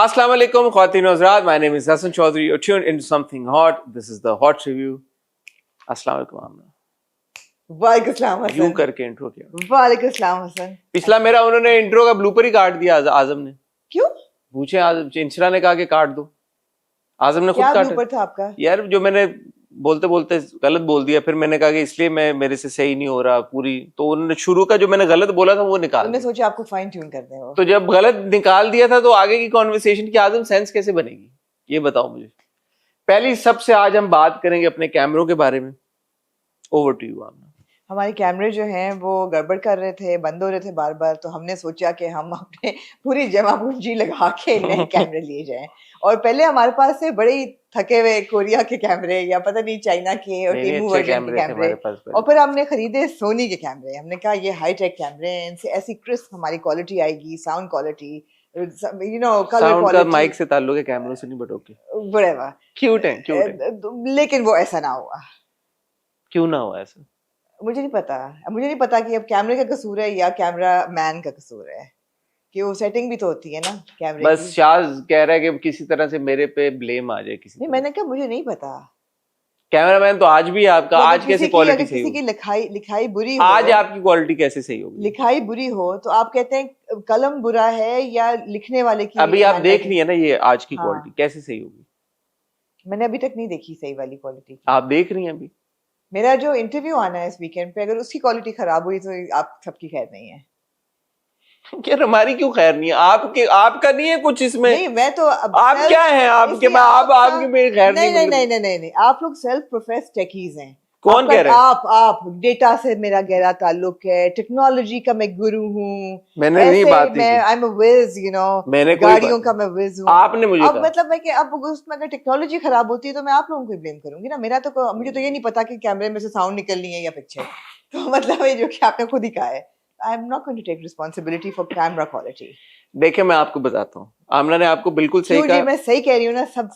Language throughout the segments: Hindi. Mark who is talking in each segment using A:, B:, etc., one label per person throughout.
A: Assalamu alaikum, Khwateen Hazrat. My name is Hassan Chaudhary. You're tuned into something hot. This is the Hot Review. Assalamu alaikum, Amna.
B: वालेकुम सलाम हसन।
A: यूं करके इंट्रो किया।
B: वालेकुम सलाम हसन।
A: पिछला मेरा उन्होंने इंट्रो का ब्लूपर ही काट दिया आजम ने।
B: क्यों?
A: पूछे आजम, इंसरा ने कहा कि काट दो। आजम ने खुद काटा।
B: क्या ब्लूपर था आपका?
A: यार जो मैंने बोलते बोलते गलत बोल दिया, फिर मैंने कहा कि इसलिए मेरे से सही नहीं हो रहा पूरी, तो उन्होंने शुरू का जो मैंने गलत बोला था वो निकाल दिया।
B: सोचा आपको फाइन ट्यून कर दें वो।
A: तो जब गलत निकाल दिया था तो आगे की कॉन्वर्सेशन की आजम सेंस कैसे बनेगी, ये बताओ मुझे। पहली सबसे आज हम बात करेंगे अपने कैमरों के बारे में। ओवर टू यू आमना।
B: हमारे कैमरे जो हैं वो गड़बड़ कर रहे थे, बंद हो रहे थे बार बार, तो हमने सोचा कि हम अपने पूरी जमा पूंजी लगा के नए कैमरे लिए जाएं। और पहले हमारे पास से बड़े थके हुए कोरिया के कैमरे या पता नहीं चाइना के और टीमू वर्जन के कैमरे, और फिर हमने खरीदे सोनी के कैमरे। हमने कहा ये हाई टेक कैमरे हैं, इनसे ऐसी क्रिस्प हमारी क्वालिटी आएगी, sound quality, you know, colour quality.
A: Mic से ताल्लुक है, कैमरों से नहीं, बट ओके,
B: व्हाटएवर,
A: क्यूट है।
B: लेकिन वो ऐसा ना हुआ।
A: क्यों ना हुआ ऐसा?
B: मुझे नहीं पता कि अब कैमरे का कसूर है या कैमरा मैन का कसूर है, कि वो सेटिंग भी तो होती है ना कैमरे
A: बस
B: की।
A: शाज कह रहा है कि किसी तरह से मेरे पे ब्लेम आ जाए किसी।
B: नहीं, मैंने कहा मुझे नहीं पता।
A: कैमरामैन तो आज भी है आपका। आज कैसी क्वालिटी सही
B: किसी की लिखाई बुरी हो,
A: आज आपकी क्वालिटी कैसे सही होगी?
B: लिखाई बुरी हो तो आप कहते हैं कलम बुरा है या लिखने वाले की।
A: अभी आप देख रही है ना ये आज की क्वालिटी कैसे सही होगी?
B: मैंने अभी तक नहीं देखी सही वाली क्वालिटी।
A: आप देख रही हैं अभी।
B: मेरा जो इंटरव्यू आना है इस वीकेंड पे, अगर उसकी क्वालिटी खराब हुई तो आप सबकी खैर नहीं है।
A: यार हमारी क्यों खैर नहीं है? आपका नहीं है कुछ इसमें?
B: नहीं, मैं तो
A: आप क्या हैं? आपके आपकी मेरी खैर नहीं।
B: नहीं, आप लोग सेल्फ प्रोफेस्ड टेकीज हैं।
A: कौन कह रहा है?
B: आप डेटा से मेरा गहरा ताल्लुक है, टेक्नोलॉजी का मैं गुरु हूँ।
A: मैंने नहीं बात की।
B: I am a whiz, you know, गाड़ियों का मैं विज हूँ।
A: आपने मुझे
B: अब मतलब है कि अब उसमें अगर टेक्नोलॉजी खराब होती है तो मैं आप लोगों को ब्लेम करूंगी ना। मुझे तो ये नहीं पता कि कैमरे में से साउंड निकलनी है या पिक्चर। तो मतलब है जो कि आपने खुद ही कहा है, I am not going to take responsibility for camera quality.
A: देखिए मैं आपको बताता हूँ, आमना ने आपको बिल्कुल सही कहा।
B: मैं सही कह रही हूँ ना? सब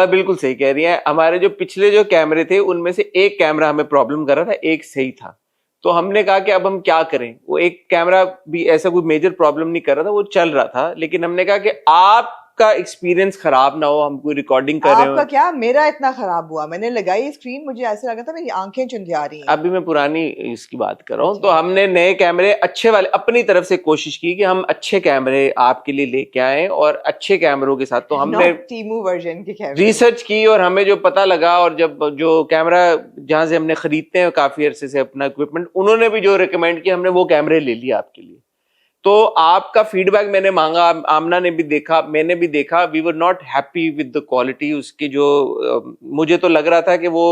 A: बिल्कुल सही कह रही है। हमारे जो पिछले जो कैमरे थे उनमें से एक कैमरा हमें प्रॉब्लम कर रहा था, एक सही था। तो हमने कहा कि अब हम क्या करें। वो एक कैमरा भी ऐसा कोई मेजर प्रॉब्लम नहीं कर रहा था, वो चल रहा था, लेकिन हमने कहा कि आपका एक्सपीरियंस खराब ना हो, हम कोई रिकॉर्डिंग कर रहे हो।
B: आपका क्या, मेरा इतना खराब हुआ? मैंने लगाई स्क्रीन, मुझे ऐसा लगा था मेरी आंखें चुंधिया रही हैं।
A: अभी मैं पुरानी इसकी बात कर रहा हूँ। तो हमने नए कैमरे अच्छे वाले अपनी तरफ से कोशिश की कि हम अच्छे कैमरे आपके लिए लेके आए, और अच्छे कैमरों के साथ तो हमने
B: टीमू वर्जन के कैमरे
A: रिसर्च की, और हमें जो पता लगा, और जब जो कैमरा जहां से हमने खरीदते हैं काफी अरसे से अपना इक्विपमेंट, उन्होंने भी जो रिकमेंड किया, हमने वो कैमरे ले लिए आपके लिए। तो आपका फीडबैक मैंने मांगा, आमना ने भी देखा, मैंने भी देखा। We were not happy with the quality उसकी। जो मुझे तो लग रहा था कि वो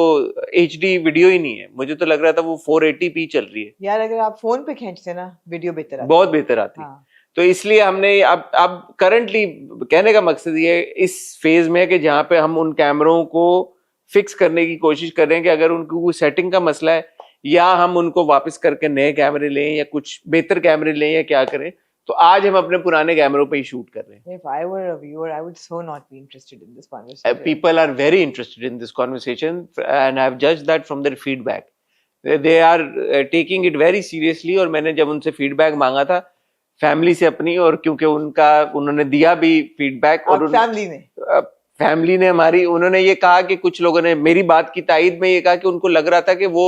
A: HD वीडियो ही नहीं है, मुझे तो लग रहा था वो 480p चल रही है।
B: यार अगर आप फोन पे खींचते ना वीडियो बेहतर आती,
A: बहुत बेहतर आती। हाँ। तो इसलिए हमने अब करंटली कहने का मकसद ये इस फेज में है कि जहां पे हम उन कैमरों को फिक्स करने की कोशिश कर रहे हैं कि अगर उनको कोई सेटिंग का मसला है, या हम उनको वापस करके नए कैमरे लें या कुछ बेहतर कैमरे लें, या क्या करें। तो आज हम अपने पुराने कैमरों पे ही शूट कर रहे हैं।
B: If I were a viewer, I would so not be interested in this conversation.
A: People are very interested in this conversation, and I've judged that from their feedback. They are taking it very seriously. और मैंने जब उनसे फीडबैक मांगा था फैमिली से अपनी, और क्योंकि उन्होंने दिया भी फीडबैक, और फैमिली ने हमारी, उन्होंने ये कहा कि कुछ लोगों ने मेरी बात की तायद में ये कहा कि उनको लग रहा था कि वो,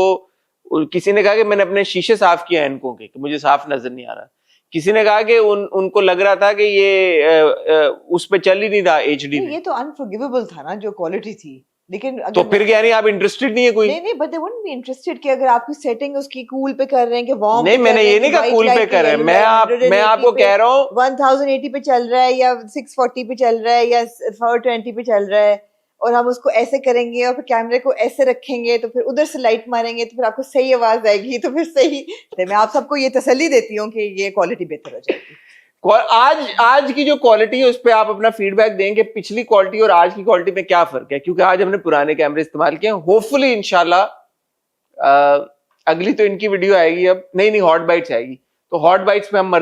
A: किसी ने कहा कि मैंने अपने शीशे साफ किया इनको कि मुझे साफ नजर नहीं आ रहा। किसी ने कहा कि उनको लग रहा था कि ये उस पे चल ही नहीं रहा HD में।
B: ये तो अनफॉरगिवेबल था ना जो क्वालिटी थी। लेकिन
A: तो फिर क्या नहीं, आप इंटरेस्टेड नहीं है कोई?
B: नहीं, but they wouldn't be interested कि अगर आपकी सेटिंग उसकी कूल पे कर रहे हैं कि वार्म।
A: नहीं, मैंने ये नहीं कहा कूल पे कर रहे हैं। मैं आपको कह रहा हूँ
B: 1080 पे चल रहा है या 640 पे चल रहा है या 420 पे चल रहा है, और हम उसको ऐसे करेंगे और फिर कैमरे को ऐसे रखेंगे तो फिर उधर से लाइट मारेंगे तो फिर आपको सही आवाज आएगी, तो फिर सही। तो मैं आप सबको ये तसल्ली देती हूँ कि ये क्वालिटी बेहतर हो जाएगी।
A: आज की जो क्वालिटी है उस पर आप अपना फीडबैक देंगे, पिछली क्वालिटी और आज की क्वालिटी में क्या फर्क है, क्योंकि आज हमने पुराने कैमरे इस्तेमाल किए हैं। होपफुली इंशाल्लाह अगली तो इनकी वीडियो आएगी, अब नहीं हॉट बाइट्स आएगी, तो हॉट बाइट्स पे हम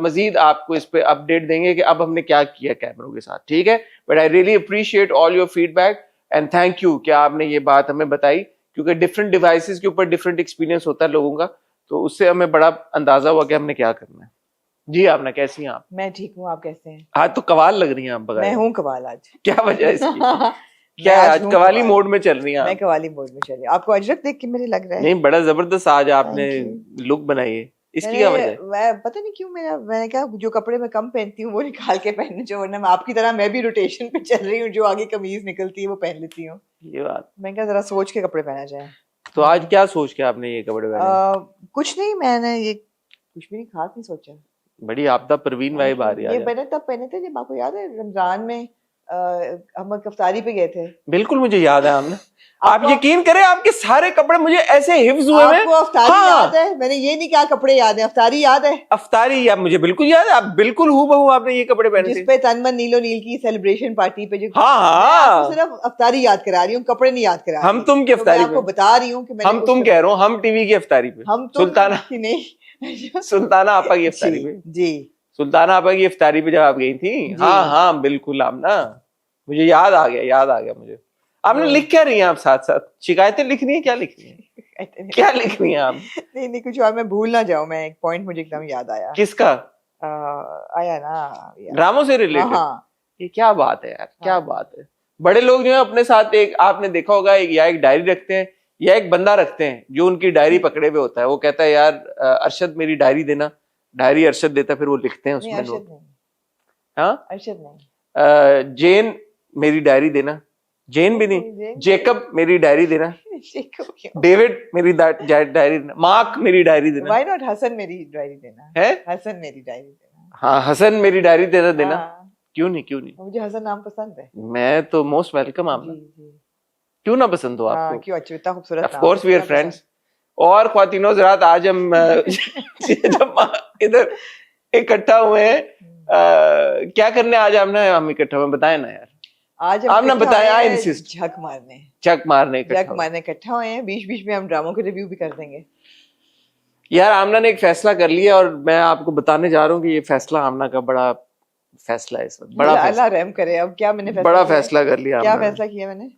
A: मजीद आपको इस पे अपडेट देंगे कि अब हमने क्या किया कैमरों के साथ, ठीक है। But I really appreciate all your feedback and thank you कि आपने ये बात हमें बताई, क्योंकि डिफरेंट डिवाइसेस के ऊपर डिफरेंट एक्सपीरियंस होता है लोगों का, तो उससे हमें बड़ा अंदाजा हुआ कि हमने क्या करना है। जी आपने कैसी हैं आप?
B: मैं ठीक हूँ, आप कैसे हैं?
A: आज तो कवाल लग रही हैं आप
B: मैं
A: बगैर।
B: हूँ कवाल आज।
A: क्या वजह है इसकी?
B: मैं
A: क्या है आज
B: हूँ
A: कवाली
B: कवाल।
A: मोड में चल रही हैं
B: मैं
A: आप?
B: कवाली मोड में चली। आपको अजरक देख के मुझे लग रहा है।
A: नहीं बड़ा जबरदस्त आज आपने
B: थैंक यू।
A: लुक बनाई है, इसकी क्या वजह है?
B: मैं पता नहीं क्यों मैंने कहा जो कपड़े मैं कम पहनती हूँ वो निकाल के पहनने जो, वरना मैं आपकी तरह मैं भी रोटेशन पे चल रही हूँ, जो आगे कमीज निकलती है वो पहन लेती हूँ।
A: ये बात।
B: मैं क्या जरा सोच के कपड़े पहना जाए।
A: तो आज क्या सोच के आपने ये कपड़े पहने?
B: कुछ नहीं, मैंने ये कुछ भी नहीं खास नहीं सोचा।
A: बड़ी आपदा परवीन वाइब आ रही है
B: ये
A: आज।
B: मैंने तब पहने थे जब आपको याद है रमजान में हम इफ्तारी पे गए थे।
A: बिल्कुल मुझे याद है आपने। आप
B: आपको
A: यकीन करें आपके सारे कपड़े मुझे ऐसे हिफ्ज हुए हैं।
B: आपको इफ्तारी
A: हाँ
B: याद है? मैंने ये नहीं कहा कपड़े याद है, इफ्तारी याद है
A: अफ्तारी या मुझे बिल्कुल याद है, आप बिल्कुल हूबहू आपने ये कपड़े पहने थे।
B: जिसपे तन मन नीलो नील की सेलिब्रेशन पार्टी पे जो
A: हाँ
B: मैं आपको
A: हाँ
B: सिर्फ इफ्तारी याद करा रही हूँ, कपड़े नहीं याद करा
A: हम
B: रही।
A: तुम की
B: तो मैं
A: अफ्तारी
B: आपको
A: पे।
B: बता रही हूँ कि मैंने
A: हम
B: उस
A: तुम
B: कपड़े-
A: कह रहा हूँ, हम टीवी की अफ्तारी पे।
B: हम तुम
A: सुल्ताना
B: की नहीं
A: सुल्ताना आपा की अफ्तारी
B: जी
A: पे।
B: जी
A: सुल्ताना आपा की इफ्तारी पे जब आप गई थी।
B: जी।
A: हाँ हाँ बिल्कुल आमना, मुझे याद आ गया मुझे। आपने लिख क्या रही हैं आप साथ साथ? शिकायतें लिख रही हैं, क्या लिख रही हैं? क्या लिख रही हैं आप?
B: नहीं नहीं कुछ और, मैं भूल ना जाऊं। मैं एक पॉइंट मुझे एकदम याद आया।
A: किसका?
B: आया ना यार।
A: ड्रामों से
B: हाँ
A: रिलेटेड?
B: हाँ
A: ये क्या बात है यार, क्या
B: हाँ।
A: बात है। बड़े लोग जो है अपने साथ एक, आपने देखा होगा, एक या एक डायरी रखते हैं या एक बंदा रखते हैं जो उनकी डायरी पकड़े हुए होता है। वो कहता है यार अरशद मेरी डायरी देना, डायरी अरशद देता है, फिर वो लिखते हैं
B: नहीं
A: उसमें
B: अरशद
A: नोट।
B: नहीं,
A: हाँ
B: अरशद नहीं।
A: जेन मेरी डायरी देना, जेन भी नहीं,
B: जेन-
A: जेकब मेरी डायरी देना,
B: शेखर क्यों?
A: डेविड मेरी डायरी देना, मार्क मेरी डायरी देना
B: Why not हसन मेरी डायरी देना?
A: है।
B: हसन मेरी डायरी देना।
A: हाँ हसन मेरी डायरी देना।
B: हाँ,
A: क्यों नहीं, क्यों नहीं?
B: मुझे हसन नाम पसंद है।
A: मैं तो मोस्ट वेलकम आपका।
B: जी जी।
A: क्यों ना पसंद हो
B: हाँ
A: आपको?
B: क्यों, अच्छा इतना खूबसूरत
A: ऑफ
B: नाम
A: कोर्स
B: है,
A: वी आर
B: इतना
A: फ्रेंड्स। और ख्वातीनो हज़रात आज हम जब इधर इकट्ठा हुए हैं, क्या करने आज हम इकट्ठा हुए, बताएं ना यार।
B: आज
A: आप
B: हम
A: ना
B: इकट्ठा
A: बताएं,
B: हुए
A: आई
B: हैं
A: इंसिस्ट।
B: झक मारने।
A: चक मारने इकट्ठा
B: झक
A: हुए।
B: मारने इकट्ठा हुए हैं, बीच बीच में हम ड्रामों के रिव्यू भी कर देंगे।
A: यार आमना ने एक फैसला कर लिया और मैं आपको बताने जा रहा हूँ कि ये फैसला आमना का बड़ा फैसला है इस वक्त। बड़ा
B: अल्लाह
A: फैसला,
B: रहम करे। अब क्या मैंने फैसला
A: बड़ा
B: किया है?
A: फैसला कर लिया
B: क्या
A: आमना ने।
B: फैसला किया मैंने?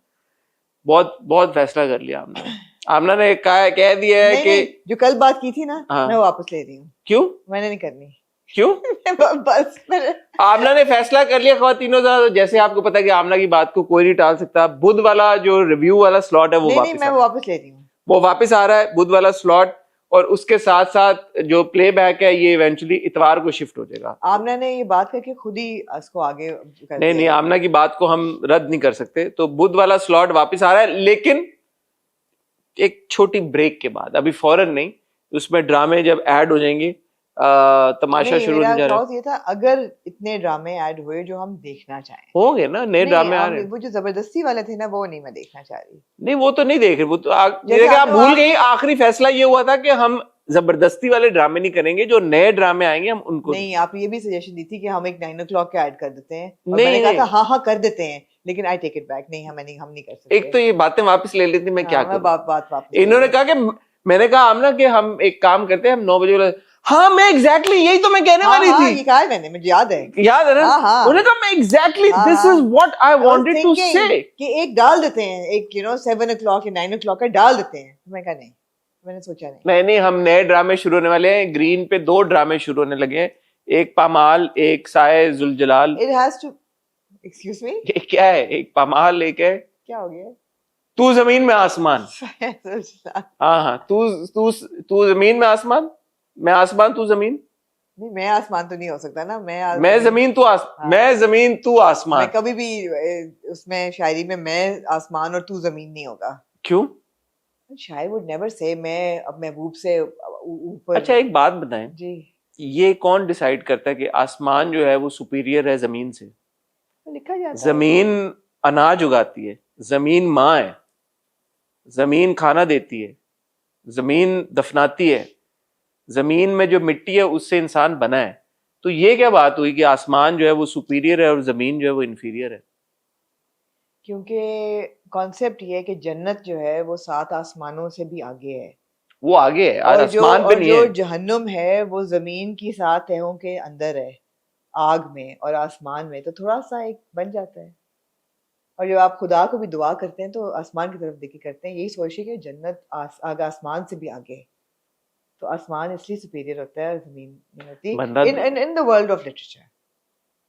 A: बहुत बहुत फैसला कर लिया आमना ने। आमना ने कह दिया है
B: नहीं
A: कि
B: नहीं, जो कल बात की थी ना,
A: हाँ।
B: मैं वापस ले रही हूँ।
A: क्यों
B: मैंने नहीं करनी।
A: क्यों?
B: बस
A: आमना ने फैसला कर लिया ख्वातीनो, जैसे आपको पता है कि आमना की बात को कोई नहीं टाल सकता। बुध वाला जो रिव्यू वाला स्लॉट है वो
B: नहीं नहीं,
A: वापस
B: मैं
A: आ
B: वो
A: रहा है।
B: वापस ले रही हूँ।
A: वो वापस आ रहा है बुध वाला स्लॉट, और उसके साथ साथ जो प्लेबैक है ये इवेंचुअली इतवार को शिफ्ट हो जाएगा।
B: आमना ने ये बात करके खुद ही इसको आगे कर
A: नहीं नहीं,
B: दिया।
A: आमना की बात को हम रद्द नहीं कर सकते। तो बुध वाला स्लॉट वापस आ रहा है, लेकिन एक छोटी ब्रेक के बाद, अभी फौरन नहीं। उसमें ड्रामे जब ऐड हो जाएंगे, तमाशा
B: नहीं,
A: शुरू
B: मेरा
A: होने जा रहा है।
B: क्लॉज ये था, अगर इतने ड्रामे ऐड हुए जो हम देखना चाहें।
A: होंगे ना नए
B: नहीं,
A: ड्रामे आ रहे हैं।
B: वो जो जबरदस्ती वाले थे ना, वो नहीं मैं देखना चाह रही।
A: नहीं वो तो नहीं देख रहे, वो तो
B: जैसे
A: देखा, आप
B: आपने
A: भूल
B: आप-
A: गई। आखिरी फैसला ये हुआ था कि हम जबरदस्ती वाले ड्रामे नहीं करेंगे, जो नए ड्रामे आएंगे हम उनको
B: नहीं, आप ये भी सजेशन दी थी कि हम एक 9 o'clock का ऐड कर देते हैं, और
A: नहीं,
B: मैंने कहा
A: नहीं।
B: था हाँ हाँ कर देते हैं, लेकिन आई टेक इट बैक। नहीं, हम नहीं कर सकते।
A: एक तो ये बातें वापस ले लेती, मैं क्या
B: हाँ, मैं
A: करूं।
B: बात वापस ले
A: इन्होंने
B: रही
A: कहा कि मैंने कहा आमना कि हम एक काम करते हैं, हम 9 बजे हाँ मैं एग्जैक्टली यही तो मैं कहने
B: हूँ।
A: वाली
B: हाँ हाँ,
A: थी।
B: ये कहा है मैंने, मुझे याद है।
A: याद है ना?
B: हाँ हाँ
A: उन्होंने कहा मैं एग्जैक्टली
B: हाँ
A: this is what I
B: I was
A: wanted to
B: thinking
A: से।
B: कि एक डाल देते हैं, एक 7 o'clock या 9 o'clock का डाल देते हैं। मैं कहा नहीं, मैंने सोचा नहीं।
A: नहीं नहीं, हम नए ड्रामे शुरू होने वाले हैं। ग्रीन पे 2 ड्रामे शुरू होने लगे हैं, एक पामाल, एक साए जुलजलाल।
B: It has to, excuse me,
A: ये क्या है? एक पामाल, एक है
B: क्या हो गया?
A: तू जमीन में आसमान। हाँ हाँ, तू जमीन में आसमान, मैं आसमान तू जमीन।
B: नहीं, मैं आसमान तो नहीं हो सकता ना।
A: मैं जमीन तू
B: हाँ।
A: मैं जमीन तू
B: मैं
A: आसमान।
B: कभी भी उसमें शायरी में मैं आसमान और तू जमीन नहीं होगा।
A: क्यों?
B: शायर वुड नेवर से मैं अब महबूब से ऊपर।
A: अच्छा एक बात बताएं,
B: जी,
A: ये कौन डिसाइड करता है कि आसमान जो है वो सुपीरियर है जमीन से?
B: तो लिखा जाता है।
A: जमीन अनाज उगाती है, जमीन माँ है, जमीन खाना देती है, जमीन दफनाती है, जमीन में जो मिट्टी है उससे इंसान बना है। तो ये क्या बात हुई कि आसमान जो है वो सुपीरियर है और जमीन जो है वो इंफीरियर है?
B: क्योंकि कॉन्सेप्ट ये है कि जन्नत जो है वो 7 आसमानों से भी आगे है,
A: वो आगे है, आज आसमान पे नहीं
B: जो
A: है।
B: जहन्नुम है वो जमीन की 7 तहों के अंदर है, आग में और आसमान में। तो थोड़ा सा एक बन जाता है। और जब आप खुदा को भी दुआ करते हैं तो आसमान की तरफ देखी करते हैं, यही सोचिए कि जन्नत आग आसमान से भी आगे है। तो आसमान इसलिए सुपीरियर होता है और जमीन नहीं होती
A: बंदा
B: in the world of literature.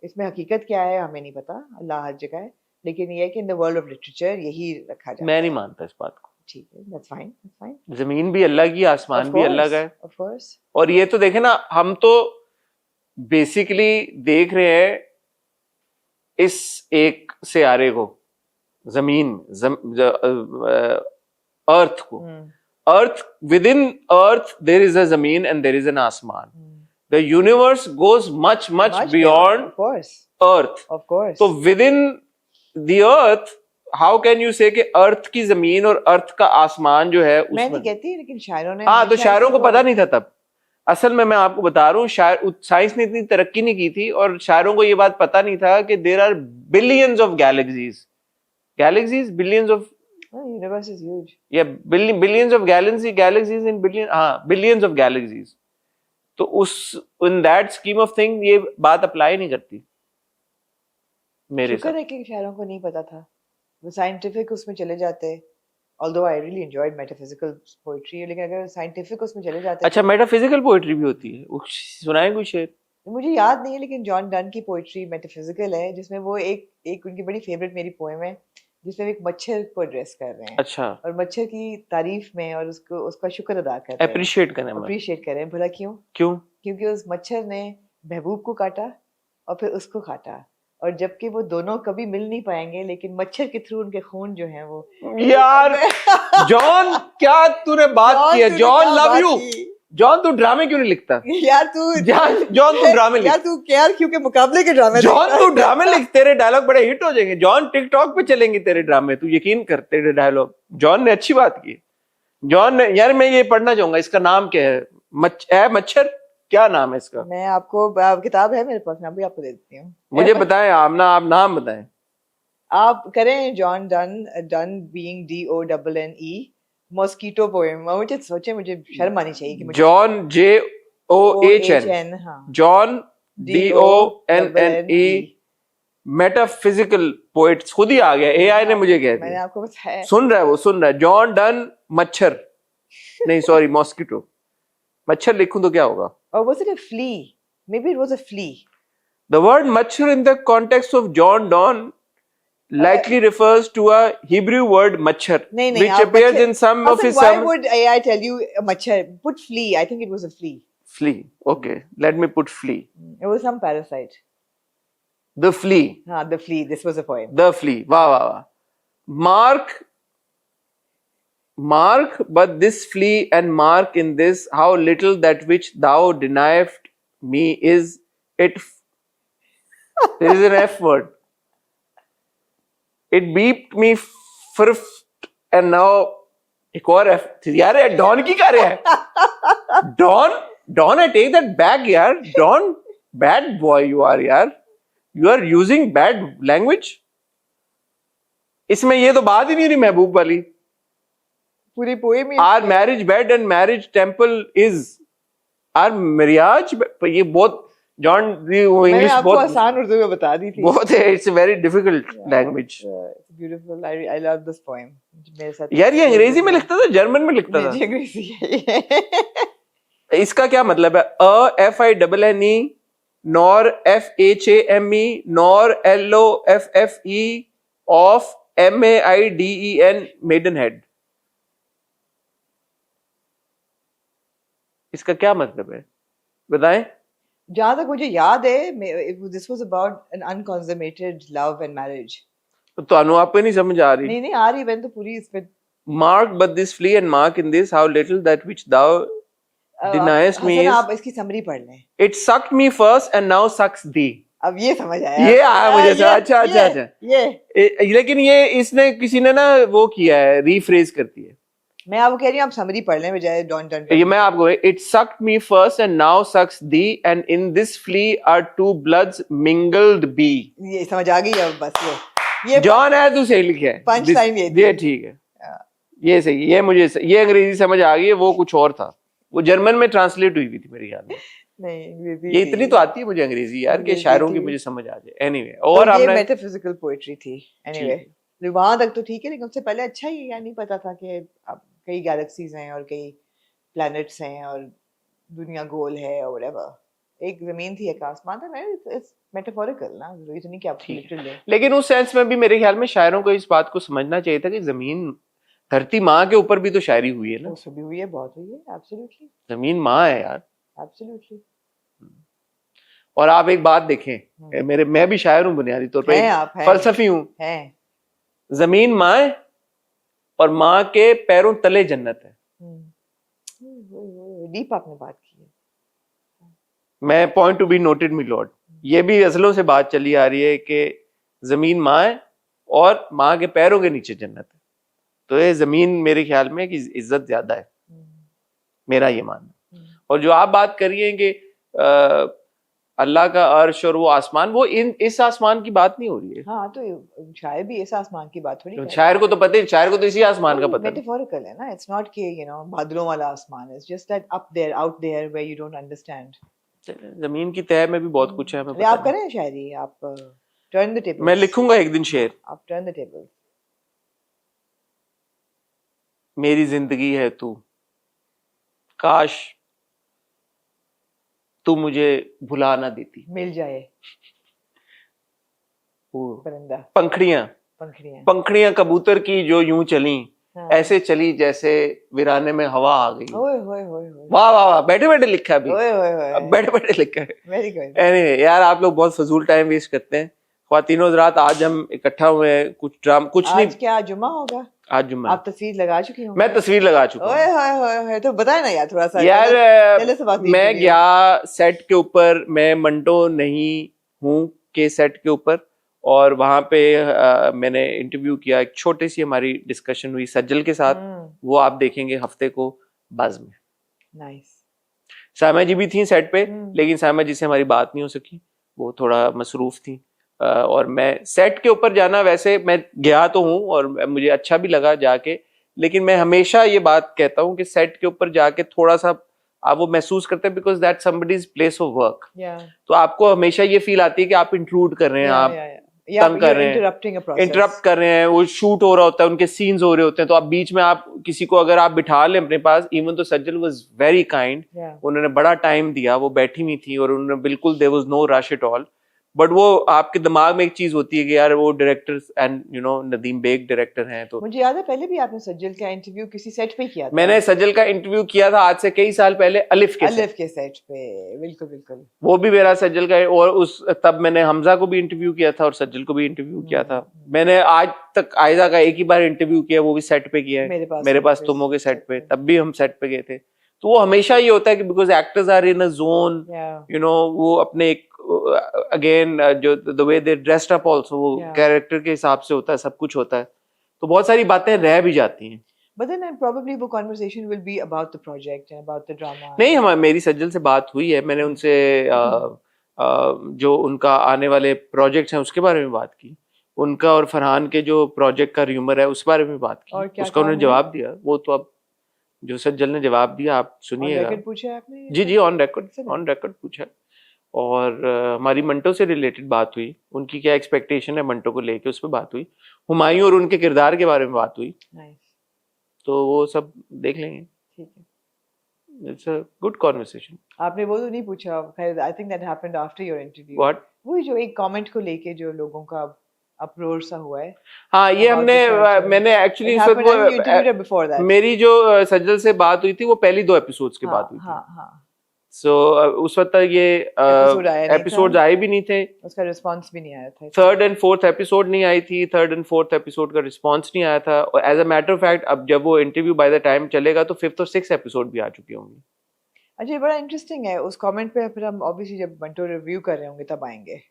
B: इसमें हकीकत क्या है हमें नहीं पता, अल्लाह हर जगह है, लेकिन ये है कि in the world of literature यही रखा जाता
A: मैं नहीं
B: है।
A: मानता इस बात को।
B: ठीक है, दैट्स फाइन, दैट्स फाइन।
A: जमीन भी अल्लाह की, आसमान भी अल्लाह का है।
B: Of course.
A: और ये तो देखे ना, हम तो बेसिकली देख रहे हैं इस एक सियारे को, जमीन, अर्थ को। अर्थ, with in earth there is a जमीन एंड देर इज एन आसमान। The universe goes much much beyond earth.
B: Of course.
A: तो within the earth how can you say कि अर्थ की जमीन और अर्थ का आसमान जो है
B: मैं नहीं
A: उसमें,
B: कहती, लेकिन शायरों ने,
A: हाँ, तो शायरों को पता नहीं था तब। असल में मैं आपको बता रहा हूँ, शायर, साइंस ने इतनी तरक्की नहीं की थी और शायरों को ये बात पता नहीं था कि there are billions of galaxies, billions of,
B: universe is huge.
A: या billions of galaxies in billion, हाँ, बिलियंस ऑफ गैलेक्सीज। तो उस, in that scheme of thing ये बात अप्लाई नहीं करती मेरे
B: शुक्र
A: साथ।
B: है कि शायरों को नहीं पता था, वो साइंटिफिक उसमें चले जाते। Although I really enjoyed metaphysical poetry, लेकिन अगर साइंटिफिक उसमें चले जाते
A: अच्छा,
B: तो,
A: मेटाफिजिकल पोएट्री भी होती है, सुनाए कोई शेर?
B: मुझे याद नहीं है, लेकिन जॉन डन की पोइट्री मेटाफिजिकल है, जिसमें वो एक उनकी बड़ी फेवरेट मेरी पोएम है, जिसमें वो एक मच्छर को एड्रेस कर रहे हैं।
A: अच्छा,
B: और मच्छर की तारीफ में और उसको उसका शुक्र अदा कर रहे हैं,
A: अप्रिशिएट करें,
B: अप्रिशिएट कर रहे हैं। भला क्यों?
A: क्यों?
B: क्योंकि उस मच्छर ने महबूब को काटा और फिर उसको काटा, और जबकि वो दोनों कभी मिल नहीं पाएंगे, लेकिन मच्छर के थ्रू उनके खून जो है वो,
A: यार जॉन, क्या तूने बात की है? John, love you John. तू ड्रामे क्यों नहीं लिखता
B: यार? तू
A: जॉन तू ड्रामे लिख
B: यार, तू केआर क्यों के मुकाबले के ड्रामे
A: जॉन, तू ड्रामे लिख, तेरे डायलॉग बड़े हिट हो जाएंगे जॉन, टिकटॉक पे चलेंगे तेरे ड्रामे, तू यकीन कर, तेरे डायलॉग। जॉन ने अच्छी बात की, जॉन ने, यार मैं ये पढ़ना चाहूंगा, इसका नाम क्या है? मच्छर, क्या नाम है इसका?
B: मैं आपको, किताब है मेरे पास, मैं भी आपको दे देती हूँ।
A: मुझे बताएं आप नाम बताएं।
B: आप करें John Donne, done being DONNE, mosquito poem. मुझे सोचे, मुझे शर्म आनी चाहिए कि मुझे
A: जॉन JOHN,
B: हाँ,
A: जॉन DONNE, मेटाफिजिकल पोएट्स। खुद ही आ गया, AI ने मुझे कह
B: मैंने
A: दिया।
B: आपको बताया।
A: सुन रहा है, वो सुन रहा है। जॉन डन मच्छर, नहीं सॉरी, मॉस्किटो। मच्छर लिखूं तो क्या होगा?
B: Or was it a flea? Maybe it was a flea.
A: The word machhar in the context of John Donne likely refers to a Hebrew word machhar,
B: नहीं,
A: which
B: आप
A: appears
B: मच्छर-
A: in some of
B: Hassan,
A: his
B: why would AI tell you a machhar? Put flea. I think it was a flea.
A: flea. Okay, let me put flea.
B: It was some parasite.
A: The flea.
B: हाँ, the flea. This was a poem.
A: The flea. वाह वाह वाह. Mark, but this flea and mark in this, how little that which thou deniest me is it. There is an F word. It beeped me first and now एक और F. यार ये डॉन की क्या रहा है? Don, I take that back यार. Don, bad boy you are यार. You are using bad language. इसमें ये तो बात ही नहीं रही महबूब वाली।
B: पूरी poem he
A: Our marriage bed and marriage temple is our marriage. ये बहुत जॉन,
B: मैंने
A: इंग्लिश
B: आपको
A: बहुत
B: आसान उर्दू में बता दी थी।
A: बहुत है। It's very difficult language.
B: It's beautiful. I love this poem. मेरे साथ
A: यार ये अंग्रेजी में लिखता था, जर्मन में लिखता था?
B: नहीं, अंग्रेजी है।
A: इसका क्या मतलब है? FINNE nor FHAME nor LOFFE of MAIDEN maiden head. इसका क्या मतलब है बताएं?
B: जहां तक मुझे याद है, this was about an unconsummated love and marriage.
A: तो तानु आपको नहीं समझ आ रही?
B: नहीं आ रही, मैंने तो पूरी इस पे
A: Mark but this flea and mark in this how little that which thou deniest me
B: Hasan,
A: is.
B: आप इसकी समरी पढ़ लें।
A: It sucked me first and now sucks thee.
B: अब ये समझ आया,
A: ये आया मुझे। अच्छा।
B: ये
A: लेकिन ये इसने किसी ने ना वो किया है, रीफ्रेज करती है।
B: मैं आपको कह रही हूँ, आप समरी पढ़ लें बजाय डॉन डन।
A: ये मैं आपको, it sucked me first and now sucks thee and in this flea are two bloods mingled be.
B: ये समझ आ गई अब बस। ये
A: जॉन है, तू सही लिखा है।
B: पंच लाइन ये थी।
A: ये ठीक है, ये सही, ये मुझे ये अंग्रेजी समझ आ गई है, वो कुछ और था, वो जर्मन में ट्रांसलेट हुई थी मेरे याद में।
B: नहीं,
A: ये इतनी तो आती है मुझे अंग्रेजी यार, कि शायरों की मुझे समझ आ जाए। एनीवे,
B: तो
A: और
B: ये
A: आपने
B: मेटाफिजिकल पोएट्री थी। एनीवे, वहां तक तो ठीक है, लेकिन उससे पहले अच्छा ही यार नहीं पता था कि अब कई गैलेक्सीज हैं और कई प्लैनेट्स हैं और दुनिया गोल है और whatever. एक जमीन थी एक आसमान था. इट्स मेटाफोरिकल ना, जरूरी तो नहीं कि आप
A: ठीक है।
B: लिटरल ले.
A: लेकिन उस सेंस में भी मेरे ख्याल में शायरों को इस बात को समझना चाहिए था कि जमीन धरती माँ के ऊपर भी तो शायरी हुई है ना,
B: वो भी हुई है, बहुत हुई है. एब्सोल्युटली,
A: जमीन माँ है यार।
B: एब्सोल्युटली.
A: और आप एक बात देखें, मैं भी शायर हूँ बुनियादी तौर
B: हैं
A: पे,
B: आप, हैं
A: फलसफी हूँ।
B: हैं.
A: जमीन माँ है और माँ के पैरों तले जन्नत है।
B: डीप आपने बात की है.
A: मैं point to be noted me Lord, ये भी असलों से बात चली आ रही है कि जमीन माँ है और माँ के पैरों के नीचे जन्नत है। तो ये जमीन मेरे ख्याल में कि इज्जत ज्यादा है, मेरा ये मानना। और जो आप बात करिए कि अल्लाह का अर्श और वो आसमान, वो इस आसमान की बात नहीं हो रही है।
B: हाँ, तो शायर भी इस आसमान की बात थोड़ी कर
A: शायर को तो पता है, शायर को तो इसी आसमान का पता है।
B: मेटाफोरिकल है ना. इट्स नॉट कि बादलों वाला आसमान. It's just that up there, out there, where you don't understand.
A: जमीन की तह में भी बहुत कुछ है, हमें
B: अरे
A: पता
B: आप
A: नहीं।
B: करें शायरी, आप टर्न द टेबल.
A: मैं लिखूंगा एक दिन शेर।
B: आप टर्न द टेबल.
A: मेरी जिंदगी है तू, काश तू मुझे भुला ना देती।
B: मिल जाए
A: वो
B: परिंदा,
A: पंखड़ियां
B: पंखड़ियां.
A: पंखड़ियां कबूतर की जो यूं चली,
B: हाँ.
A: ऐसे चली जैसे वीराने में हवा आ गई।
B: ओए होए होए होए.
A: वाह वाह वाह, बैठे बैठे लिखा है अभी,
B: ओए होए होए.
A: अब बैठे बैठे लिखा है।
B: Very good.
A: Anyway, यार आप लोग बहुत फजूल टाइम वेस्ट करते हैं। ख्वातीनो हज़रात, आज हम इकट्ठा हुए हैं, कुछ नहीं।
B: आज क्या जुम्मा होगा?
A: आज जुम्मा।
B: आप तस्वीर लगा चुकी होंगी.
A: मैं तस्वीर लगा चुका
B: ओए
A: हूँ
B: होए होए होए. तो बताए ना यार थोड़ा सा.
A: यार।
B: पहले से बात नहीं
A: मैं
B: की
A: गया सेट के ऊपर, मैं मंटो नहीं हूँ के सेट के ऊपर, और वहां पे मैंने इंटरव्यू किया। एक छोटी सी हमारी डिस्कशन हुई सज्जल के साथ, वो आप देखेंगे हफ्ते को बज़ में।
B: नाइस.
A: सामा जी भी थी सेट पे, लेकिन सामा जी से हमारी बात नहीं हो सकी, वो थोड़ा मसरूफ थी। और मैं सेट के ऊपर जाना, वैसे मैं गया तो हूँ और मुझे अच्छा भी लगा जाके, लेकिन मैं हमेशा ये बात कहता हूँ कि सेट के ऊपर जाके थोड़ा सा आप वो महसूस करते हैं, because that somebody's place of work. तो आपको हमेशा ये फील आती है कि आप इंट्रूड कर रहे हैं, आप तंग कर रहे हैं, इंटरप्ट कर रहे हैं, वो शूट हो रहा होता है, उनके सीन्स हो रहे होते हैं, तो आप बीच में आप किसी को अगर आप बिठा लें अपने पास, इवन तो सज्जल वाज वेरी काइंड, उन्होंने बड़ा टाइम दिया, वो बैठी हुई थी और उन्होंने बिल्कुल there was no rush at all. But वो आपके दिमाग में एक चीज होती है कि यार वो director and Nadeem Baig director हैं। तो
B: मुझे याद है पहले भी आपने सज्जल का इंटरव्यू किसी सेट पे किया था.
A: मैंने सज्जल का इंटरव्यू किया था आज से कई साल पहले, अलिफ के
B: सेट पे. बिल्कुल बिल्कुल.
A: वो भी मेरा सज्जल का, और उस तब मैंने हमजा को भी इंटरव्यू किया था और सज्जल को भी इंटरव्यू किया था। मैंने आज तक आयजा का एक ही बार इंटरव्यू किया, वो भी सेट पे किया है, मेरे पास तुमों के सेट पे, तब भी हम सेट पे गए थे। तो वो हमेशा ये होता है कि because actors are in a zone, वो अपने एक अगेन जो the way they dressed up also, वो कैरेक्टर के हिसाब से होता है, सब कुछ होता है, तो बहुत सारी बातें रह भी जाती हैं।
B: But then probably वो conversation will be about the project and about the drama.
A: नहीं, मेरी सज्जल से बात हुई है, मैंने उनसे जो उनका आने वाले प्रोजेक्ट्स हैं उसके बारे में बात की, उनका और फरहान के जो प्रोजेक्ट का र्यूमर है उस बारे में बात की, उसका उन्होंने जवाब दिया। वो तो अब जो सज्जल ने जवाब दिया आप सुनिएगा।
B: पूछा आपने?
A: जी जी, ऑन रिकॉर्ड पूछा। और हमारी मंटो से रिलेटेड बात हुई, उनकी क्या एक्सपेक्टेशन है मंटो को लेके, उस पर बात हुई। हुमायूं और उनके किरदार के बारे में बात हुई। तो वो सब देख लेंगे। ठीक है, इट्स अ गुड कॉन्वर्सेशन।
B: आपने वो तो नहीं पूछा, खैर आई think that happened after your interview.
A: What?
B: वो जो एक कमेंट को लेके जो लोगों का अपरोर सा हुआ है।
A: हाँ, ये मैंने एक्चुअली मेरी जो सज्जल से बात हुई थी वो पहली 2 एपिसोड्स के बाद हुई थी। सो उस वक्त तक ये एपिसोड आए भी नहीं थे,
B: उसका रिस्पांस भी नहीं आया था।
A: 3rd and 4th एपिसोड नहीं आई थी, 3rd and 4th एपिसोड का रिस्पांस नहीं आया था। और as a matter of fact अब जब वो इंटरव्यू बाय द टाइम चलेगा तो 5th और 6th एपिसोड भी आ चुके होंगे।
B: अच्छा, ये बड़ा इंटरेस्टिंग है। उस कमेंट पे फिर हम ऑब्वियसली जब बंटो रिव्यू कर रहे होंगे तब आएंगे।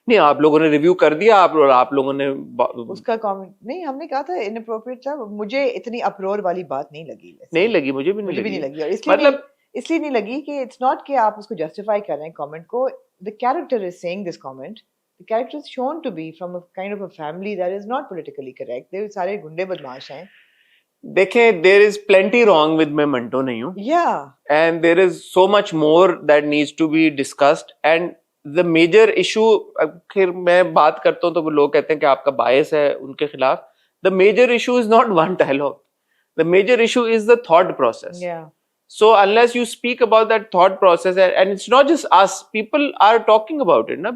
A: नहीं, आप लोगों ने रिव्यू कर दिया, आप लोगों ने
B: उसका कमेंट नहीं, हमने कहा था इनअप्रोप्रिएट था। मुझे इतनी अपरोर वाली बात नहीं लगी।
A: नहीं लगी, मुझे भी नहीं लगी।
B: और इसलिए नहीं लगी कि इट्स नॉट कि आप उसको जस्टिफाई कर रहे हैं कमेंट को। The character is saying this comment, the character is shown to be from a kind of a family that is not politically correct. They सारे गुंडे बदमाश हैं।
A: देखें, there is plenty wrong with मैं मंटो नहीं हूं, and there is so much more that needs to be discussed. And the major issue, फिर मैं बात करता हूं तो लोग कहते हैं कि आपका बायस है उनके खिलाफ। The major issue is not one dialogue, the major issue is the thought process. So unless you speak about that thought process, and it's not just us, people are talking about it. Na?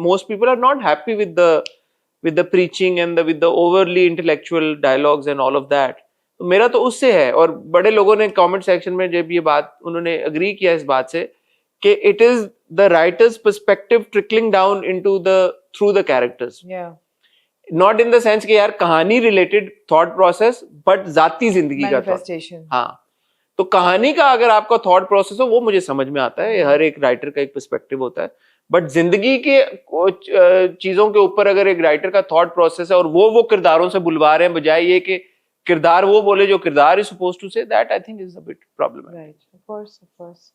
A: Most people are not happy with the preaching and with the overly intellectual dialogues and all of that. तो मेरा तो उससे है, और बड़े लोगों ने कमेंट सेक्शन में जब ये बात उन्होंने अग्री किया इस बात से कि it is the writers perspective trickling down into the through the characters, not in the sense कि यार कहानी रिलेटेड थॉट प्रोसेस, बट जाती जिंदगी का thought. हाँ, तो कहानी का अगर आपका थॉट प्रोसेस हो वो मुझे समझ में आता है, हर एक राइटर का एक पर्सपेक्टिव होता है, बट जिंदगी के चीजों के ऊपर अगर एक राइटर का थॉट प्रोसेस है और वो किरदारों से बुलवा रहे हैं बजाय ये कि किरदार वो बोले जो किरदार is supposed to say, that I think is a bit problem.
B: Right, of course.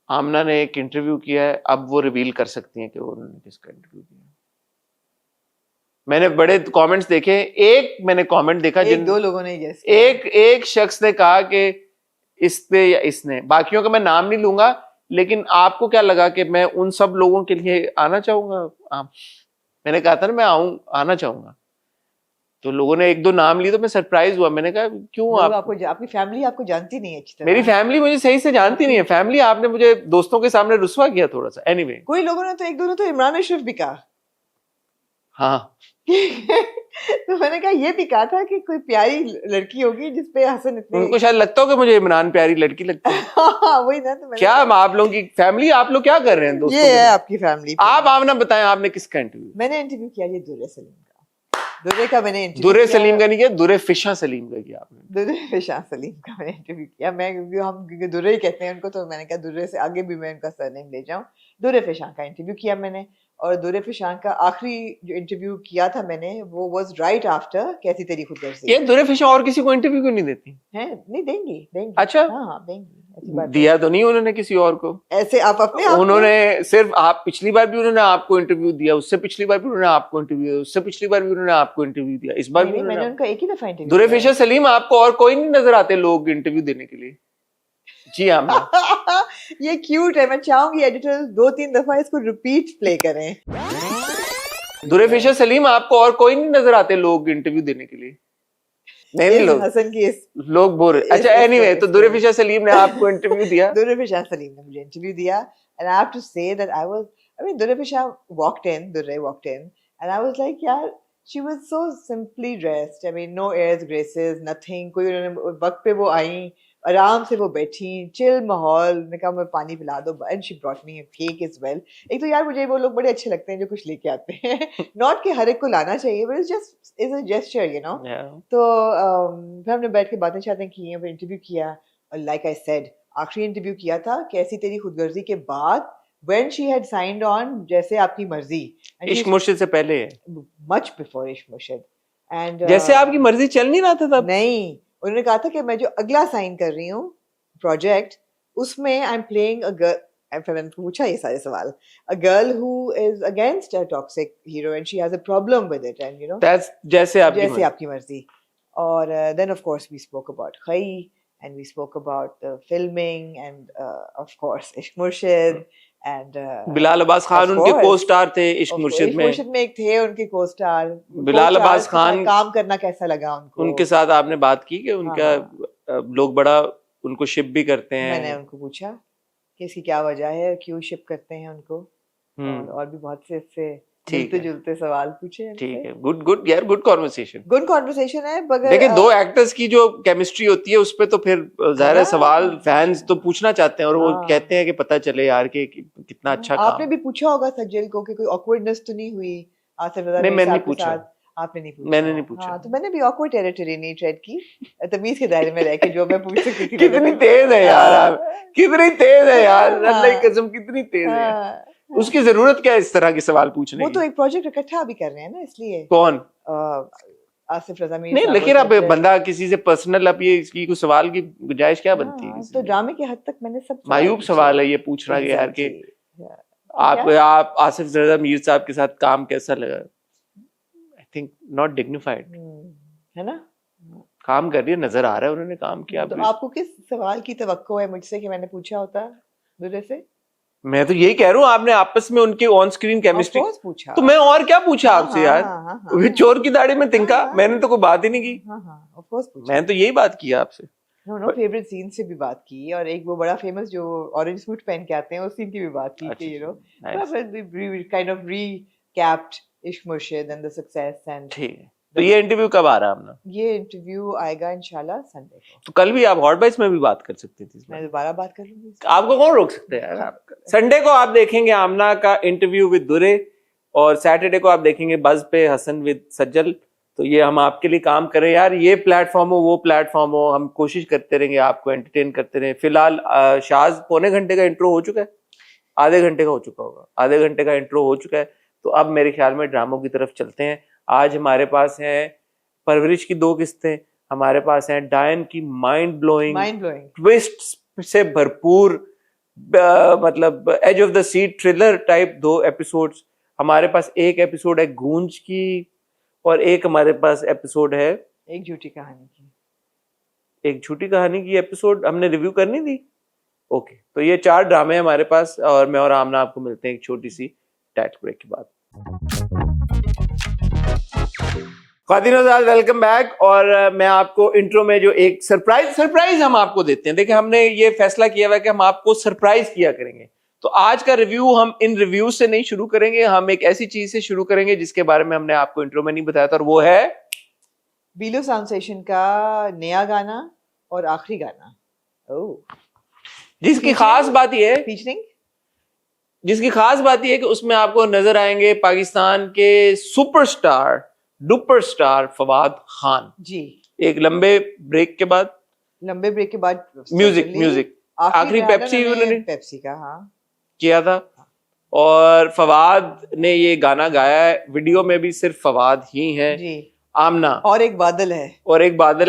A: Amna ने एक इंटरव्यू किया है, अब वो रिवील कर सकती हैं कि उन्होंने किसका इंटरव्यू किया। मैंने बड़े कमेंट्स देखे, एक मैंने कमेंट देखा जिन
B: 2 लोगों ने गेस
A: एक शख्स ने कहा कि इसने या इसने, बाकियों का मैं नाम नहीं लूंगा, लेकिन आपको क्या लगा कि मैं उन सब लोगों के लिए आना चाहूंगा? मैंने कहा था ना मैं आना चाहूंगा, तो लोगों ने 1-2 नाम लिए तो मैं सरप्राइज हुआ। मैंने कहा क्यों?
B: आपको आपकी फैमिली आपको जानती नहीं है अच्छी तरह।
A: मेरी फैमिली मुझे सही से जानती नहीं है। फैमिली आपने मुझे दोस्तों के सामने रुस्वा किया थोड़ा सा। एनीवे,
B: कोई लोगों ने तो 1-2 ने तो इमरान अशरफ भी कहा।
A: हाँ
B: तो मैंने कहा ये भी कहा था कि कोई प्यारी लड़की होगी जिसपे हसन इतने
A: उनको शायद लगता हो कि मुझे इमरान प्यारी लड़की लगती है।
B: वही ना, तो
A: क्या आप लोगों की फैमिली, आप लोग क्या कर रहे हैं दोस्तों?
B: ये है आपकी फैमिली।
A: आप ना बताएं, आपने किसका इंटरव्यू?
B: मैंने इंटरव्यू किया ये दुर्रे सलीम का। दुर्रे का मैंने इंटरव्यू
A: दुर्रे सलीम का नहीं किया, दुर्रे फिशा सलीम का किया आपने।
B: दुर्रे फिशा सलीम का मैंने इंटरव्यू किया। मैं क्योंकि दुर्रे ही कहते हैं उनको, तो मैंने कहा दुर्रे से आगे भी मैं उनका सरनेम ले जाऊं। दुर्रे फिशा का इंटरव्यू किया मैंने, और दुर्रे फिशान का आखिरी जो इंटरव्यू किया था मैंने वो वाज राइट आफ्टर कैसी तेरी खुदगर्जी।
A: ये दुर्रे फिशा और किसी को इंटरव्यू क्यों नहीं देती
B: हैं? नहीं देंगी।
A: अच्छा,
B: हाँ देंगी, ऐसी बात
A: दिया तो नहीं उन्होंने किसी और को?
B: ऐसे आप अपने आप
A: उन्होंने सिर्फ आप पिछली बार भी उन्होंने आपको इंटरव्यू दिया, उससे पिछली बार भी उन्होंने आपको इंटरव्यू दिया, उससे पिछली बार भी उन्होंने आपको इंटरव्यू दिया, इस बार भी
B: मैंने उनका एक ही दफा इंटरव्यू।
A: दुर्रे फिशा सलीम, आपको और कोई नहीं नजर आते लोग इंटरव्यू देने के लिए? जी हाँ
B: ये क्यूट है, मैं चाहूंगी एडिटर 2-3 दफा इसको रिपीट प्ले करें।
A: दुर्रे फिशा सलीम, आपको और कोई नहीं नजर आते लोग इंटरव्यू देने के लिए? नहीं लोग
B: हसन की
A: लोग बोल रहे। अच्छा, एनीवे, तो दुर्रे फिशा सलीम ने आपको इंटरव्यू दिया?
B: दुर्रे फिशा सलीम ने मुझे इंटरव्यू दिया, and I have to say that I mean Durefishan walked in and I was like यार, she was so simply dressed. I mean no airs graces, nothing. कोई उन्होंने वक्त पे वो आई, आराम से वो बैठी, चिल माहौल। मैं कहा मैं पानी पिला दो, and she brought me a cake as well. एक तो यार मुझे वो लोग बड़े अच्छे लगते हैं जो कुछ लेके आते हैं। नॉट कि हर एक को लाना चाहिए, but it's just is a gesture, you know. तो फिर हमने बैठ के बातें शातें की हैं, फिर इंटरव्यू किया, और लाइक आई सेड आखिरी इंटरव्यू किया था कैसी तेरी खुदगर्जी के बाद, when she had signed on जैसे आपकी मर्जी।
A: इश्क मुर्शिद से पहले है,
B: much before इश्क मुर्शिद। एंड
A: जैसे आपकी मर्जी चल नहीं रहा था तब?
B: नहीं, उन्होंने कहा था कि मैं जो अगला साइन कर रही हूँ प्रोजेक्ट, उसमें I am playing a girl. फिर मैंने पूछा ये सारे सवाल, a girl who is against a toxic hero and she has a problem with it, and you know
A: that's जैसे आपकी
B: मर्जी। और then of course we spoke about Khaie, and we spoke about the filming, and of course इश्क मुर्शिद, and
A: बिलाल अब्बास खान उनके को-स्टार थे इश्क मुर्शिद में
B: एक थे उनके को-स्टार।
A: बिलाल अब्बास खान
B: काम करना कैसा लगा उनको?
A: उनके साथ आपने बात की कि उनका लोग बड़ा उनको शिप भी करते हैं?
B: मैंने उनको पूछा कि इसकी क्या वजह है, क्यों शिप करते हैं उनको, और भी बहुत से इससे मिलते जुलते सवाल पूछे।
A: ठीक है, गुड यार, गुड कॉन्वर्सेशन है। देखिए, दो एक्टर्स की जो केमिस्ट्री होती है उस पे तो फिर ज़ाहिर सवाल फैंस तो पूछना चाहते हैं, और वो कहते हैं कि पता चले यार कि कितना अच्छा काम।
B: आपने भी पूछा होगा सज्जल को कि कोई ऑकवर्डनेस तो नहीं हुई आसिफ रज़ा?
A: नहीं, मैंने नहीं पूछा।
B: आपने नहीं पूछा?
A: मैंने नहीं पूछा।
B: तो मैंने भी ऑकवर्ड टेरिटरी नहीं ट्रेड की, तमीज के दायरे में रह के जो मैं पूछ सकती थी।
A: कितनी तेज है यार आप, कितनी तेज है यार, अल्लाह की कसम कितनी तेज है। उसकी जरूरत क्या है इस तरह के सवाल पूछने की?
B: वो तो एक प्रोजेक्ट इकट्ठा अभी कर रहे हैं ना, इसलिए।
A: कौन?
B: आसिफ रज़ा मीर
A: नहीं, लेकिन अब बंदा किसी से पर्सनल, अब ये इसकी कोई सवाल की गुंजाइश क्या बनती है?
B: तो ड्रामे के हद तक मैंने सब
A: मायूब सवाल है ये पूछना कि यार कि आप आसिफ रज़ा मीर साहब के साथ काम कैसा लगा? आई थिंक नॉट डिग्निफाइड,
B: है ना?
A: काम कर रही है, नजर आ रहा है उन्होंने काम किया।
B: तो आपको किस सवाल की तवक्को है मुझसे कि मैंने पूछा होता दुर्रे से?
A: मैं तो यही कह रहा हूँ, आपने आपस में उनकी ऑन स्क्रीन केमिस्ट्री
B: पूछा
A: तो मैं और क्या पूछा आपसे यार, वे चोर की दाढ़ी में तिनका, मैंने तो कोई बात ही नहीं की।
B: ऑफ कोर्स पूछा,
A: मैं तो यही बात किया आपसे।
B: नो फेवरेट सीन से भी बात की, और एक वो बड़ा फेमस जो ऑरेंज सूट पहन के आते हैं उस सीन की भी बात की कि यू नो काइंड ऑफ रीकैप्ड इश्क मुर्शिद एंड द सक्सेस एंड।
A: ठीक है, तो ये इंटरव्यू कब आ रहा है अपना?
B: ये इंटरव्यू आएगा इंशाल्लाह संडे को।
A: तो कल भी आप हॉट बाइट्स में भी बात कर सकती थी,
B: मैं दोबारा बात कर लूंगी,
A: आपको कौन रोक सकते हैं यार। संडे को आप देखेंगे आमना का इंटरव्यू विद दुरे, और सैटरडे को आप देखेंगे बज पे हसन विद सज्जल। तो ये हम आपके लिए काम करें यार, ये प्लेटफॉर्म हो वो प्लेटफॉर्म हो, हम कोशिश करते रहेंगे आपको एंटरटेन करते रहे। फिलहाल शाज पौने घंटे का इंट्रो हो चुका है, आधे घंटे का हो चुका होगा, आधे घंटे का इंट्रो हो चुका है। तो अब मेरे ख्याल में ड्रामों की तरफ चलते हैं। आज हमारे पास है परवरिश की 2 किस्तें, हमारे पास हैं डायन की माइंड ब्लोइंग ट्विस्ट से भरपूर मतलब edge of the seat thriller type 2 episodes. हमारे पास एक एपिसोड है गूंज की, और एक हमारे पास एपिसोड है
B: एक झूठी कहानी की।
A: एक झूठी कहानी की एपिसोड हमने रिव्यू करनी थी। ओके, तो ये 4 ड्रामे हमारे पास, और मैं और आमना आपको मिलते हैं एक छोटी सी टैट ब्रेक के बाद। Welcome back. और मैं आपको इंट्रो में जो एक सरप्राइज हम आपको देते हैं। देखिए, हमने ये फैसला किया हुआ है कि हम आपको सरप्राइज किया करेंगे। तो आज का रिव्यू हम इन रिव्यू से नहीं शुरू करेंगे, हम एक ऐसी चीज से शुरू करेंगे जिसके बारे में हमने आपको इंट्रो में नहीं बताया था, और वो है
B: बीलो साउंड सेशन का नया गाना और आखिरी गाना। ओह,
A: जिसकी खास बात ये है,
B: फीचरिंग
A: जिसकी खास बात यह है कि उसमें आपको नजर आएंगे पाकिस्तान के सुपरस्टार फवाद खान
B: जी।
A: एक लंबे ब्रेक के बाद म्यूजिक आखिरी पेप्सी उन्होंने
B: का
A: किया था, और फवाद ने ये गाना गाया है। वीडियो में भी सिर्फ फवाद ही है
B: जी,
A: आमना,
B: और एक बादल है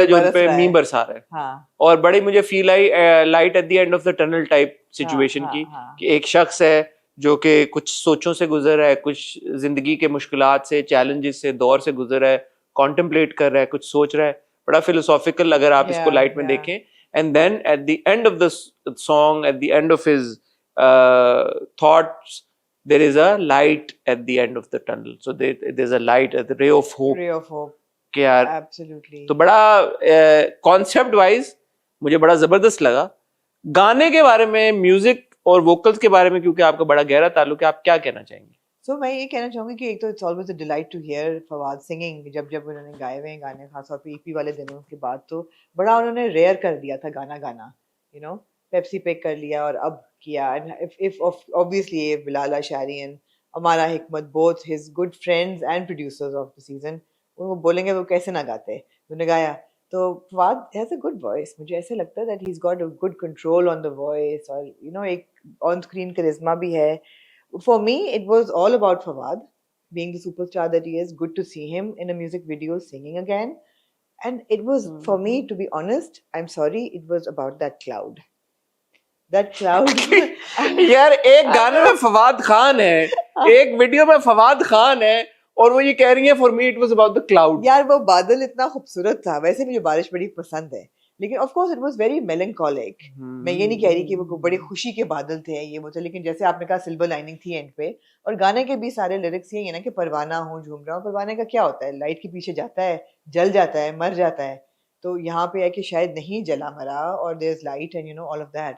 A: जो उन पे मीम बरसा रहा है।
B: हाँ।
A: और बड़ी मुझे feel I light at the end of the tunnel type situation की, कि एक शख्स है जो कि कुछ सोचों से गुजर रहा है, कुछ जिंदगी के मुश्किलात से, चैलेंजेस से, दौर से गुजर रहा है, कॉन्टेम्पलेट कर रहा है, कुछ सोच रहा है, बड़ा फिलोसॉफिकल अगर आप इसको लाइट में देखें। And then at the end of the song, at the end of his thoughts, there is a light at the end of the tunnel, so there's a light, a ray of hope कि यार
B: absolutely।
A: तो बड़ा कॉन्सेप्ट वाइज मुझे बड़ा जबरदस्त लगा। गाने के बारे में, म्यूजिक और वोकल्स के बारे में, क्योंकि आपका बड़ा गहरा ताल्लुक है, आप क्या कहना चाहेंगे?
B: So, मैं ये कहना चाहूंगी कि एक तो it's always a delight to hear Fawad singing. जब उन्होंने गाए हुए गाने, खासतौर पे ईपी वाले दिनों के बाद, तो बड़ा उन्होंने रेयर कर दिया था गाना, यू नो, पेप्सी पे कर लिया और अब किया। And if obviously Bilal Ashari and Amara Hikmat, both his good friends and producers of the season, वो बोलेंगे वो कैसे ना गाते, उन्होंने गाया। तो Fawad has a good voice, मुझे ऐसे लगता है that he has got a good control on the voice, और यू नो एक ऑन स्क्रीन करिश्मा भी है। For me, it was all about Fawad being the superstar that he is. Good to see him in a music video singing again. And it was, for me, to be honest, I'm sorry, it was about that cloud. That cloud.
A: यार, एक गाने में फवाद खान है, एक वीडियो में फवाद खान है, और वो ये कह रही है for me it was about the cloud।
B: यार, वो बादल इतना खूबसूरत था। वैसे मुझे बारिश बड़ी पसंद है, लेकिन of course it was very melancholic. मैं ये नहीं कह रही कि वो बड़ी खुशी के बादल थे ये वो थे, लेकिन जैसे आपने कहा सिल्वर लाइनिंग थी एंड पे। और गाने के भी सारे लिरिक्स ये है ना कि परवाना हूँ झूम रहा हूँ। परवाने का क्या होता है? लाइट के पीछे जाता है, जल जाता है, मर जाता है। तो यहाँ पे है कि शायद नहीं जला मरा, और there is light and you know all of that.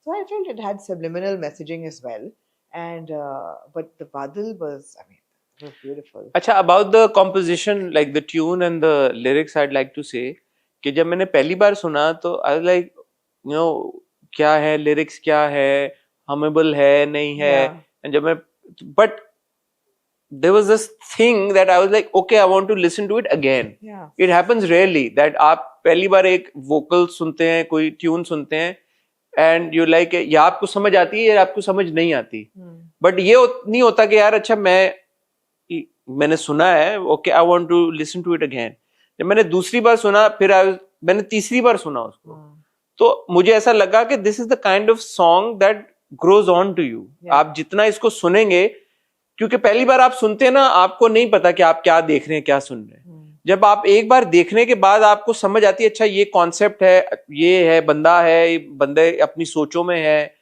B: So I felt it had subliminal messaging as well, and but the badal was, I mean, it was beautiful।
A: अच्छा, about the composition, like the tune and the lyrics, I'd like to say कि जब मैंने पहली बार सुना तो आई वाज लाइक, यू नो, क्या है लिरिक्स, क्या है, हमेबल है नहीं है। एंड जब मैं, but there was this thing that I was like, okay, I want to listen to it again. It happens rarely that आप पहली बार एक वोकल सुनते हैं, कोई ट्यून सुनते हैं, एंड यू लाइक, या आपको समझ आती है या आपको समझ नहीं आती। बट ये नहीं होता कि यार अच्छा मैंने सुना है, okay, I want to listen to it again. जब मैंने दूसरी बार सुना, फिर मैंने तीसरी बार सुना उसको, तो मुझे ऐसा लगा कि this is the kind of song that grows on to you. आप जितना इसको सुनेंगे, क्योंकि पहली बार आप सुनते हैं ना, आपको नहीं पता कि आप क्या देख रहे हैं, क्या सुन रहे हैं। जब आप एक बार देखने के बाद आपको समझ आती है, अच्छा ये कॉन्सेप्ट है, ये है, बंदा है, ये बंदे अपनी सोचों में है,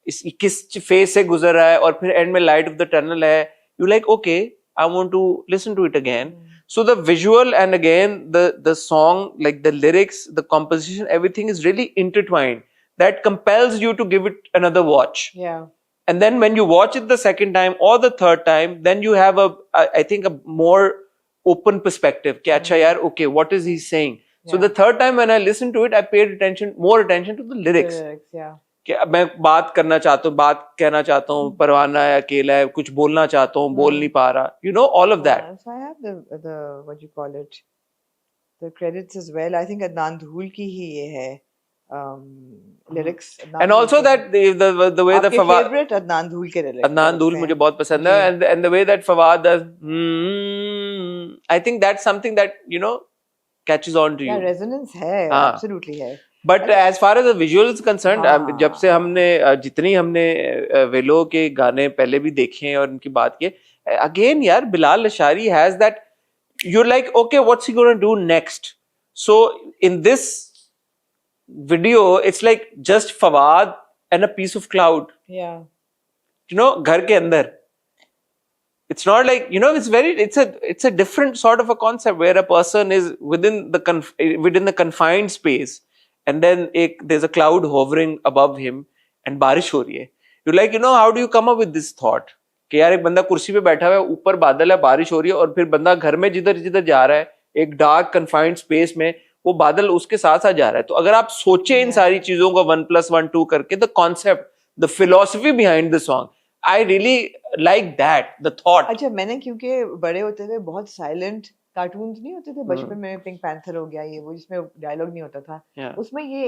A: किस फेज से गुजर रहा है, और फिर एंड में लाइट ऑफ द टनल है, you like okay I want to listen to it again. So the visual and again the song, like the lyrics, the composition, everything is really intertwined. That compels you to give it another watch.
B: Yeah.
A: And then when you watch it the second time or the third time, then you have I think a more open perspective. कि अच्छा यार, okay, what is he saying? So the third time when I listened to it, I paid more attention to the lyrics.
B: Yeah.
A: कि अब मैं बात करना चाहता हूँ, बात कहना चाहता हूँ, परवाना है, अकेला है, कुछ बोलना चाहता हूँ, बोल नहीं पा रहा, you know, all of that.
B: So I have the what you call it, the credits as well. I think Adnan Dhul की ही ये है lyrics.
A: And also that the way the
B: आपके
A: Fawad,
B: favorite Adnan Dhul के lyrics.
A: Adnan Dhul मुझे बहुत पसंद है, and the way that Fawad does, I think that's something that, you know, catches on to you.
B: Yeah, resonance है, absolutely है.
A: But as far as the visual is concerned, जब से हमने जितनी हमने वेलो के गाने पहले भी देखे हैं और उनकी बात की, again यार, Bilal अशारी has that, you're like, okay, what's he going to do next? So in this video, it's like just Fawad and a piece of cloud.
B: Yeah.
A: You know, घर के अंदर. It's not like, you know, it's a different sort of a concept where a person is within the confined space. And then there's a cloud hovering above him and बारिश हो रही है. You're like, you know, how do you come up with this thought? कि यार एक बंदा कुर्सी पे बैठा हुआ है, ऊपर बादल है, बारिश हो रही है, और फिर बंदा घर में जिधर जिधर जा रहा है, एक डार्क कन्फाइंड स्पेस में, वो बादल उसके साथ साथ जा रहा है. तो अगर आप सोचे इन सारी चीजों को 1+1=2 करके, the concept, the philosophy behind the song, I really like that, the thought.
B: अच्छा, मैंने क्योंकि बड़े होते हुए बहुत साइलेंट कार्टून्स नहीं होते थे बचपन में, पिंक पैंथर हो गया, ये वो जिसमें डायलॉग नहीं होता था, उसमें ये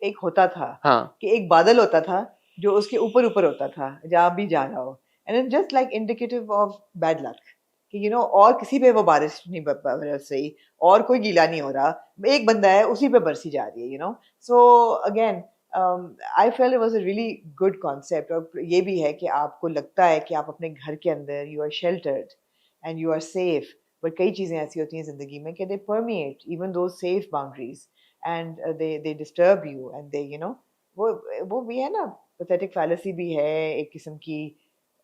B: एक होता था कि एक बादल होता था जो उसके ऊपर ऊपर होता था जहाँ भी जा रहा हो, and it just like indicative of bad luck कि यू नो, और किसी पे वो बारिश नहीं बरस रही और कोई गीला नहीं हो रहा, एक बंदा है उसी पे बरसी जा रही है, you know. So again I fail it was a really good concept. और ये भी है कि आपको लगता है कि आप अपने घर के अंदर you are sheltered and you are safe, but कई चीज़ें ऐसी होती हैं ज़िंदगी में कि they permeate even those safe boundaries and they disturb you and they, you know, वो भी है ना, पैथेटिक फैलेसी भी है, एक किस्म की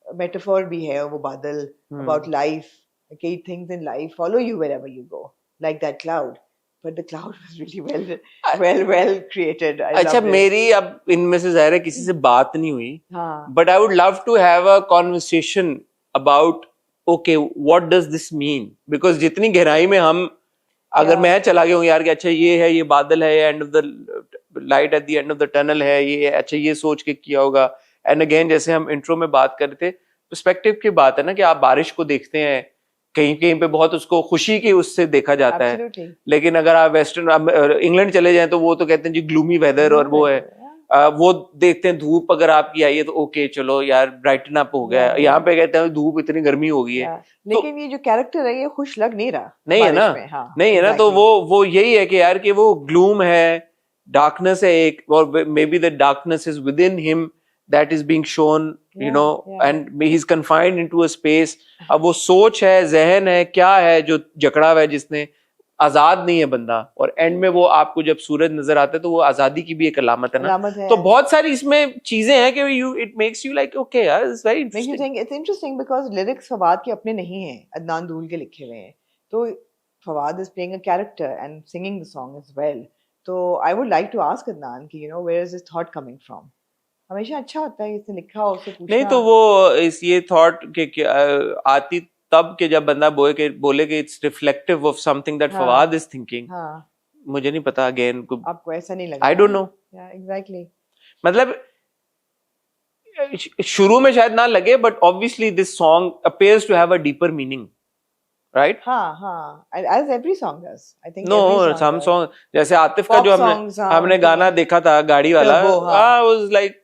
B: मेटाफोर भी है वो बादल अबाउट लाइफ. कई things in life follow you wherever you go, like that cloud, but the cloud was really well created.
A: अच्छा, मेरी अब इनमें से ज़ाहिर है किसी से बात नहीं हुई, but I would love to have a conversation about okay, what does this mean? Because जितनी गहराई में हम, अगर मैं चला गया हूँ यार कि अच्छा ये है, ये बादल है, and of the light at the end of the tunnel है, ये अच्छा ये सोच के किया होगा. एंड अगेन जैसे हम इंट्रो में बात कर रहे थे, पर्सपेक्टिव की बात है ना, कि आप बारिश को देखते हैं कहीं कहीं पे बहुत उसको खुशी की उससे देखा जाता है, लेकिन अगर आप वेस्टर्न इंग्लैंड चले जाएं तो वो तो कहते हैं जी ग्लूमी वेदर, और वो है वो देखते हैं धूप अगर आपकी आई है तो ओके चलो यार ब्राइटन अप हो गया. यहाँ पे कहते हैं धूप इतनी गर्मी हो गई है,
B: लेकिन ये जो कैरेक्टर है ये खुश लग नहीं रहा,
A: नहीं है ना, नहीं है ना. तो वो यही है कि यार कि वो ग्लूम है, डार्कनेस है एक, और may be the darkness is with in him that is being shown, you know, and he's confined into a space. अब वो सोच है, जहन है, क्या है जो जकड़ा हुआ है, जिसने आजाद नहीं है बंदा, और एंड में वो आपको जब सूरज नजर आता है तो वो आजादी की भी एक अलामत है ना. तो बहुत सारी इसमें चीजें हैं कि it makes you like okay यार, it's very interesting.
B: It's interesting because lyrics Fawad के अपने नहीं हैं, अदनान धूल के लिखे हुए हैं. तो Fawad is playing a character and singing the song as well. तो I would like to ask Adnan कि you know, where is this thought coming from? हमेशा अच्छा होता है इसने लिखा हो उससे पूछना.
A: नहीं तो वो ये थॉट के आती तब के जब बंदा बोले कि it's reflective of something that Fawad is thinking. मुझे नहीं पता, अगेन
B: आपको ऐसा नहीं लगा?
A: I don't know.
B: एग्जैक्टली.
A: मतलब शुरू में शायद ना लगे, but obviously this song appears to have a deeper meaning, right?
B: as every song does. I think
A: no, some song जैसे आतिफ का जो हमने गाना देखा था गाड़ी वाला, was like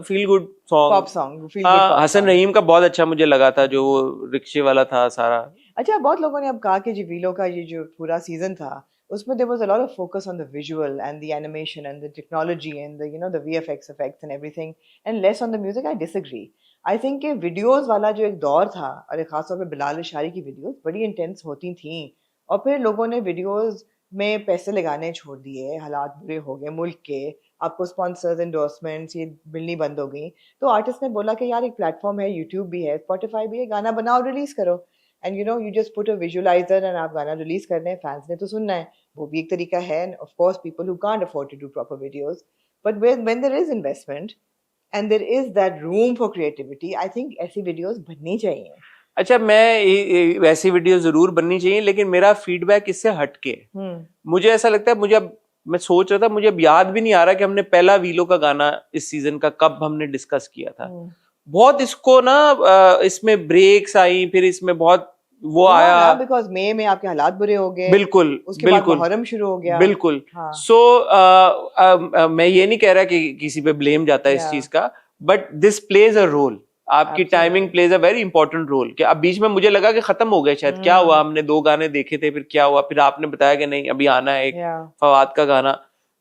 A: feel good song,
B: pop song, feel good.
A: Hasan रहीम का बहुत अच्छा मुझे लगा था, जो रिक्शे वाला था सारा.
B: अच्छा, बहुत लोगों ने अब कहा कि जीवीलो का ये जो पूरा सीजन था उसमें there was a lot of focus on the visual and the animation and the technology and the, you know, the VFX effects and everything, and less on the music. I disagree. I think कि वीडियोस वाला जो एक दौर था, और खासतौर पे बिलाल अशारी की वीडियोस बड़ी इंटेंस होती थी, और फिर लोगों ने वीडियोस में पैसे लगाने छोड़ दिए, हालात बुरे हो गए मुल्क के, आपको स्पॉन्सर्स एंडोर्समेंट्स ये मिलनी बंद हो गई। तो आर्टिस्ट ने बोला कि यार एक प्लेटफॉर्म है, यूट्यूब भी है, स्पॉटिफाई भी है, गाना बनाओ रिलीज करो, and you just put a visualiser and आप गाना रिलीज कर रहे हैं, फैंस ने तो सुनना है, वो भी एक तरीका है। Of course people who can't afford to do proper videos, but when there is investment and there is that room for creativity, I think ऐसी वीडियोस बननी चाहिए।
A: अच्छा, मैं वैसी वीडियो जरूर बननी चाहिए, लेकिन मेरा फीडबैक इससे हटके है। मुझे ऐसा लगता है, मुझे अब मैं सोच रहा था, मुझे अब याद भी नहीं आ रहा कि हमने पहला वीलो का गाना इस सीजन का कब हमने डिस्कस किया था। बहुत इसको ना इसमें ब्रेक्स आई, फिर इसमें बहुत वो आया,
B: बिकॉज मई में आपके हालात बुरे हो गए,
A: बिल्कुल
B: उसके बाद मुहर्रम शुरू हो गया,
A: बिल्कुल।
B: हाँ।
A: सो मैं ये नहीं कह रहा कि किसी पे ब्लेम जाता है इस चीज का, but this plays a role. आपकी timing plays a very important role. कि अब बीच में मुझे लगा कि खत्म हो गए शायद, क्या हुआ, हमने 2 गाने देखे थे, फिर क्या हुआ, फिर आपने बताया कि नहीं अभी आना है एक फवाद का गाना।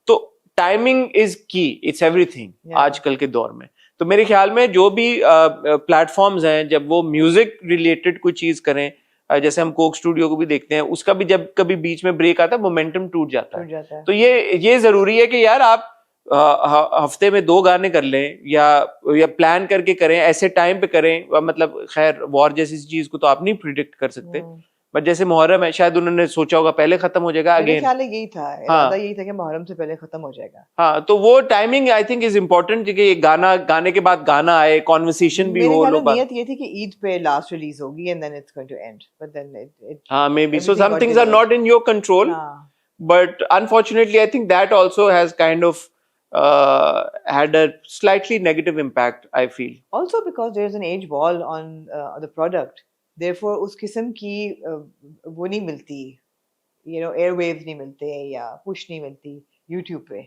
A: तो टाइमिंग इज की, इट्स एवरीथिंग आजकल के दौर में। तो मेरे ख्याल में जो भी प्लेटफॉर्म्स हैं, जब वो म्यूजिक रिलेटेड कोई चीज करें, जैसे हम कोक स्टूडियो को भी देखते हैं, उसका भी जब कभी बीच में ब्रेक आता है, मोमेंटम टूट जाता है। तो ये जरूरी है कि यार आप हफ्ते में 2 गाने कर लें, या प्लान करके करें, ऐसे टाइम पे करें। मतलब खैर वॉर जैसी चीज को तो आप नहीं प्रिडिक्ट कर सकते, बट जैसे मुहर्रम है, शायद उन्होंने सोचा होगा पहले खत्म हो जाएगा,
B: मेरे ख्याल में यही था, इरादा यही था कि मुहर्रम से पहले खत्म हो जाएगा।
A: हाँ, तो वो timing I think is important, कि गाने के बाद गाना आए, कॉन्वर्सेशन भी हो।
B: मेरे नियत ये थी कि ईद पे लास्ट रिलीज होगी and then it's going to end, but then it
A: हाँ, may be so some things are not in your control, but unfortunately I think that also has kind of had a slightly negative impact, I feel.
B: Also because there's an age wall on the product, therefore उस किस्म की वो नहीं मिलती, airwaves नहीं मिलते या push नहीं मिलती YouTube पे।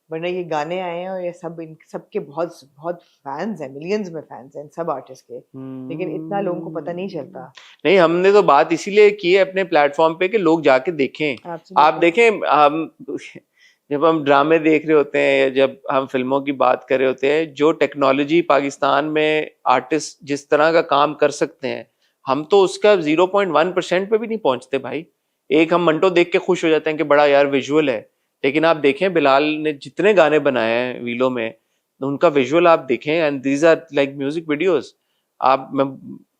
B: वरना ये गाने आए हैं और ये सबके बहुत बहुत फैंस हैं, मिलियंस में फैंस हैं सब आर्टिस्ट के, लेकिन इतना लोगों को पता नहीं चलता।
A: नहीं, हमने तो बात इसीलिए की है अपने प्लेटफॉर्म पे कि लोग जाके देखें। आप देखें, हम जब हम ड्रामे देख रहे होते हैं या जब हम फिल्मों की बात कर रहे होते हैं, जो टेक्नोलॉजी पाकिस्तान में आर्टिस्ट जिस तरह का काम कर सकते हैं, हम तो उसका 0.1% पे भी नहीं पहुंचते भाई। एक हम मंटो देख के खुश हो जाते हैं कि बड़ा यार विजुअल है, लेकिन आप देखें बिलाल ने जितने गाने बनाए हैं वीलो में, उनका विजुअल आप देखें, and these are like music videos. मैं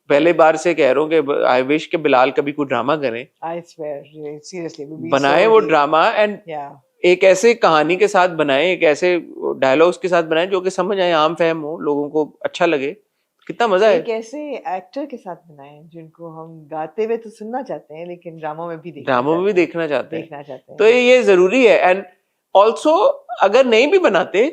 A: पहले बार से कह रहा हूँ कि आई विश के बिलाल कभी कोई ड्रामा करें,
B: आई स्वेयर सीरियसली
A: बनाए वो ड्रामा, एंड एक ऐसे कहानी के साथ बनाए, एक ऐसे डायलॉग्स के साथ बनाए जो कि समझ आए, आम फहम हो, लोगों को अच्छा लगे। कितना मजा है।
B: एक ऐसे एक्टर के साथ बनाए जिनको हम गाते हुए तो सुनना चाहते हैं, लेकिन ड्रामा में भी देखना चाहते हैं।
A: तो ये जरूरी है। एंड ऑल्सो अगर नहीं भी बनाते,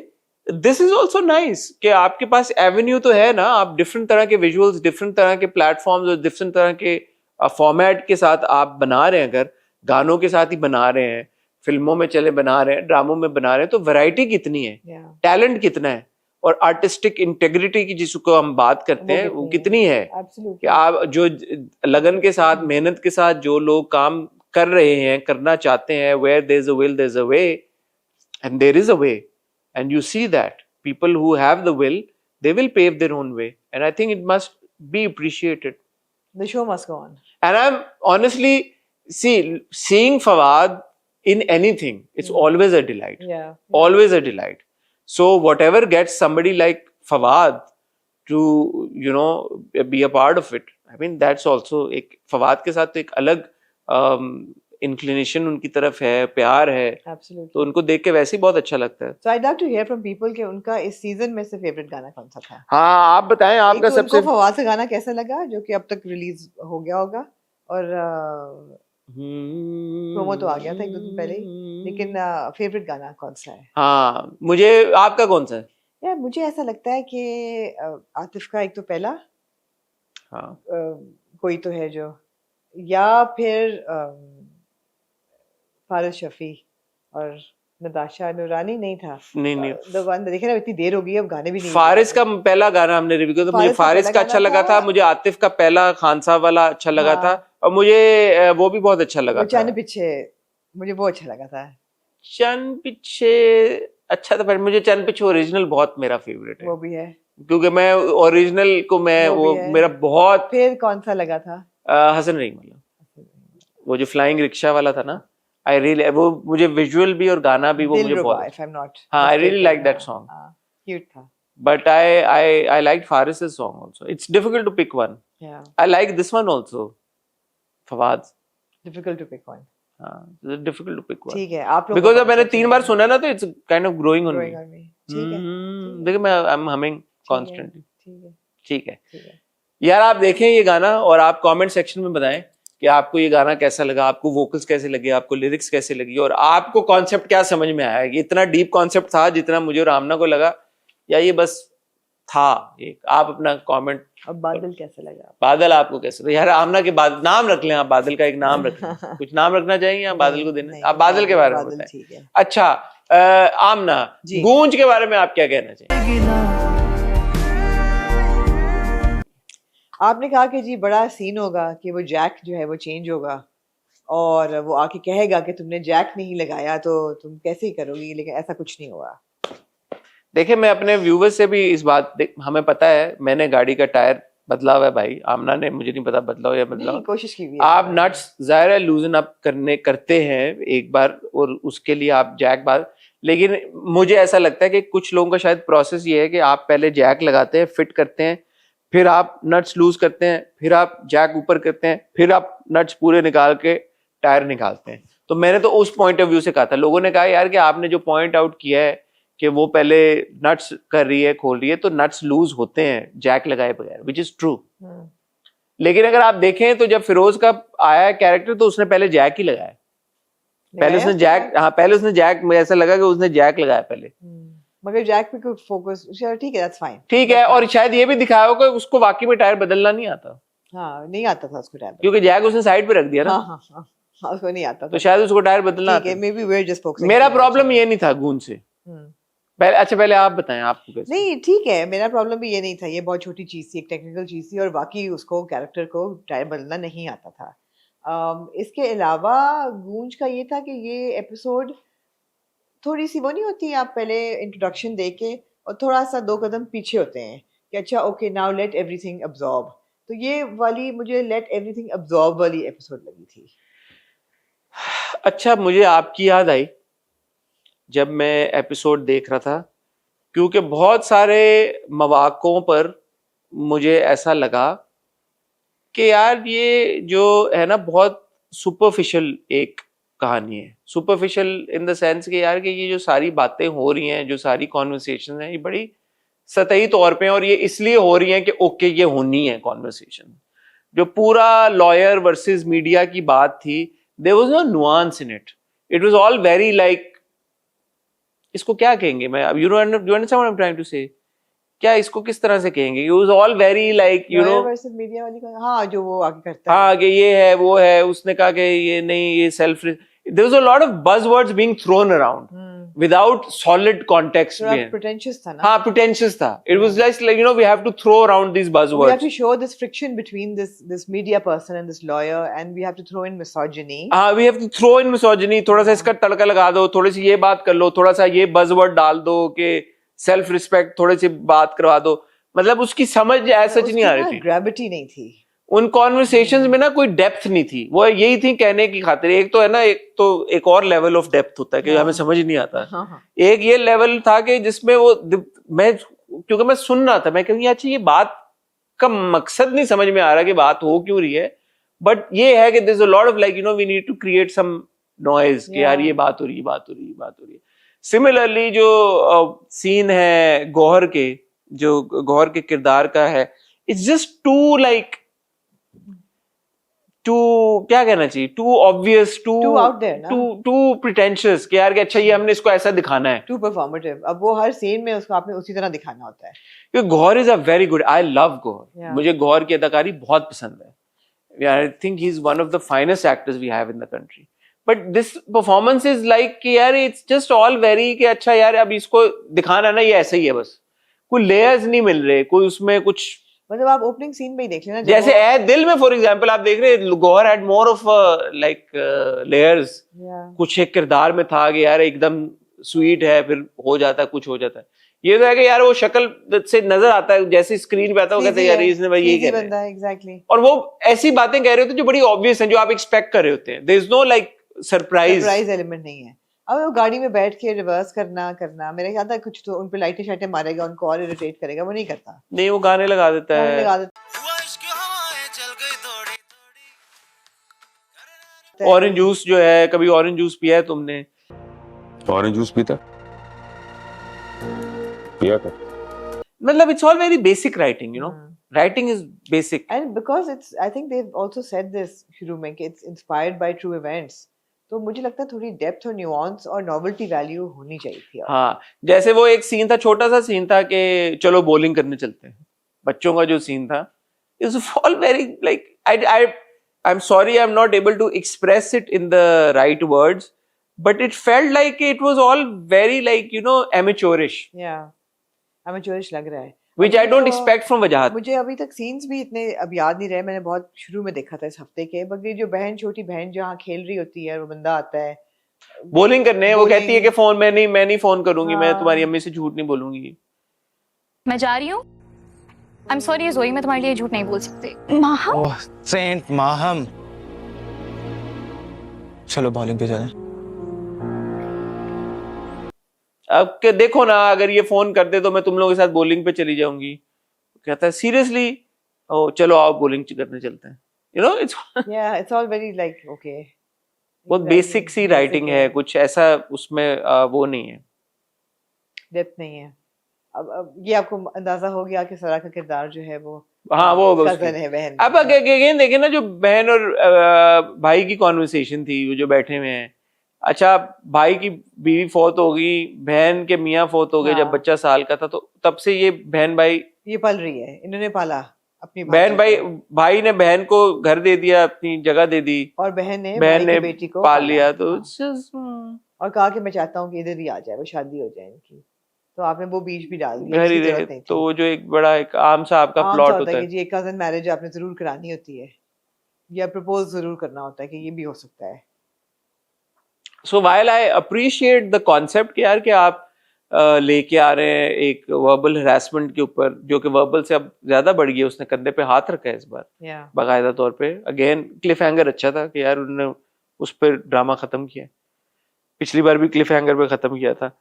A: दिस इज ऑल्सो नाइस कि आपके पास एवेन्यू तो है ना, आप डिफरेंट तरह के विजुअल्स, डिफरेंट तरह के प्लेटफॉर्म्स और डिफरेंट तरह के फॉर्मेट के साथ आप बना रहे हैं। अगर गानों के साथ ही बना रहे हैं, फिल्मों में चले बना रहे हैं, ड्रामों में बना रहे हैं, तो वैरायटी कितनी है, टैलेंट कितना है, और आर्टिस्टिक इंटेग्रिटी की जिसको हम बात करते हैं वो कितनी है। कि आप जो लगन के साथ, मेहनत के साथ जो लोग काम कर रहे हैं, करना चाहते हैं, where there's a will there's a way, and there is a way, and you see that people who have the will, they will pave their own way, and I think it must be appreciated.
B: The show must go on.
A: And I'm honestly seeing Fawad in anything, it's always a delight. Always a delight. So whatever gets somebody like Fawad to be a part of it, I mean that's also एक फवाद के साथ तो एक अलग inclination उनकी तरफ है, प्यार है।
B: Absolutely.
A: तो उनको देख के वैसे ही बहुत अच्छा लगता है।
B: So I'd love to hear from people कि उनका इस सीजन में से फेवरेट गाना कौन सा था।
A: हाँ, आप बताएं आपका
B: तो
A: सबसे
B: फवाद का गाना कैसा लगा, जो कि अब तक रिलीज हो गया होगा, और प्रोमो तो आ गया था 1-2 दिन पहले ही, लेकिन फेवरेट गाना कौन सा है?
A: हाँ, मुझे आपका कौन सा है?
B: यार मुझे ऐसा लगता है कि आतिफ का एक तो पहला,
A: हाँ,
B: कोई तो है जो, या फिर फारिस शफी और नताशा नूरानी नहीं था।
A: नहीं
B: देखे ना, इतनी देर हो गई, अब गाने भी नहीं।
A: फारिस का पहला गाना हमने रिव्यू किया, तो मुझे फारिस का अच्छा लगा था, मुझे आतिफ का पहला खान साहब वाला अच्छा लगा था, और मुझे वो भी बहुत अच्छा लगा था।
B: चंद पीछे मुझे वो अच्छा लगा था।
A: चंद पीछे अच्छा था, पर मुझे चंद पीछे ओरिजिनल बहुत मेरा फेवरेट है।
B: वो भी है,
A: क्योंकि मैं ओरिजिनल को वो मेरा बहुत।
B: फिर कौन सा लगा था?
A: हसन रहीम वाला, वो जो फ्लाइंग रिक्शा वाला था ना, I really, वो मुझे विजुअल भी और गाना भी वो मुझे
B: Dilruba,
A: बहुत,
B: if I'm not
A: हाँ, I really
B: mistaken,
A: like that
B: हाँ,
A: song.
B: हाँ, cute था.
A: But I liked Faris's song also. It's difficult to pick one.
B: Yeah,
A: I like this one also, Fawad.
B: difficult to pick one.
A: हाँ, it's difficult to pick one.
B: ठीक है, आप लोग
A: Because
B: को
A: अब मैंने
B: कौन सा
A: 3
B: अच्छा
A: बार
B: लगा?
A: सुना ना तो it's kind of growing on
B: Growing
A: me.
B: on me. ठीक है,
A: देखिए मैं I'm humming constantly.
B: ठीक है,
A: ठीक है
B: ठीक है.
A: यार, आप देखें ये गाना और आप कमेंट सेक्शन में बताएं कि आपको ये गाना कैसा लगा, आपको वोकल्स कैसे लगे, आपको लिरिक्स कैसे लगी और आपको कॉन्सेप्ट क्या समझ में आया. ये इतना डीप कॉन्सेप्ट था जितना मुझे और आमना को लगा, या ये बस था एक. आप अपना कमेंट.
B: अब बादल कैसा लगा?
A: बादल आपको कैसे लगा? यार आमना के बाद नाम रख लें आप, बादल का एक नाम रख लें. कुछ नाम रखना चाहिए या बादल को देना? आप बादल के बारे में
B: बादल
A: बताएं.
B: ठीक है.
A: अच्छा, आमना,
B: जी.
A: गूंज के बारे में आप क्या कहना चाहिए?
B: आपने कहा कि जी बड़ा सीन होगा कि वो जैक जो है वो चेंज होगा और वो आके कहेगा कि तुमने जैक नहीं लगाया तो तुम कैसे ही करोगी, लेकिन ऐसा कुछ नहीं हुआ.
A: देखिए, मैं अपने व्यूवर्स से भी इस बात, हमें पता है मैंने गाड़ी का टायर बदला हुआ है भाई. आमना ने, मुझे नहीं पता बदला हो या बदला
B: नहीं, कोशिश की हुई है.
A: आप नट्स जाहिर है लूजन अप करते हैं एक बार और उसके लिए आप जैक बाद, लेकिन मुझे ऐसा लगता है कि कुछ लोगों का शायद प्रोसेस ये है कि आप पहले जैक लगाते हैं, फिट करते हैं, फिर आप नट्स लूज करते हैं, फिर आप जैक ऊपर करते हैं, फिर आप नट्स पूरे निकाल के टायर निकालते हैं. तो मैंने तो उस पॉइंट ऑफ व्यू से कहा था. लोगों ने कहा यार कि आपने जो पॉइंट आउट किया है कि वो पहले नट्स कर रही है, खोल रही है, तो नट्स लूज होते हैं जैक लगाए बगैर, विच इज ट्रू. लेकिन अगर आप देखें तो जब फिरोज का आया कैरेक्टर तो उसने पहले जैक ही लगाया. पहले उसने जैक, हाँ पहले उसने जैक, मुझे ऐसा लगा कि उसने जैक लगाया पहले.
B: मगर जैक पे कोई फोकस, चलो ठीक है, दैट्स फाइन.
A: ठीक है, और शायद ये भी दिखाया होगा कि उसको वाकई में टायर बदलना नहीं आता.
B: हाँ, नहीं आता था उसको टायर.
A: क्योंकि जैक उसने साइड पे रख दिया ना.
B: हाँ, उसको नहीं आता था.
A: तो शायद उसको टायर बदलना
B: ठीक है, maybe we are just focusing.
A: मेरा प्रॉब्लम ये नहीं था गूंज से. पहले आप बताएं आपको कैसे.
B: नहीं ठीक है, मेरा प्रॉब्लम भी ये नहीं था. ये बहुत छोटी चीज थी, एक टेक्निकल चीज थी और बाकी उसको कैरेक्टर को टायर बदलना नहीं आता था. इसके अलावा गूंज का ये था कि ये एपिसोड थोड़ी सी वो नहीं होती, आप पहले इंट्रोडक्शन दे के और थोड़ा सा 2 कदम पीछे होते हैं कि अच्छा okay now let everything absorb. तो ये वाली मुझे लेट एवरीथिंग अब्सॉर्ब वाली एपिसोड लगी थी.
A: अच्छा, मुझे आपकी याद आई जब मैं एपिसोड देख रहा था, क्योंकि बहुत सारे मौक़ों पर मुझे ऐसा लगा कि यार ये जो है ना बहुत सुपरफिशियल एक कहानी है. सुपरफिशियल इन द सेंस कि यार कि ये जो सारी बातें हो रही हैं, जो सारी कॉन्वर्सेशन है, ये बड़ी सतही तौर पे, और ये इसलिए हो रही हैं कि ओके ये होनी है कॉन्वर्सेशन. जो पूरा लॉयर वर्सेस मीडिया की बात थी, there was no nuance in it. It was all very like, इसको क्या कहेंगे, मैं you understand what I am trying to say, क्या इसको किस तरह से कहेंगे. It was all very like you know
B: versus media वाली का. हाँ, जो वो आगे करता है.
A: हाँ कि ये है वो है, उसने कहा कि ये नहीं, ये self. There was a lot of buzzwords being thrown around without solid context.
B: Pretentious था ना.
A: हाँ, pretentious था. It was just like, you know, we have to throw around these buzzwords.
B: We have to show this friction between this media person and this lawyer, and we have to throw in misogyny.
A: हाँ, we have to throw in misogyny. थोड़ा सा इसका तड़का लगा दो, थोड़ी सी ये बात कर लो, थोड़ा सा ये buzzword डाल दो कि self respect, थोड़ी सी बात करवा दो. मतलब उसकी समझ ऐसा नहीं आ रही थी.
B: Gravity नहीं थी.
A: उन कॉन्वर्सेशंस में ना कोई डेप्थ नहीं थी. वो यही थी कहने की खातिर. एक तो है ना, एक और लेवल ऑफ डेप्थ होता है कि हमें समझ नहीं आता. एक ये लेवल था कि जिसमें वो मैं, क्योंकि मैं सुन रहा था, मैं कहूँ अच्छा ये बात का मकसद नहीं समझ में आ रहा कि बात हो क्यों रही है, बट ये है कि there is a lot of like you know we need to create some noise कि यार ये बात हो रही है, बात हो रही है, बात हो रही है. सिमिलरली जो सीन है गौहर के, जो गौहर के किरदार का है, it's just too like too क्या कहना चाहिए, too obvious, too
B: out there,
A: too pretentious कि यार कि अच्छा ये हमने इसको ऐसा दिखाना है,
B: टू परफॉर्मेटिव. अब वो हर सीन में उसको आपने उसी तरह दिखाना होता है.
A: क्योंकि Gauhar is a very good, I love Gauhar. मुझे गौहर की अदाकारी बहुत पसंद है. I think he is one of the finest actors we have in the country. But this performance is like कि यार इट्स जस्ट ऑल वेरी कि अच्छा यार अब इसको दिखाना ना ये ऐसा ही है, बस कोई लेयर्स नहीं मिल रहे, कोई उसमें कुछ.
B: मतलब आप ओपनिंग सीन में ही देख लेना,
A: जैसे ए दिल में फॉर एग्जांपल आप देख रहे हैं, Gauhar had more of like layers. कुछ एक किरदार में था कि यार एकदम स्वीट है, फिर हो जाता है, कुछ हो जाता है. ये तो है कि यार वो शक्ल से नजर आता है, जैसे स्क्रीन पे आता है वो कहते हैं यार इसने भाई ये कह
B: है एग्जैक्टली.
A: और वो ऐसी बातें कह रहे होते हैं जो बड़ी ऑब्वियस हैं, जो आप एक्सपेक्ट कर रहे होते हैं. There is no like surprise
B: element नहीं है। अब वो गाड़ी में बैठ के रिवर्स करना मेरे ख्याल था कुछ तो उन पे लाइटें शाइटें मारेगा, उनको और इरिटेट करेगा, वो नहीं करता।
A: नहीं, वो गाने लगा देता
B: गाने
A: है।
B: लगा देता है।
A: ऑरेंज जूस जो है, कभी ऑरेंज जूस पिया है तुमने?
C: ऑरेंज जूस पिया था।
A: मतलब it's all very basic writing, you know, writing is basic.
B: And because it's, I think they've also said this शुरू में कि it's inspired by true events, तो मुझे लगता है थोड़ी डेप्थ और न्यूआंस और नॉवेल्टी वैल्यू होनी चाहिए थी।
A: हाँ, जैसे वो एक सीन था, छोटा सा सीन था कि चलो बॉलिंग करने चलते हैं, बच्चों का जो सीन था, is all very like I am sorry, I am not able to express it in the right words, but it felt like it was all very like, you know, amateurish,
B: amateurish लग रहा है,
A: which I don't expect from Wajahat.
B: मुझे अभी तक सीन्स भी इतने अब याद नहीं रहे, मैंने बहुत शुरू में देखा था इस हफ्ते के, बल्कि जो बहन, छोटी बहन जहाँ खेल रही होती है, वो बंदा आता है
A: बॉलिंग करने, वो कहती है कि फोन मैं नहीं फोन करूंगी, मैं
B: हाँ।
A: तुम्हारी अम्मी से झूठ नहीं बोलूंगी।
D: मैं जा रही हूँ, आई एम सॉरी जोई, मैं तुम्हारे लिए झूठ नहीं बोल सकती। माहम,
E: ओह सेंट माहम, चलो बॉलिंग पे चलें।
A: अब के देखो ना, अगर ये फोन कर दे तो मैं तुम लोगों के साथ बॉलिंग पे चली जाऊंगी। कहता है सीरियसली, ओ चलो आओ बॉलिंग करने चलते हैं, you know,
B: it's all very like okay,
A: बहुत बेसिक सी राइटिंग है, कुछ ऐसा उसमें वो नहीं है,
B: डेप्थ नहीं है। अब ये आपको अंदाजा हो गया कि सरा का किरदार जो है वो,
A: हाँ, वो
B: कजन है, बहन।
A: अब अगेन देखे ना, जो बहन और भाई की कॉन्वर्सेशन थी, वो जो बैठे हुए हैं, अच्छा भाई की बीवी फौत हो गई, बहन के मियाँ फौत हो गए जब
B: हाँ।
A: बच्चा साल का था, तो तब से ये बहन भाई,
B: ये पल रही है, इन्होंने पाला अपनी
A: बहन भाई, भाई ने बहन को घर दे दिया, अपनी जगह दे दी,
B: और बहन ने
A: बहन ने
B: बेटी को
A: पाल लिया, तो
B: हाँ। और कहा कि मैं चाहता हूँ कि इधर ही आ जाए, वो शादी हो जाए इनकी, तो आपने वो बीच भी डाल दिया,
A: घर ही
B: इसकी
A: रहे।
B: जरूरत नहीं थी।
A: तो वो जो एक बड़ा एक आम सा आपका
B: आम सा
A: प्लॉट
B: होता
A: होता
B: है
A: है
B: कि जी एक कजन मैरिज आपने जरूर करानी होती है, या प्रपोज जरूर करना होता है कि ये भी हो सकता है।
A: सो while I appreciate the concept कि यार कि आप लेके आ रहे हैं एक वर्बल हरासमेंट के ऊपर, जो कि वर्बल से अब ज्यादा बढ़ गई, उसने कंधे पे हाथ रखा है इस बार बाकायदा तौर पे। अगेन क्लिफ हैंगर अच्छा था कि यार उन्होंने उस पर ड्रामा खत्म किया, पिछली बार भी क्लिफ हैंगर पे खत्म किया था,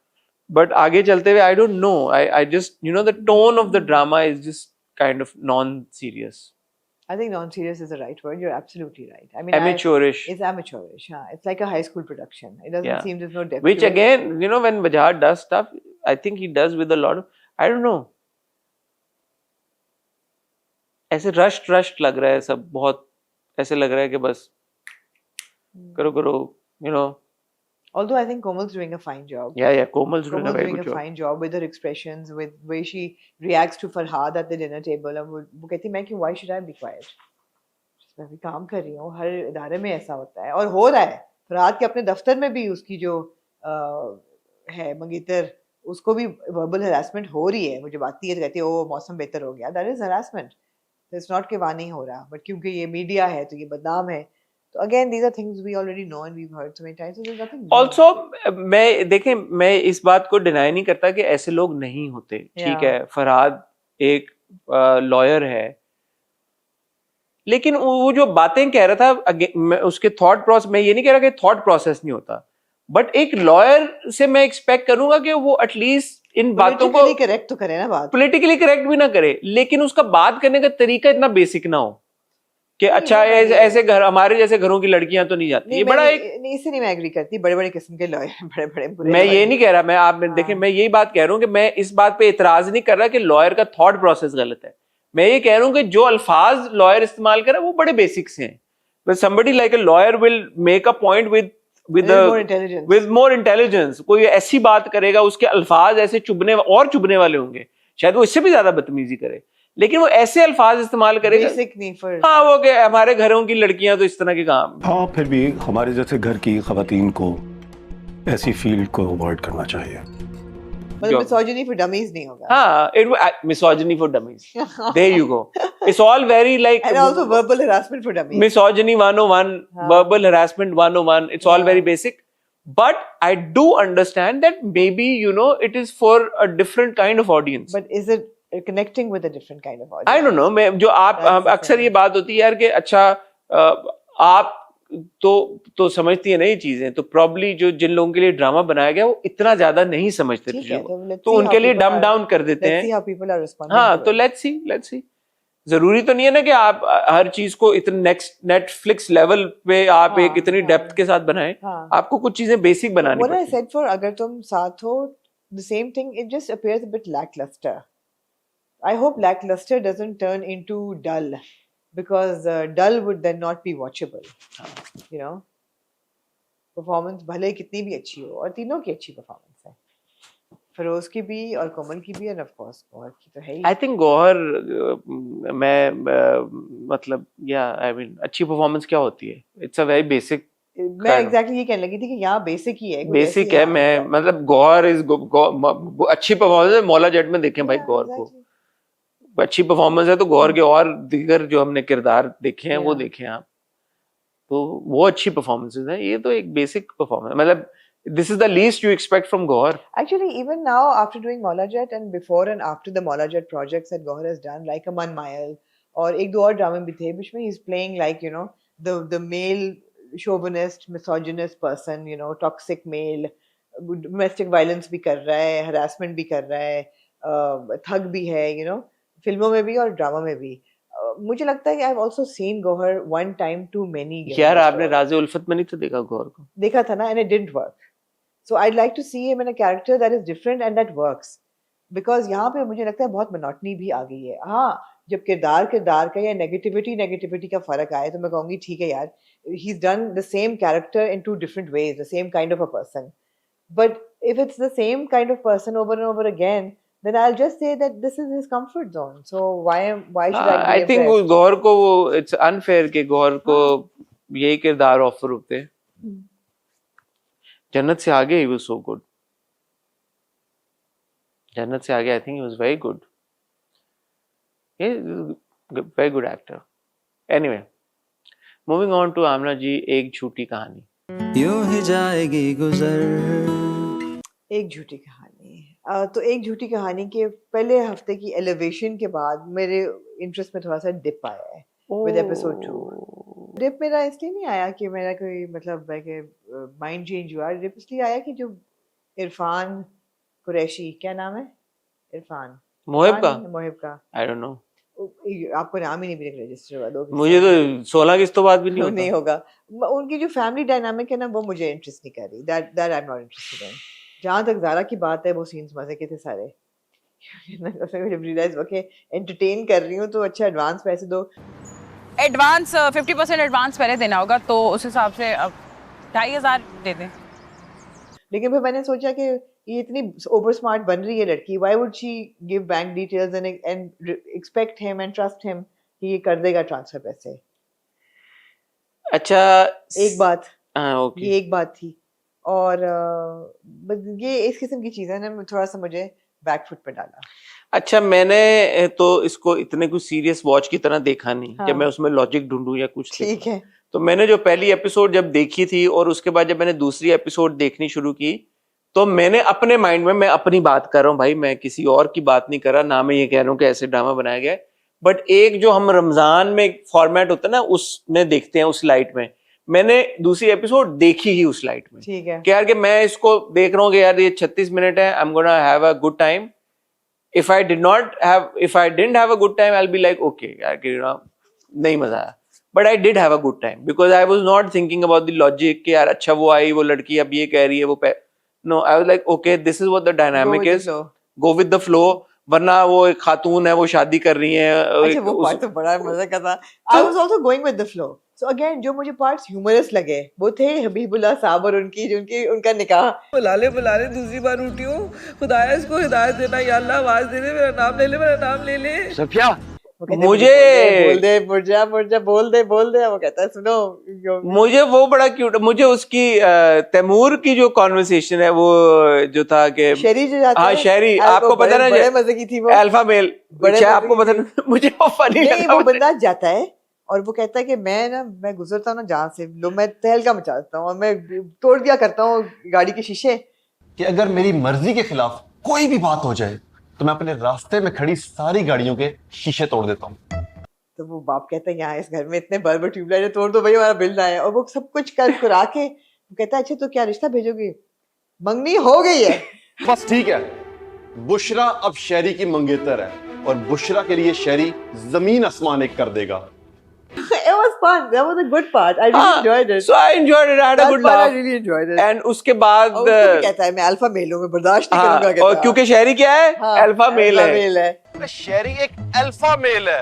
A: बट आगे चलते हुए आई don't no, I just, you know, the tone of the drama is just kind of non serious.
B: I think non-serious is the right word. You're absolutely right. I mean,
A: Amateurish.
B: It's amateurish. Yeah, it's like a high school production. It doesn't
A: Yeah.
B: seem there's no depth.
A: Which
B: to it.
A: again, you know, when Bajaj does stuff, I think he does with a lot of, I don't know, ऐसे रश्ट लग रहा है सब, बहुत ऐसे लग रहा है कि बस करो, you know.
B: Although I think Komal's doing a fine job.
A: Yeah, Komal's doing a very
B: doing
A: good
B: a
A: job.
B: fine job with her expressions, with the way she reacts to Farhad at the dinner table. And वो कहती है मैं क्यों, why should I be quiet? मैं भी काम कर रही हूँ, हर इदारे में ऐसा होता है और हो रहा है। फरहाद के अपने दफ्तर में भी उसकी जो है मंगेतर, उसको भी वर्बल हरासमेंट हो रही है। वो जब आती है तो कहती है ओ मौसम बेहतर हो गया, that is harassment. It's not कि वहाँ नहीं हो रहा, बट क्योंकि ये मीडिया है तो ये बदनाम है। तो again these are things we already know and we have heard so many times, so there is nothing.
A: Also मैं देखें, मैं इस बात को डिनाई नहीं करता कि ऐसे लोग नहीं होते, ठीक है, फरहाद एक लॉयर है, लेकिन वो जो बातें कह रहा था, उसके थॉट प्रोसेस, मैं ये नहीं कह रहा कि थॉट प्रोसेस नहीं होता, बट एक लॉयर से मैं एक्सपेक्ट करूंगा कि वो एटलीस्ट इन बातों को
B: करेक्ट तो करे ना, बात
A: पॉलिटिकली करेक्ट भी ना करे, लेकिन उसका बात करने का तरीका इतना बेसिक ना हो कि अच्छा ऐसे घर, हमारे जैसे घरों की लड़कियां तो नहीं जाती। ये बड़ा एक,
B: इससे नहीं मैं एग्री करती, बड़े किस्म के लॉयर, बड़े
A: मैं ये नहीं कह रहा, मैं आप देखें, मैं यही बात कह रहा हूँ कि मैं इस बात पे इतराज नहीं कर रहा कि लॉयर का थॉट प्रोसेस गलत है। मैं ये कह रहा हूँ कि जो अल्फाज लॉयर इस्तेमाल करे वो बड़े बेसिक से हैं, but somebody like a lawyer will make a point with more intelligence। कोई ऐसी बात करेगा, उसके अल्फाज ऐसे चुभने वाले होंगे, शायद वो इससे भी ज्यादा बदतमीजी करे, लेकिन वो ऐसे अल्फाज इस्तेमाल करेगा
B: बेसिक नहीं for...
A: हाँ, वो कि हमारे घरों की लड़कियां तो इस तरह के काम।
C: हाँ, फिर भी हमारे जैसे घर की खवातीन को ऐसी फील्ड को अवॉइड करना चाहिए।
B: मतलब मिसोजिनी फॉर डमीज नहीं होगा।
A: हाँ, misogyny for dummies, there you go, it's all very like,
B: and also verbal harassment for dummies,
A: misogyny 101, verbal harassment 101, it's all very basic, but I do understand that maybe, you know, it is for a different kind of audience,
B: but is it connecting with a different kind of audience?
A: I don't know, मैं जो आप अक्सर ये बात होती है यार कि अच्छा आप तो समझती है ना ये चीजें, तो प्रॉब्ली जो जिन लोगों के लिए ड्रामा बनाया गया वो इतना ज्यादा नहीं समझते
B: ठीक
A: चीजों
B: है,
A: को,
B: let's
A: तो
B: see how
A: उनके लिए
B: people
A: डम
B: are-
A: डाउन कर देते
B: let's see
A: हैं।
B: how people are responding
A: हाँ,
B: to
A: तो
B: it.
A: Let's see. जरूरी तो नहीं है ना कि आप हर चीज को इतने नेक्स्ट नेटफ्लिक्स लेवल पे आप
B: हाँ,
A: एक इतनी
B: हाँ।
A: डेप्थ के साथ बनाएं।
B: हाँ।
A: आपको कुछ चीजें बेसिक बनानी
B: What I
A: पड़ती हैं।
B: said for अगर तुम साथ हो, the same thing, it just appears a bit lackluster. I hope lackluster doesn't turn into dull, because dull would then not be watchable. You know, performance भले कितनी भी अच्छी हो, और तीनों की अच्छी performance है, फरोज की भी और कोमल की भी, और ऑफ कोर्स गौहर की तो है ही।
A: आई थिंक गौहर मतलब आई मीन अच्छी परफॉर्मेंस क्या होती है, इट्स अ वेरी बेसिक
B: मैं एग्जैक्टली ये कहने लगी थी कि यहाँ बेसिक ही है, कुछ
A: बेसिक
B: ऐसी
A: है।
B: यहाँ
A: मैं
B: है।
A: मतलब गौहर इज अच्छी परफॉर्मेंस है। मौला जट में देखें भाई
B: Yeah,
A: गौहर को,
B: exactly.
A: अच्छी परफॉर्मेंस है, तो गौहर के और दीगर जो हमने किरदार देखे हैं वो
B: Yeah.
A: देखें आप, तो वो अच्छी परफॉर्मेंसेस है। ये तो एक बेसिक परफॉर्मेंस, मतलब this is the least you expect from Gauhar.
B: Actually, even now, after doing Maulajet and before and after the Maulajet projects that Gauhar has done, like Aman Mayal, और एक दो और ड्रामे भी थे which में he's playing like, you know, the male chauvinist, misogynist person, you know, toxic male, domestic violence भी कर रहा है, harassment भी कर रहा है, थग भी है, you know, फिल्मों में भी और ड्रामा में भी। मुझे लगता है कि I've also seen Gauhar one time too many. given
A: यार
B: this
A: आपने
B: role.
A: राज़े उल्फत में नहीं तो देखा गौहर को?
B: देखा था ना, and it didn't work. So I'd like to see him in a character that is different and that works. Because यहाँ पे मुझे लगता है बहुत monotony भी आ गई है। हाँ, जब किरदार का या नेगेटिविटी का फर्क आए तो मैं कहूँगी ठीक है यार, he's done the same character in two different ways, the same kind of a person. But if it's the same kind of person over and over again, then I'll just say that this is his comfort zone. So why should I be
A: I think
B: impressed?
A: Gauhar को वो इट्स अनफेयर कि गौहर को यही किरदार ऑफर होते हैं। जन्नत से आगे he was so good, Jannat से आगे I think he was very good, very good actor. Anyway, moving on to Amna ji, एक झूठी कहानी।
E: यूं ही जाएगी गुजर।
B: एक झूठी कहानी। तो एक झूठी कहानी के पहले हफ्ते की एलिवेशन के बाद मेरे इंटरेस्ट में थोड़ा सा डिप आया है with episode 2. डिप मेरा इसलिए नहीं आया कि मेरा कोई मतलब माइंड चेंज हुआ, डिप इसलिए आया कि जो इरफान कुरैशी, क्या नाम है इरफान?
A: मोहिब का?
B: मोहिब का,
A: आई डोंट नो,
B: आपको नाम ही नहीं रजिस्टर हुआ दो,
A: मुझे तो 16 किस्त तो बाद भी नहीं
B: नहीं
A: होता।
B: होगा। उनकी जो फैमिली डायनामिक है ना, वो मुझे इंटरेस्ट नहीं कर रही, that I am not interested in. जहाँ तक ज़ारा की बात है, वो सीन्स मजे के थे सारे। जब रियलाइज ओके एंटरटेन कर रही हूँ तो अच्छा एडवांस पैसे दो।
F: एडवांस 50% एडवांस पहले देना होगा, तो उस हिसाब से अब 2500 दे दें।
B: लेकिन फिर मैंने सोचा कि ये इतनी ओवर स्मार्ट बन रही है लड़की, why would she give bank details and expect him and trust him कि ये कर देगा ट्रांसफर पैसे।
A: अच्छा,
B: एक बात,
A: ओके,
B: ये एक बात थी। और बस ये इस किस्म की चीज़ें ने थोड़ा सा मुझे बैकफुट पे डाला।
A: अच्छा, मैंने तो इसको इतने कुछ सीरियस वॉच की तरह देखा नहीं कि
B: हाँ।
A: मैं उसमें लॉजिक ढूंढूं या कुछ
B: ठीक है।
A: तो मैंने जो पहली एपिसोड जब देखी थी और उसके बाद जब मैंने दूसरी एपिसोड देखनी शुरू की, तो मैंने अपने माइंड में, मैं अपनी बात कर रहा हूँ भाई, मैं किसी और की बात नहीं कर रहा, ना मैं ये कह रहा हूँ कि ऐसे ड्रामा बनाया गया है, बट एक जो हम रमजान में फॉर्मेट होता है ना, उसमें देखते हैं, उस लाइट में मैंने दूसरी एपिसोड देखी ही उस लाइट में।
B: ठीक है।
A: कि यार कि मैं इसको देख रहा हूँ कि यार ये 36 मिनट है, I am gonna have a good time. if I didn't have a good time, I'll be like, okay, यार नहीं मजा आया, but I did have a good time because I was not thinking about the logic कि यार अच्छा वो आई, वो लड़की अब ये कह रही है, no, I was like, okay, this is what the dynamic is, go with the flow। वरना वो एक खातून है, वो शादी कर रही है।
B: अच्छा, वो पार्ट तो बड़ा मजा का था। I was also going with the flow. So again, जो मुझे पार्ट्स ह्यूमरस लगे वो थे हबीबुल्लाह साहब और उनका निकाह।
G: बुला ले दूसरी बार उठी हूँ, खुदाया इसको हिदायत देना, या अल्लाह आवाज दे दे, मेरा नाम ले ले।
A: सफिया,
B: वो कहते,
A: मुझे
B: बोल दे मुर्जा बोल दे। वो कहता है सुनो,
A: मुझे वो बड़ा क्यूट, मुझे उसकी तैमूर की जो कॉन्वर्सेशन है वो जो था कि
B: शहरी जो जाता
A: हाँ
B: है,
A: शहरी,
B: आपको
A: आपको पता ना,
B: बड़े मजे की थी वो
A: अल्फा मेल,
B: बड़े
A: आपको
B: मजे
A: पता
B: की
A: ना, मुझे वो फनी
B: नहीं,
A: लगा।
B: वो बंदा जाता है और वो कहता है कि मैं गुजरता हूँ ना जहाँ से, लो मैं तहलका मचा देता हूँ और मैं तोड़ दिया करता हूँ गाड़ी के शीशे।
H: कि अगर मेरी मर्जी के खिलाफ कोई भी बात हो जाए तो मैं अपने रास्ते में खड़ी सारी गाड़ियों के शीशे तोड़ देता हूँ।
B: तो वो बाप कहता है यहाँ इस घर में इतने बल्ब ट्यूबलाइट है, तोड़ दो भाई हमारा बिल ना आए। और वो सब कुछ कर कुरा के वो कहता है अच्छा तो क्या रिश्ता भेजोगी, मंगनी हो गई है।
H: बस ठीक है, बुशरा अब शहरी की मंगेतर है और बुशरा के लिए शहरी जमीन आसमान एक कर देगा।
B: It was fun. That was a good part. I really enjoyed it.
A: So I enjoyed it. I had a
B: That
A: good
B: part I
A: laugh.
B: really enjoyed it.
A: And उसके बाद
B: और उसको भी कहता है मैं अल्फा मेल हूँ, मैं बर्दाश्त नहीं करूंगा
A: हाँ,
B: कहता
A: और
B: है।
A: क्योंकि शहरी क्या है,
B: हाँ,
A: अल्फा मेल है।
B: मेल है।
H: शहरी एक अल्फा मेल है।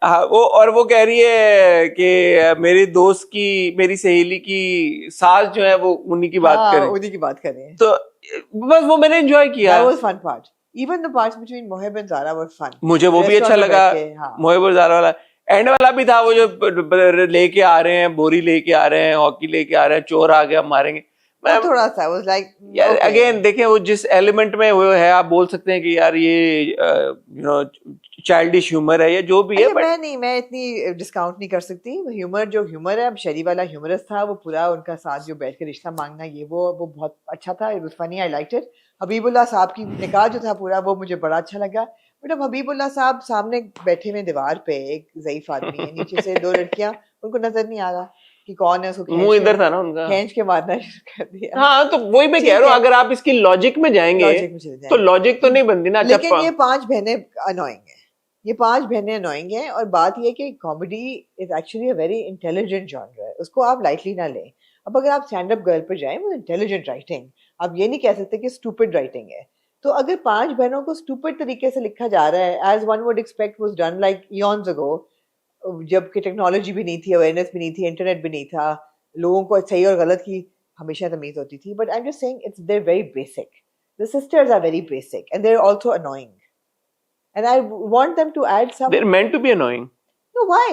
A: हाँ, वो कह रही है कि मेरी दोस्त की, मेरी सहेली की सास जो है वो उन्हीं की बात करें,
B: उन्हीं की बात करें।
A: तो बस वो मैंने एंजॉय किया।
B: That was fun part. Even the parts between Mohib and Zara were fun.
A: मुझे वो भी अच्छा
B: Restaurant में
A: लगा,
B: बैठ के, हाँ।
A: मोहिब और ज़ारा वाला एंड वाला भी था, वो जो लेके आ रहे हैं, बोरी लेके आ रहे हैं, हॉकी लेके आ रहे हैं, चोर आ गया मारेंगे।
B: वो थोड़ा सा was like
A: यार
B: okay.
A: अगेन देखें वो जिस एलिमेंट में वो है, आप बोल सकते हैं कि यार ये यू नो चाइल्डिश ह्यूमर है या जो भी है,
B: अच्छा, मैं इतनी डिस्काउंट नहीं कर सकती। ह्यूमर जो ह्यूमर है, अब शरी वाला ह्यूमरस था, वो पूरा उनका साथ जो बैठ के रिश्ता मांगना ये वो बहुत अच्छा था। It was funny, I liked it. Habibullah साहब की निकाह जो था पूरा, वो मुझे बड़ा अच्छा लगा। बट अब हबीबुल्लाह साहब सामने बैठे हुए दीवार पे, एक ज़ईफ आदमी है, नीचे से दो लड़कियां, उनको नजर नहीं आ रहा कि कौन है, उसको
A: मुंह इधर था ना उनका,
B: खींच के मारना शुरू कर दिया।
A: हाँ तो वही मैं कह रहा हूँ, अगर आप इसकी लॉजिक में जाएंगे
B: लॉजिक में चले जाएंगे।
A: तो लॉजिक तो नहीं बनती ना।
B: लेकिन ये पांच बहनें अनोइंग है, ये पांच बहनें अनोइंग हैं। और बात ये कि comedy is actually a very intelligent genre है, उसको आप लाइटली ना लें। अब अगर आप स्टैंड अप गर्ल पर जाएं, वो इंटेलिजेंट राइटिंग, आप ये नहीं कह सकते कि स्टूपिड राइटिंग है। तो अगर पांच बहनों को स्टूपिड तरीके से लिखा जा रहा है, as one would expect was done like eons ago, जबकि टेक्नोलॉजी भी नहीं थी, अवेयरनेस भी नहीं थी, इंटरनेट भी नहीं था, लोगों को सही और गलत की हमेशा तमीज होती थी। But I am just saying it's there very basic, the sisters are very basic and they are also annoying and I want them to add some.
A: They're meant to be annoying.
B: No, why?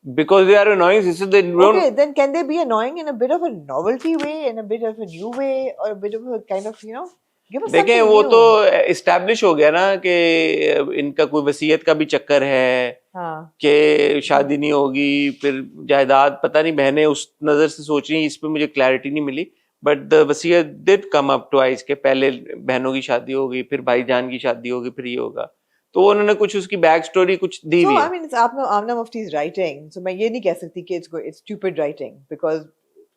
A: Because they are annoying. This is the
B: Okay, then can they be annoying in a bit of a novelty way, in a bit of a new way, or a bit of a kind of, you know, give us
A: देखें
B: something
A: वो
B: new.
A: तो इस्टेब्लिश हो गया ना कि इनका कोई वसीयत का भी चक्कर है
B: हाँ,
A: कि शादी नहीं होगी, फिर जायदाद पता नहीं, बहनें उस नजर से सोच रही हैं, इस पे मुझे क्लैरिटी नहीं मिली। बट द वसीयत डिड कम अप ट्वाइस के पहले बहनों की शादी होगी, फिर भाईजान की शादी होगी, फिर ये होगा। तो उन्होंने कुछ उसकी बैक स्टोरी कुछ दी हुई
B: so
A: है।
B: I mean, it's Amna Mufti's writing, so मैं ये नहीं कह सकती कि it's stupid writing, because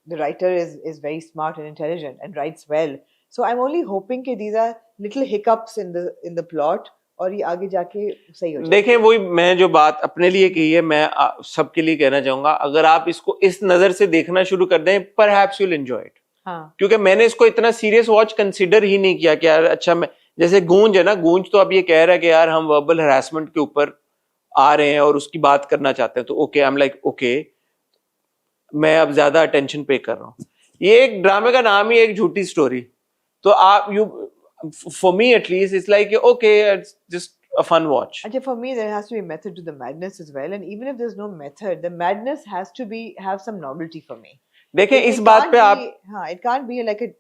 B: the writer is very smart and intelligent and writes well. So I'm only hoping कि these are little hiccups in the plot, और ये आगे जाके सही हो जाए।
A: देखें वही मैं जो बात अपने लिए कही है, मैं सबके लिए कहना चाहूंगा, अगर आप इसको इस नजर से देखना शुरू कर दें, perhaps you will enjoy it.
B: हाँ,
A: क्योंकि मैंने इसको इतना सीरियस वॉच कंसीडर ही नहीं किया कि यार अच्छा, मैं जैसे गूंज है ना, गूंज तो अब ये कह रहा है कि यार हम वर्बल हरासमेंट के ऊपर आ रहे हैं और उसकी बात करना चाहते हैं, तो okay, I am like okay, मैं अब ज्यादा अटेंशन पे कर रहा हूँ। ये एक ड्रामे का नाम ही एक झूठी स्टोरी, तो आप you for me at least it's like okay, it's just a fun watch.
B: अच्छा, for me there has to be a method to the madness as well, and even if there's no method, the madness has to have some novelty for me.
A: देखें
B: It
A: इस बात
B: can't
A: पे
B: be-
A: आप,
B: हाँ, it can't be like a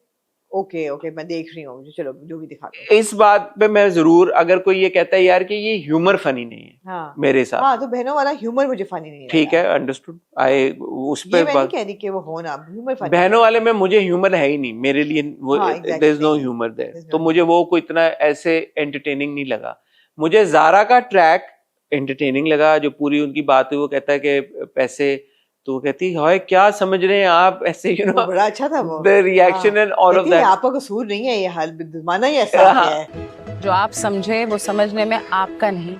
B: okay मैं देख रही हूँ, चलो जो भी दिखा दो।
A: इस बात पे मैं जरूर, अगर कोई ये कहता है यार कि ये ह्यूमर फनी नहीं है,
B: हाँ,
A: मेरे साथ
B: हाँ, तो बहनों वाला ह्यूमर मुझे फनी नहीं
A: ठीक
B: लगा।
A: है, अंडरस्टूड, आई उस
B: ये
A: पे
B: मैं नहीं
A: बात,
B: कह रही कि वो हो ना, ह्यूमर फनी।
A: बहनों वाले में मुझे ह्यूमर है ही नहीं, मेरे लिए वो
B: हाँ, exactly.
A: There is no humour there,
B: There's
A: तो
B: no
A: मुझे वो कोई इतना ऐसे एंटरटेनिंग नहीं लगा। मुझे जारा का ट्रैक एंटरटेनिंग लगा, जो पूरी उनकी बात हुई, वो कहता है कि पैसे, तो वो कहती है क्या समझ रहे हैं आप ऐसे, यू
B: वो
A: नो
B: बड़ा अच्छा था वो।
A: The reaction and all of
B: कहती है,
A: दैट।
B: आपका कसूर नहीं है, ये हाल जमाना ही ऐसा
A: हाँ।
B: है।
F: जो आप समझे वो समझने में आपका नहीं,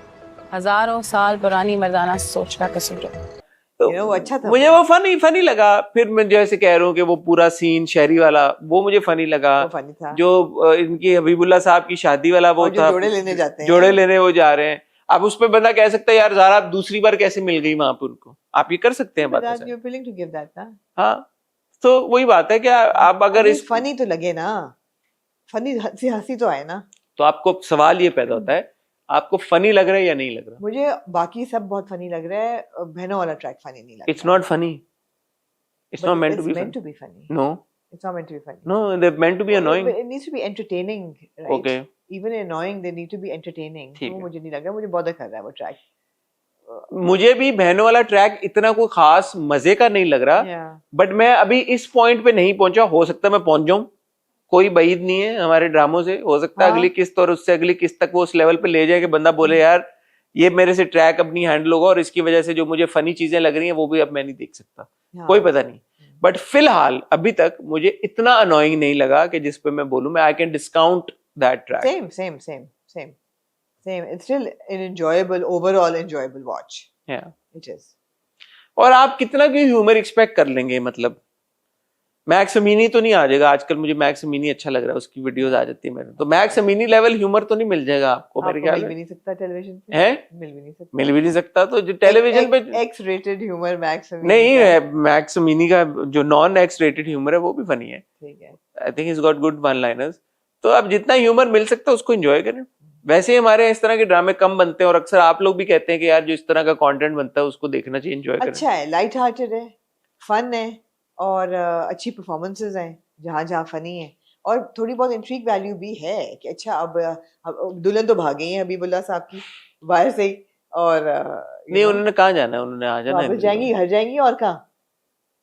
F: हजारों साल पुरानी मर्दाना सोच का कसूर है।
A: तो
B: You know, वो अच्छा था।
A: मुझे वो फनी लगा। फिर मैं जैसे कह रहा हूँ कि वो पूरा सीन शहरी वाला, वो मुझे फनी लगा।
B: वो फनी था।
A: जो इनकी हबीबुल्लाह साहब की शादी वाला वो
B: और जो
A: था,
B: जोड़े लेने जाते हैं,
A: जोड़े लेने वो जा रहे हैं। अब उस पे बंदा कह सकता है यार ज़ारा दूसरी बार कैसे मिल गई वहां पर उनको, आप ये कर सकते हैं बात
B: But
A: ऐसा।
B: you're willing to give that ना।
A: हाँ, तो वही बात है कि आप अगर इस,
B: फनी तो लगे ना, फनी हंसी तो आए ना।
A: तो आपको सवाल ये पैदा होता है, आपको फनी लग रहा है या नहीं लग रहा?
B: मुझे बाकी सब बहुत फनी लग रहा है, बहनों वाला ट्रैक फनी नहीं लगता।
A: It's not funny, it's not meant to be
B: meant to be funny.
A: No
B: It's not meant to be funny.
A: No, they meant to be annoying.
B: But it needs to be entertaining, right?
A: Okay.
B: Even annoying, they need to be entertaining.
A: ठीक
B: वो
A: है।
B: मुझे नहीं लग रहा, मुझे बॉदर कर रहा है वो ट्रैक।
A: मुझे भी बहनों वाला ट्रैक इतना कोई खास मजे का नहीं लग रहा,
B: Yeah.
A: बट मैं अभी इस पॉइंट पे नहीं पहुंचा, हो सकता है मैं पहुंच जाऊं, कोई बईद नहीं है हमारे ड्रामों से, हो सकता है
B: हाँ।
A: अगली किस्त और उससे अगली किस्त तक वो उस लेवल पे ले जाए कि बंदा बोले यार ये मेरे से ट्रैक अब नहीं हैंडल होगा और इसकी वजह से जो मुझे फनी चीजें लग रही हैं वो भी अब मैं नहीं देख सकता, कोई पता नहीं। बट फिलहाल अभी तक मुझे इतना अनोइंग नहीं लगा कि जिस पे मैं बोलूं मैं I can discount that track.
B: Same. It's still an overall enjoyable watch.
A: Yeah.
B: It is.
A: और आप कितना क्यों ह्यूमर एक्सपेक्ट कर लेंगे, मतलब मैक्स अमीनी तो नहीं आ जाएगा। आजकल मुझे मैक्स अमीनी अच्छा लग रहा है, उसकी वीडियोस आ जाती है मेरे, तो मैक्स अमीनी लेवल ह्यूमर तो नहीं मिल जाएगा आपको मेरे ख्याल
B: मिल
A: में।
B: भी नहीं सकता टेलीविजन पे,
A: है मिल भी नहीं सकता, तो जो टेलीविजन पे
B: एक्स रेटेड ह्यूमर मैक्स
A: नहीं है, मैक्स अमीनी का जो नॉन एक्स रेटेड ह्यूमर है वो भी फनी है।
B: ठीक है,
A: I think is got good one liners. तो आप जितना ह्यूमर मिल सकता है उसको एंजॉय करें। वैसे ही हमारे इस तरह के ड्रामे कम बनते हैं और अक्सर आप लोग भी कहते हैं कि यार जो इस तरह का कंटेंट बनता है उसको देखना चाहिए, एंजॉय करें।
B: अच्छा है, लाइट हार्टेड है, फन है और अच्छी परफॉर्मेंस हैं जहाँ जहाँ फनी है, और थोड़ी बहुत इंट्रीग वैल्यू भी है कि अच्छा अब दुल्हन तो भाग गई है हबीबुल्लाह साहब की बाहर से ही, और
A: नहीं उन्होंने कहाँ जाना है, उन्होंने आ जाना है।
B: वापस जाएंगी, घर जाएंगी और कहाँ?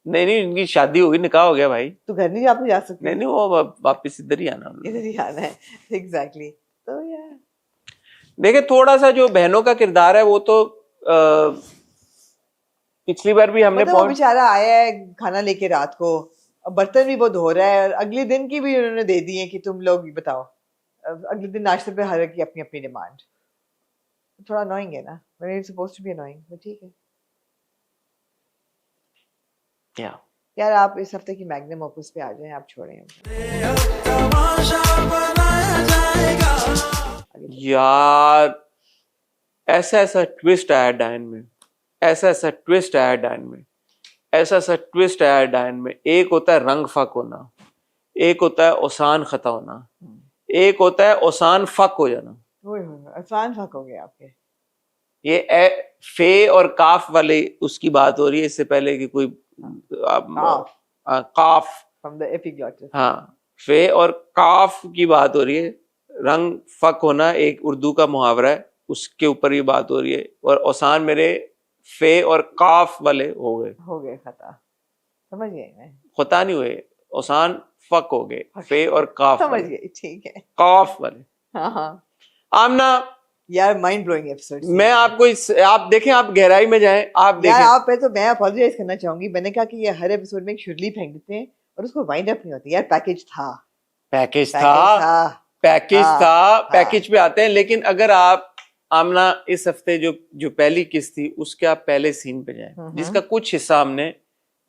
A: नहीं इनकी शादी होगी, निकाह हो गया भाई,
B: तो घर नहीं वापस जा सकती?
A: नहीं वो वापस इधर ही आना उन्होंने।
B: इधर ही आना है, एग्जैक्टली। तो यार
A: देखिए थोड़ा सा जो बहनों का किरदार है वो तो पिछली बार भी हमने
B: मतलब वो बेचारा आया है खाना लेके रात को, अब बर्तन भी वो धो रहा है, और अगले दिन की भी उन्होंने दे दी है कि तुम लोग बताओ, अगले दिन नाश्ते पे हर की अपनी अपनी डिमांड। थोड़ा अनोइंग है ना, when it's supposed to be annoying, but ठीक है यार। आप इस हफ्ते की मैग्नम ओपस पे आ जाएं, आप छोड़ें
A: यार। ऐसा ऐसा ट्विस्ट आया डायन में, ऐसा ऐसा ट्विस्ट आया डायन में, ऐसा ऐसा ट्विस्ट आया डायन में। एक होता है रंग फक होना, एक होता है ओसान खता होना, एक होता है ओसान फक हो जाना।
B: आसान फक हो गया आपके।
A: ये फे और काफ वाले उसकी बात हो रही है, इससे पहले कि कोई काफ
B: फ्रॉम द एपिग्लॉटिस।
A: हाँ, फे और काफ की बात हो रही है। रंग फक होना एक उर्दू का मुहावरा है, उसके ऊपर ये बात हो रही है। और ओसान मेरे फे और काफ वाले हो गए
B: खता, समझ गई मैं।
A: खता नहीं हुए, ओसान फक हो गए, फे और काफ
B: समझ
A: वाले।
B: गई, ठीक है।
A: काफ वाले।
B: हाँ
A: आमना
B: यार, माइंड ब्लोइंग एपिसोड।
A: मैं आपको आप देखें, आप गहराई में जाएं, आप देखें।
B: यार आप पे तो मैं अपोलोजाइज करना चाहूंगी, मैंने कहा कि ये हर एपिसोड में एक शुरली फेंक देते हैं और उसको वाइंड अप नहीं होती। यार पैकेज था,
A: पैकेज
B: था।
A: पैकेज पे आते हैं। लेकिन अगर आप आमना इस हफ्ते जो पहली किस्त थी उसके आप पहले सीन पे जाएं, जिसका कुछ हिस्सा हमने,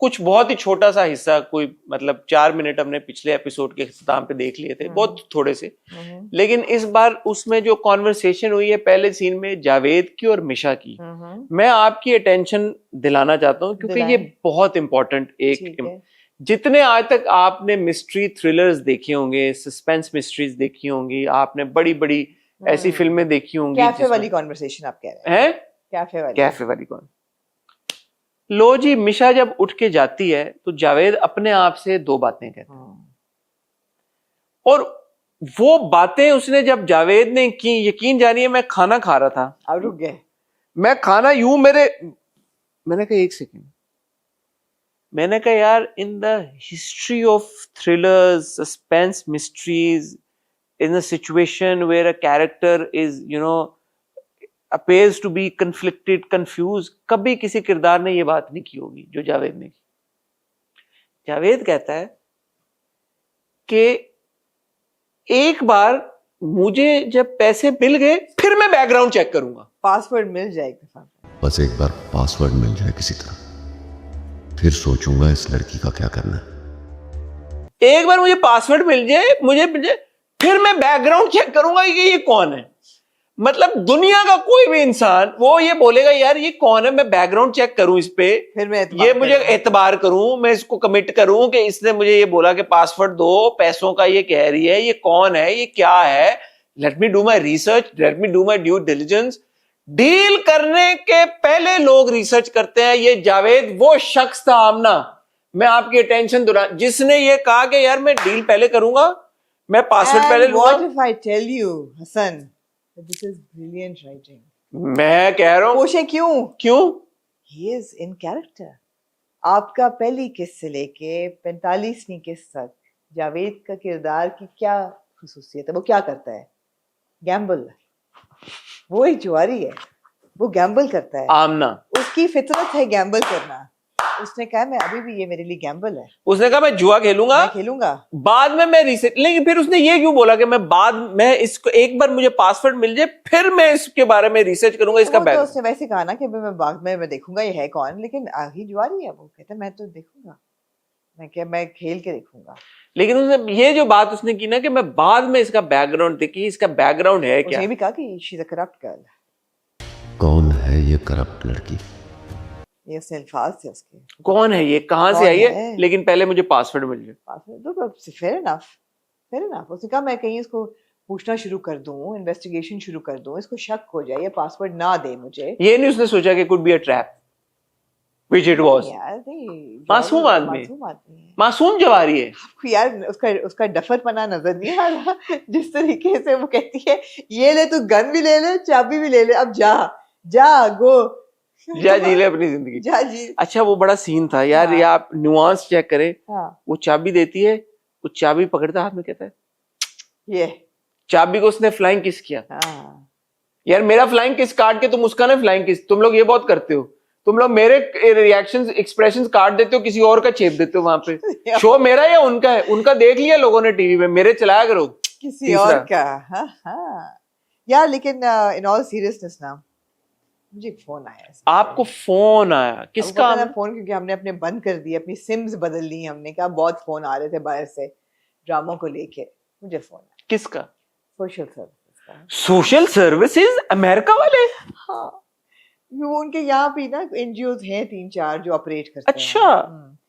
A: कुछ बहुत ही छोटा सा हिस्सा, कोई मतलब 4 मिनट हमने पिछले एपिसोड के इख्तिताम पे देख लिए थे, बहुत थोड़े से। लेकिन इस बार उसमें जो कॉन्वर्सेशन हुई है पहले सीन में जावेद की और मिशा की, मैं आपकी अटेंशन दिलाना चाहता हूँ क्योंकि ये बहुत इंपॉर्टेंट एक जितने आज तक आपने मिस्ट्री थ्रिलर्स देखे होंगे, सस्पेंस मिस्ट्रीज देखी होंगी, आपने बड़ी बड़ी ऐसी फिल्में देखी होंगी।
B: कैफे वाली कॉन्वर्सेशन आप कह रहे हैं? कैफे वाली कौन?
A: लो जी, मिशा जब उठ के जाती है तो जावेद अपने आप से 2 बातें कहता है, और वो बातें उसने जब जावेद ने की, यकीन जानिए मैं खाना खा रहा था,
B: अब रुक गए।
A: मैं खाना यूं मैंने कहा 1 सेकेंड, मैंने कहा यार in the history of thrillers, suspense mysteries, in a situation where a character is appears to be conflicted, confused, कभी किसी किरदार ने ये बात नहीं की होगी जो जावेद ने की। जावेद कहता है कि एक बार मुझे जब पैसे मिल गए फिर मैं बैकग्राउंड चेक करूंगा।
B: पासवर्ड मिल जाएगा,
I: बस एक बार पासवर्ड मिल जाए किसी तरह, फिर सोचूंगा इस लड़की का क्या करना है।
A: एक बार मुझे पासवर्ड मिल जाए, मुझे फिर मैं बैकग्राउंड चेक करूंगा कि ये कौन है। मतलब दुनिया का कोई भी इंसान वो ये बोलेगा यार ये कौन है, मैं बैकग्राउंड चेक करूं इस पे,
B: फिर मैं
A: ये मुझे एतबार करूं, मैं इसको कमिट करूं कि इसने मुझे ये बोला कि पासवर्ड दो, पैसों का ये कह रही है, ये कौन है, ये क्या है, let me do my research, let me do my due diligence. Deal करने के पहले लोग रिसर्च करते हैं। ये जावेद वो शख्स था आमना, मैं आपकी अटेंशन दुरा, जिसने ये कहा कि यार मैं डील पहले करूंगा, मैं पासवर्ड पहले लूंगा।
B: What if I tell you, Hassan, that this is brilliant writing?
A: मैं कह रहा हूं,
B: पूछे क्यों? He is in character. आपका पहली किस्त से लेके 45वीं किस्त तक जावेद का किरदार की क्या खुसूसियत है, वो क्या करता है? गैम्बल, वो एक जुआरी है। वो गैम्बल करता है,
A: आमना,
B: उसकी फितरत है गैम्बल करना। उसने कहा मैं अभी भी, ये मेरे लिए गैम्बल है,
A: उसने कहा मैं जुआ खेलूंगा,
B: मैं खेलूंगा।
A: बाद में मैं रिसर्च, लेकिन फिर उसने ये क्यों बोला कि मैं बाद में इसको एक बार मुझे पासवर्ड मिल जाए फिर मैं इसके बारे में रिसर्च करूंगा इसका
B: वो तो
A: बैकग्राउंड।
B: उसने वैसे कहा ना कि मैं बाद में मैं देखूंगा ये है कौन, लेकिन ही जुआरी है। वो कहता मैं तो देखूंगा, मैं खेल के देखूंगा।
A: लेकिन उसने ये जो बात उसने की ना कि मैं बाद में इसका बैकग्राउंड देखी, इसका बैकग्राउंड है क्या।
B: उसने भी कहा कि she is a corrupt girl.
I: कौन है ये करप्ट लड़की?
B: ये उसने अल्फाज थे उसके।
A: कौन है ये, कहाँ से
B: कौन
A: आई है,
B: है?
A: लेकिन पहले मुझे पासवर्ड मिल जाए।
B: Fair enough, fair enough. उसने कहा मैं कहीं इसको पूछना शुरू कर दूं, इन्वेस्टिगेशन शुरू कर दूं, इसको शक हो जाए, ये पासवर्ड ना दे मुझे।
A: ये नहीं उसने सोचा कि could be a trap, which it was.
B: यार नहीं,
A: मासूम आदमी,
B: मासूम आदमी है।
A: मासूम जवारी है।
B: आपको यार उसका डफरपना नजर नहीं आ रहा? जिस तरीके से वो कहती है ये ले, तू गन भी ले ले, चाबी भी ले ले, अब जा जा गो,
A: जा जी ले अपनी जिंदगी।
B: जा जी।
A: अच्छा वो बड़ा सीन था यार,
B: हाँ।
A: ये आप नुआंस चेक करें।
B: हाँ
A: वो चाबी देती है, वो चाबी पकड़ता हाथ में, कहता है
B: ये,
A: चाबी को उसने फ्लाइंग किस किया।
B: हाँ
A: यार मेरा फ्लाइंग किस काट के तुम उसका ना फ्लाइंग किस, तुम लोग ये बहुत करते हो। तुम लोग मेरे रिएक्शंस एक्सप्रेशंस काट देते हो, किसी और का छेप देते हो वहां पे। शो मेरा या उनका है, उनका देख लिया लोगों ने टीवी में, मेरे चलाया करो
B: किसी
A: तीसरा।
B: और का। हाँ हाँ यार, लेकिन इन ऑल सीरियसनेस ना, मुझे एक फोन आया इसके
A: आपको फोन आया, किसका?
B: अब पता ना फोन, क्योंकि हमने अपने बंद कर दिए, अपनी सिम्स बदल ली हमने। कहा बहुत फोन आ रहे थे बाहर से ड्रामों को लेके। मुझे फोन आया
A: किसका?
B: सोशल सर्विस का।
A: सोशल सर्विसेज अमेरिका वाले?
B: हाँ, वो उनके यहाँ पे ना एनजीओज हैं 3-4 जो ऑपरेट करते हैं।
A: अच्छा।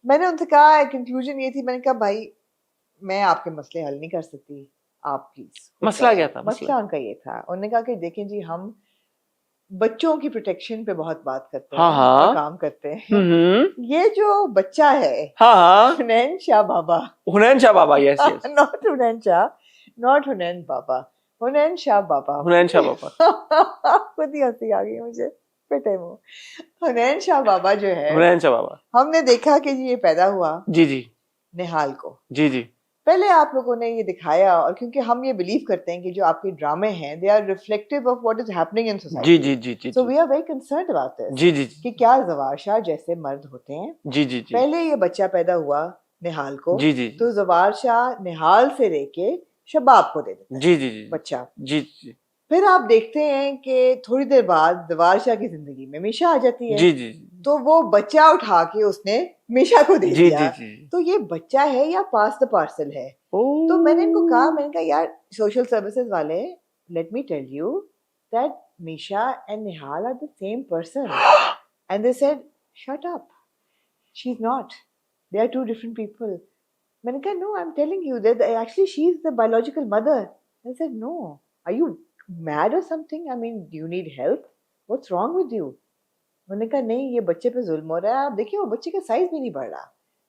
B: मैंने उनसे कहा, कंक्लूजन ये थी, मैंने कहा भाई मैं आपके मसले हल नहीं कर सकती, आप प्लीज।
A: मसला क्या था?
B: मसला उनका ये था, उन्होंने कहा कि देखें जी, हम बच्चों की प्रोटेक्शन पे बहुत बात करते हैं,
A: हाँ, हाँ।
B: और काम करते हैं। ये जो बच्चा है,
A: हाँ हाँ,
B: Hunain Shah Baba,
A: Hunain Shah Baba, yes yes,
B: not Hunain Shah, not Hunain Baba, Hunain Shah Baba.
A: Hunain Shah Baba.
B: खुद ही हंसी आ गई मुझे, बेटे मुंह। हुनैन शाह बाबा जो है,
A: हुनैन शाह बाबा,
B: हमने देखा कि जी ये पैदा हुआ
A: जी जी
B: निहाल को।
A: जी जी,
B: पहले आप लोगों ने ये दिखाया, और क्योंकि हम ये बिलीव करते हैं कि जो आपके ड्रामे हैं they are reflective of what is happening in society.
A: जी जी जी जी,
B: so we are very concerned about this
A: जी जी
B: कि क्या जवार शाह जैसे मर्द होते हैं।
A: जी जी जी,
B: पहले ये बच्चा पैदा हुआ निहाल को,
A: जी जी
B: तो जवार शाह निहाल से लेके शबाब को दे देता है
A: जी जी जी,
B: बच्चा।
A: जी जी
B: फिर आप देखते हैं कि थोड़ी देर बाद जवार शाह की जिंदगी में मीशा आ जाती है,
A: जी जी
B: तो वो बच्चा उठा के उसने मीशा को दे
A: जी
B: दिया।
A: जी जी,
B: तो ये बच्चा है या पास द पार्सल है? तो मैंने इनको कहा, मैंने कहा यार सोशल सर्विसेज वाले, let me tell you that Misha and Nihal are the same person. And they said shut up, she is not, they are two different people. मैंने कहा no, I am telling you that actually she is the biological mother. I said no, are you mad और something? I mean do you need help? What's wrong with you? मैंने कहा नहीं, ये बच्चे पे जुल्म हो रहा है। आप देखिए वो बच्चे का साइज भी नहीं बढ़ रहा,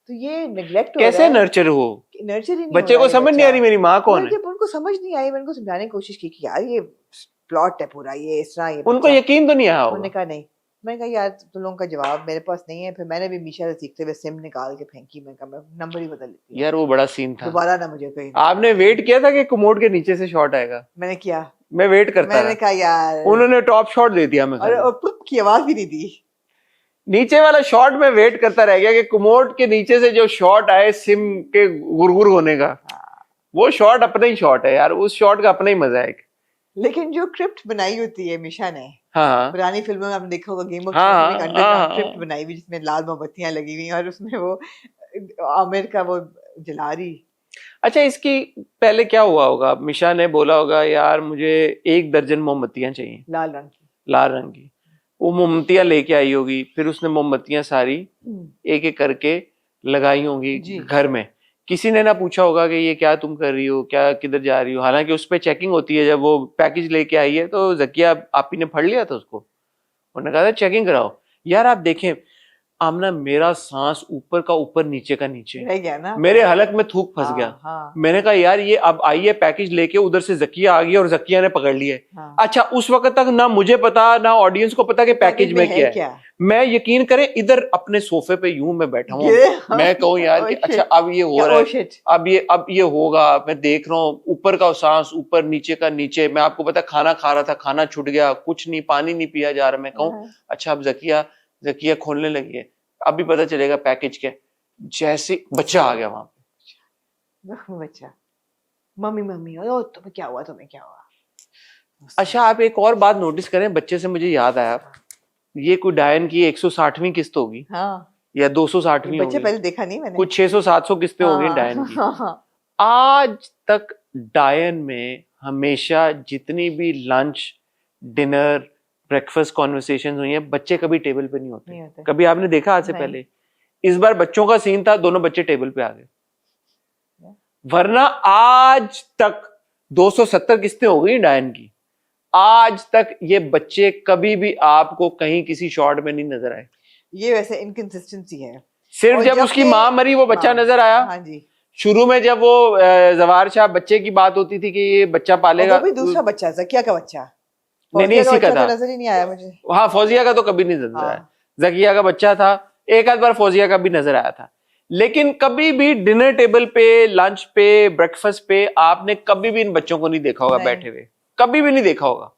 B: तो ये नेग्लेक्ट हो रहा है।
A: कैसे नर्चर हो?
B: नर्चर ही नहीं
A: बच्चे
B: हो
A: को
B: रहा है
A: समझ नहीं आ रही मेरी माँ कौन है।
B: जब उनको समझ नहीं आई, मैंने उनको समझाने की कोशिश की कि यार ये प्लॉट है पूरा, ये इस तरह, ये
A: उनको यकीन तो नहीं आया
B: उन्होंने
A: होगा।
B: कहा नहीं। मैंने कहा यार तुम लोगों का जवाब मेरे पास नहीं है। फिर मैंने भी मीशा से सीखते हुए सिम निकाल के फेंकी। मैं कहा मैं नंबर ही बदल लेती हूँ,
A: यार वो बड़ा सीन था।
B: दोबारा ना मुझे कहीं।
A: आपने वेट किया था कि कमोड के नीचे से शॉट आएगा?
B: मैंने किया,
A: मैं वेट करता
B: मैंने
A: रहा।
B: कहा यार,
A: उन्होंने टॉप शॉट दे दिया। मैं
B: और पुप की आवाज भी नहीं दी।
A: नीचे वाला शॉट में वेट करता रह गया कि कमोड के नीचे से जो शॉट आए सिम के गुरगुर होने का, वो शॉट अपना ही शॉट है यार, उस शॉट का अपना ही मजा है।
B: लेकिन जो क्रिप्ट बनाई होती है मीशा ने,
A: हाँ
B: पुरानी फिल्मों में आपने देखा होगा, गेम ऑफ
A: हाँ,
B: थ्रोन्स में एक
A: हाँ,
B: अंडरग्राउंड क्रिप्ट बनाई हुई जिसमें लाल मोमबत्तियां लगी हुई हैं और उसमें वो आमिर का वो जला रही।
A: अच्छा, इसकी पहले क्या हुआ होगा? मिशा ने बोला होगा यार मुझे 1 दर्जन मोमबत्तियां चाहिए
B: लाल रंग की।
A: लाल रंग की। वो मोमबत्तियां लेके आई होगी, फिर उसने मोमबत्तियां सारी एक एक करके लगाई होंगी
B: जी।
A: घर में। किसी ने ना पूछा होगा कि ये क्या तुम कर रही हो, क्या किधर जा रही हो। हालांकि उस पर चेकिंग होती है, जब वो पैकेज लेके आई है तो जकिया आपी ने पढ़ लिया था उसको, उन्होंने कहा था चेकिंग कराओ। यार आप देखें आमना, मेरा सांस ऊपर का ऊपर नीचे का नीचे,
B: रह गया ना,
A: मेरे हलक में थूक फंस गया।
B: हाँ,
A: मैंने कहा यार ये अब आई है पैकेज लेके, उधर से जकिया आ गई और जकिया ने पकड़ लिया है।
B: हाँ।
A: अच्छा, उस वक्त तक ना मुझे पता ना ऑडियंस को पता कि पैकेज में क्या है। मैं यकीन करें इधर अपने सोफे पे यूं मैं बैठा हूँ, मैं कहूँ यार कि अच्छा अब ये हो रहा है, अब ये होगा, मैं देख रहा हूँ ऊपर का सांस ऊपर, नीचे का नीचे। मैं आपको पता खाना खा रहा था, खाना छूट गया, कुछ नहीं, पानी नहीं पिया जा रहा। मैं कहूँ अच्छा अब जकिया खोलने लगी है, अभी पता चलेगा पैकेज क्या। जैसे बच्चा आ गया वहां पे,
B: बच्चा मम्मी मम्मी, ओ तुम्हें क्या हुआ, तुम्हें क्या हुआ।
A: अच्छा आप एक और बात नोटिस करें, बच्चे से मुझे याद आया, ये कोई डायन की 160वीं किस्त होगी,
B: हाँ,
A: या 260वीं
B: बच्चे
A: होगी,
B: पहले देखा नहीं मैंने,
A: कुछ 600-700 किस्तें हो गई डायन की। आज तक डायन में हमेशा जितनी भी लंच डिनर ब्रेकफास्ट कॉन्वर्सेशन हुई है, बच्चे कभी टेबल पे नहीं होते। कभी आपने देखा आज से पहले? इस बार बच्चों का सीन था, दोनों बच्चे टेबल पे आ गए, वरना आज तक 270 किस्तें हो गई डायन की, आज तक ये बच्चे कभी भी आपको कहीं किसी शॉट में नहीं नजर आए।
B: ये वैसे इनकंसिस्टेंसी है।
A: सिर्फ जब उसकी माँ मरी वो बच्चा नजर आया।
B: हाँ जी,
A: शुरू में जब वो जवार शाह बच्चे की बात होती थी कि ये बच्चा पालेगा,
B: वो भी दूसरा बच्चा, जकिया का बच्चा,
A: नहीं इसी का था,
B: नजर ही नहीं आया मुझे।
A: हाँ फौजिया का तो कभी नहीं नजर आया, जकिया का बच्चा था, एक आध बार फौजिया का भी नजर आया था, लेकिन कभी भी डिनर टेबल पे, लंच पे, ब्रेकफास्ट पे आपने कभी भी इन बच्चों को नहीं देखा होगा बैठे हुए, कभी भी नहीं देखा होगा,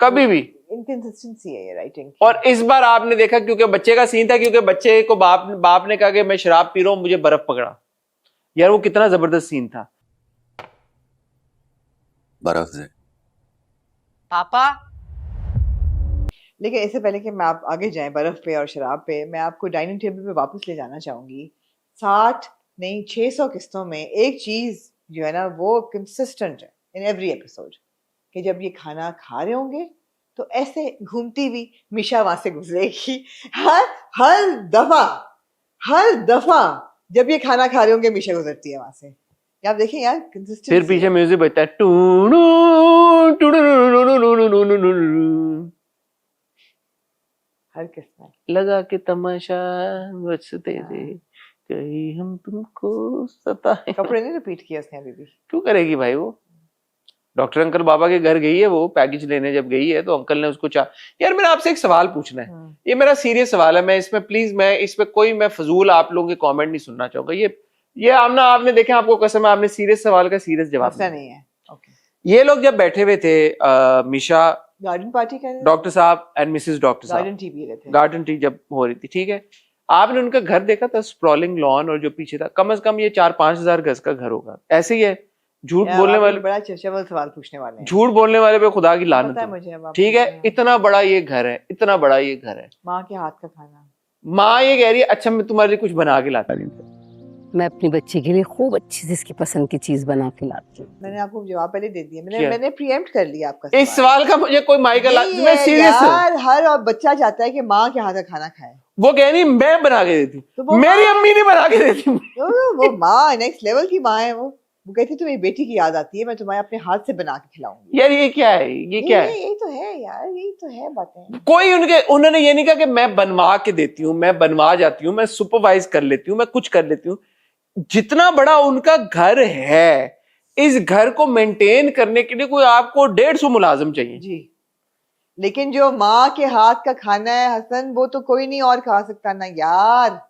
A: कभी भी।
B: इनकंसिस्टेंसी है ये राइटिंग।
A: और इस बार आपने देखा क्योंकि बच्चे का सीन था, क्योंकि बच्चे को बाप ने कहा कि मैं शराब पी रहा हूं, मुझे बर्फ पकड़ा। यार वो कितना जबरदस्त सीन था।
I: बर्फ से
F: पापा,
B: लेकिन इससे पहले कि मैं आप आगे जाएं बर्फ पे और शराब पे, मैं आपको डाइनिंग टेबल पे वापस ले जाना चाहूंगी। 60 नहीं 600 किस्तों में एक चीज जो है ना वो कंसिस्टेंट है इन एवरी एपिसोड, कि जब ये खाना खा रहे होंगे तो ऐसे घूमती हुई मिशा वहां से गुजरेगी। हर दफा जब ये खाना खा रहे होंगे मिशा गुजरती है वहां से। ये आप देखें यार कंसिस्टेंसी।
A: फिर पीछे म्यूजिक बजता है,
B: हर किस्म
A: लगा के तमाशा बस तेरे कहीं हम तुमको सताए।
B: कपड़े नहीं रिपीट किया उसने अभी भी।
A: क्यों करेगी भाई वो? डॉक्टर अंकल बाबा के घर गई है वो पैकेज लेने, जब गई है तो अंकल ने उसको यार मेरा आपसे एक सवाल पूछना है, ये मेरा सीरियस सवाल है, मैं इसमें प्लीज मैं इसमें कोई मैं फजूल आप लोगों के कमेंट नहीं सुनना चाहूंगा। ये आपने देखे, आपको कसम है, आपने सीरियस सवाल का सीरियस जवाब
B: नहीं है। ओके,
A: ये लोग जब बैठे हुए थे मिशा,
B: गार्डन पार्टी कर रहे थे,
A: डॉक्टर साहब एंड मिसेस डॉक्टर साहब
B: गार्डन टी पी रहे थे,
A: गार्डन टी जब हो रही थी, ठीक है, आपने उनका घर देखा था, स्प्रॉलिंग लॉन, और जो पीछे था कम से कम ये 4-5 हजार गज का घर होगा, ऐसे ही है। झूठ बोलने वाले,
B: बड़ा चर्चावल सवाल पूछने वाले हैं।
A: झूठ बोलने वाले पे खुदा की लानत है
B: मुझे,
A: ठीक है। इतना बड़ा ये घर है, इतना बड़ा ये घर है,
B: माँ के हाथ का खाना,
A: माँ ये कह रही है अच्छा मैं तुम्हारे लिए कुछ बना के लाता हूँ,
J: मैं अपनी बच्ची के लिए खूब अच्छी सी इसकी पसंद की चीज बना के लाती हूँ।
B: मैंने आपको जवाब पहले दे दिया, मैंने प्रीएम्प्ट कर लिया आपका
A: इस सवाल का। मुझे कोई माइक मैं सीरियस
B: यार, हर और बच्चा चाहता है कि माँ के हाथ का खाना खाए।
A: वो कह रही मैं बना के देती हूँ,
B: तो
A: मेरी अम्मी नहीं बना के देती।
B: वो माँ नेक्स्ट लेवल की माँ है। वो कहती तुम्हें बेटी की याद आती है, मैं तुम्हें अपने हाथ से बना के खिलाऊंगी।
A: यार ये क्या है, ये क्या है?
B: यही तो है यार, यही तो है बातें।
A: कोई उन्होंने ये नहीं कहा कि मैं बनवा के देती हूँ, मैं बनवा जाती हूँ, मैं सुपरवाइज कर लेती हूँ, मैं कुछ कर लेती हूँ। जितना बड़ा उनका घर है, इस घर को मेंटेन करने के लिए कोई आपको 150 मुलाजिम चाहिए
B: जी। लेकिन जो माँ के हाथ का खाना है हसन, वो तो कोई नहीं और खा सकता ना यार,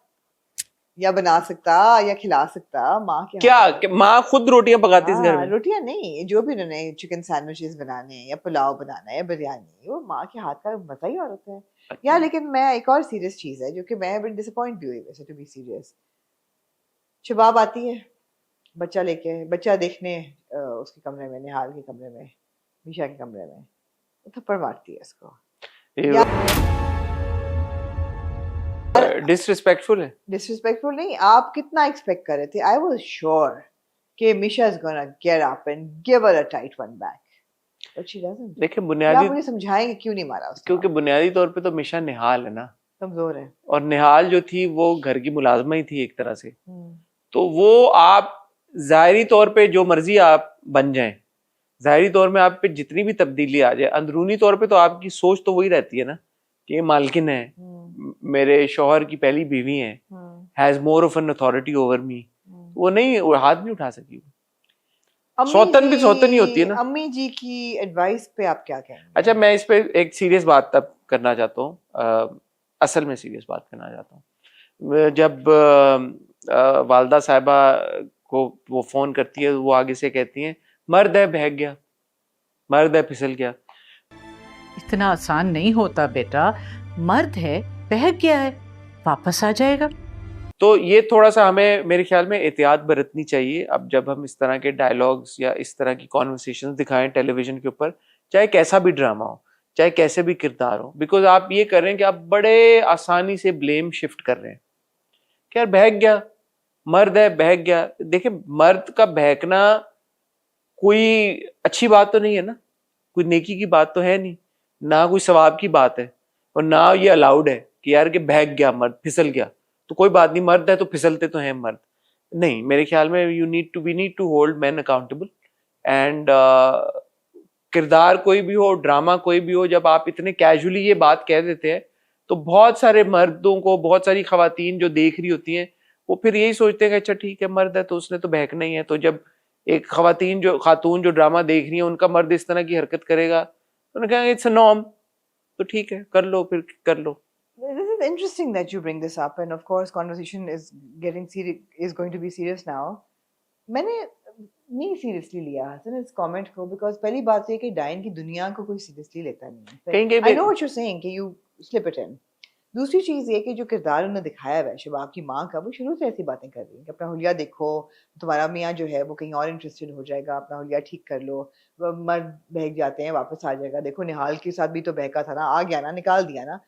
B: या बना सकता या खिला सकता। माँ के
A: क्या माँ खुद रोटियां पकाती है इस घर में?
B: रोटियां नहीं, जो भी उन्होंने चिकन सैंडविचेस बनाने या पुलाव बनाना है या बिरयानी, वो माँ के हाथ का मजा ही और होता है।
A: अच्छा।
B: यार लेकिन मैं एक और सीरियस चीज है जो कि मैं बड़ी डिसअपॉइंट भी हुई वैसे, टू बी सीरियस। शबाब आती है बच्चा लेके, बच्चा देखने उसके कमरे में, निहाल के कमरे में, मीशा के कमरे में, थप्पड़ मारती है इसको।
A: डिसरिस्पेक्टफुल है।
B: डिसरिस्पेक्टफुल नहीं, आप कितना एक्सपेक्ट कर रहे थे? आई वाज श्योर कि Misha is gonna get up and give her a tight one back, but she doesn't.
A: देखिए बुनियादी,
B: आप मुझे समझाएंगे क्यों नहीं मारा उसको?
A: क्योंकि बुनियादी तौर पे तो मिशा निहाल है ना,
B: कमजोर है,
A: और निहाल जो थी वो घर की मुलाजमा ही थी एक तरह से। तो वो आप जाहिरी तौर पे जो मर्जी आप बन जाएं, जाहिरी तौर में आप पे जितनी भी तब्दीली आ जाए, अंदरूनी तौर पे तो आपकी सोच तो वही रहती है ना कि ये मालकिन है, मेरे शौहर की पहली बीवी है, has more of an authority over me. वो नहीं, वो हाथ नहीं उठा सकी। सौतन भी सौतन ही होती है ना।
B: अम्मी जी की एडवाइस पे आप क्या कहेंगे?
A: अच्छा मैं इस पे एक सीरियस बात तब करना चाहता हूँ। असल में सीरियस बात करना चाहता हूँ। जब वालदा साहिबा को वो फोन करती है, वो आगे से कहती हैं मर्द है बहक गया, मर्द है फिसल गया।
K: इतना आसान नहीं होता बेटा, मर्द है बहक गया है, वापस आ जाएगा।
A: तो ये थोड़ा सा हमें मेरे ख्याल में एहतियात बरतनी चाहिए अब जब हम इस तरह के डायलॉग्स या इस तरह की कॉन्वर्सेशन दिखाएं टेलीविजन के ऊपर, चाहे कैसा भी ड्रामा हो, चाहे कैसे भी किरदार हो। बिकॉज आप ये कर रहे हैं कि आप बड़े आसानी से ब्लेम शिफ्ट कर रहे हैं कि यार बहक गया, मर्द है बहक गया। देखिए मर्द का बहकना कोई अच्छी बात तो नहीं है ना, कोई नेकी की बात तो है नहीं, ना कोई सवाब की बात है, और ना ये अलाउड है कि यार कि बहक गया मर्द, फिसल गया। तो कोई बात नहीं, मर्द है तो फिसलते तो हैं मर्द। नहीं, मेरे ख्याल में we need to hold man accountable. And किरदार कोई भी हो, ड्रामा कोई भी हो, जब आप इतने कैजुअली ये बात कह देते हैं तो बहुत सारे मर्दों को, बहुत सारी खवातीन जो देख रही होती हैं वो फिर यही सोचते हैं कि अच्छा ठीक है मर्द है तो उसने तो बहकना ही है। तो जब एक खातून जो ड्रामा देख रही है उनका मर्द इस तरह की हरकत करेगा तो उन्हें कहेंगे इट्स अ नॉर्म, तो ठीक है कर लो, फिर कर लो।
B: This is interesting that you bring this up, and of course, conversation is going to be serious now. मैंने नहीं सीरियसली लिया हसन इस कमेंट को, बिकॉज पहली बात ये कि डाइन की दुनिया को कोई सीरियसली लेता नहीं है। I know what you are saying कि यू स्लिप इट इन। दूसरी चीज़ ये कि जो किरदार उन्होंने दिखाया है शबाब की माँ का, वो शुरू से ऐसी बातें कर रही है कि अपना हुलिया देखो, तुम्हारा मियाँ जो है वो कहीं और इंटरेस्टेड हो जाएगा, अपना हुलिया ठीक कर लो, मर्द बहक जाते हैं वापस आ जाएगा, देखो निहाल के साथ भी तो बहका था ना, आ गया ना, निकाल दिया ना।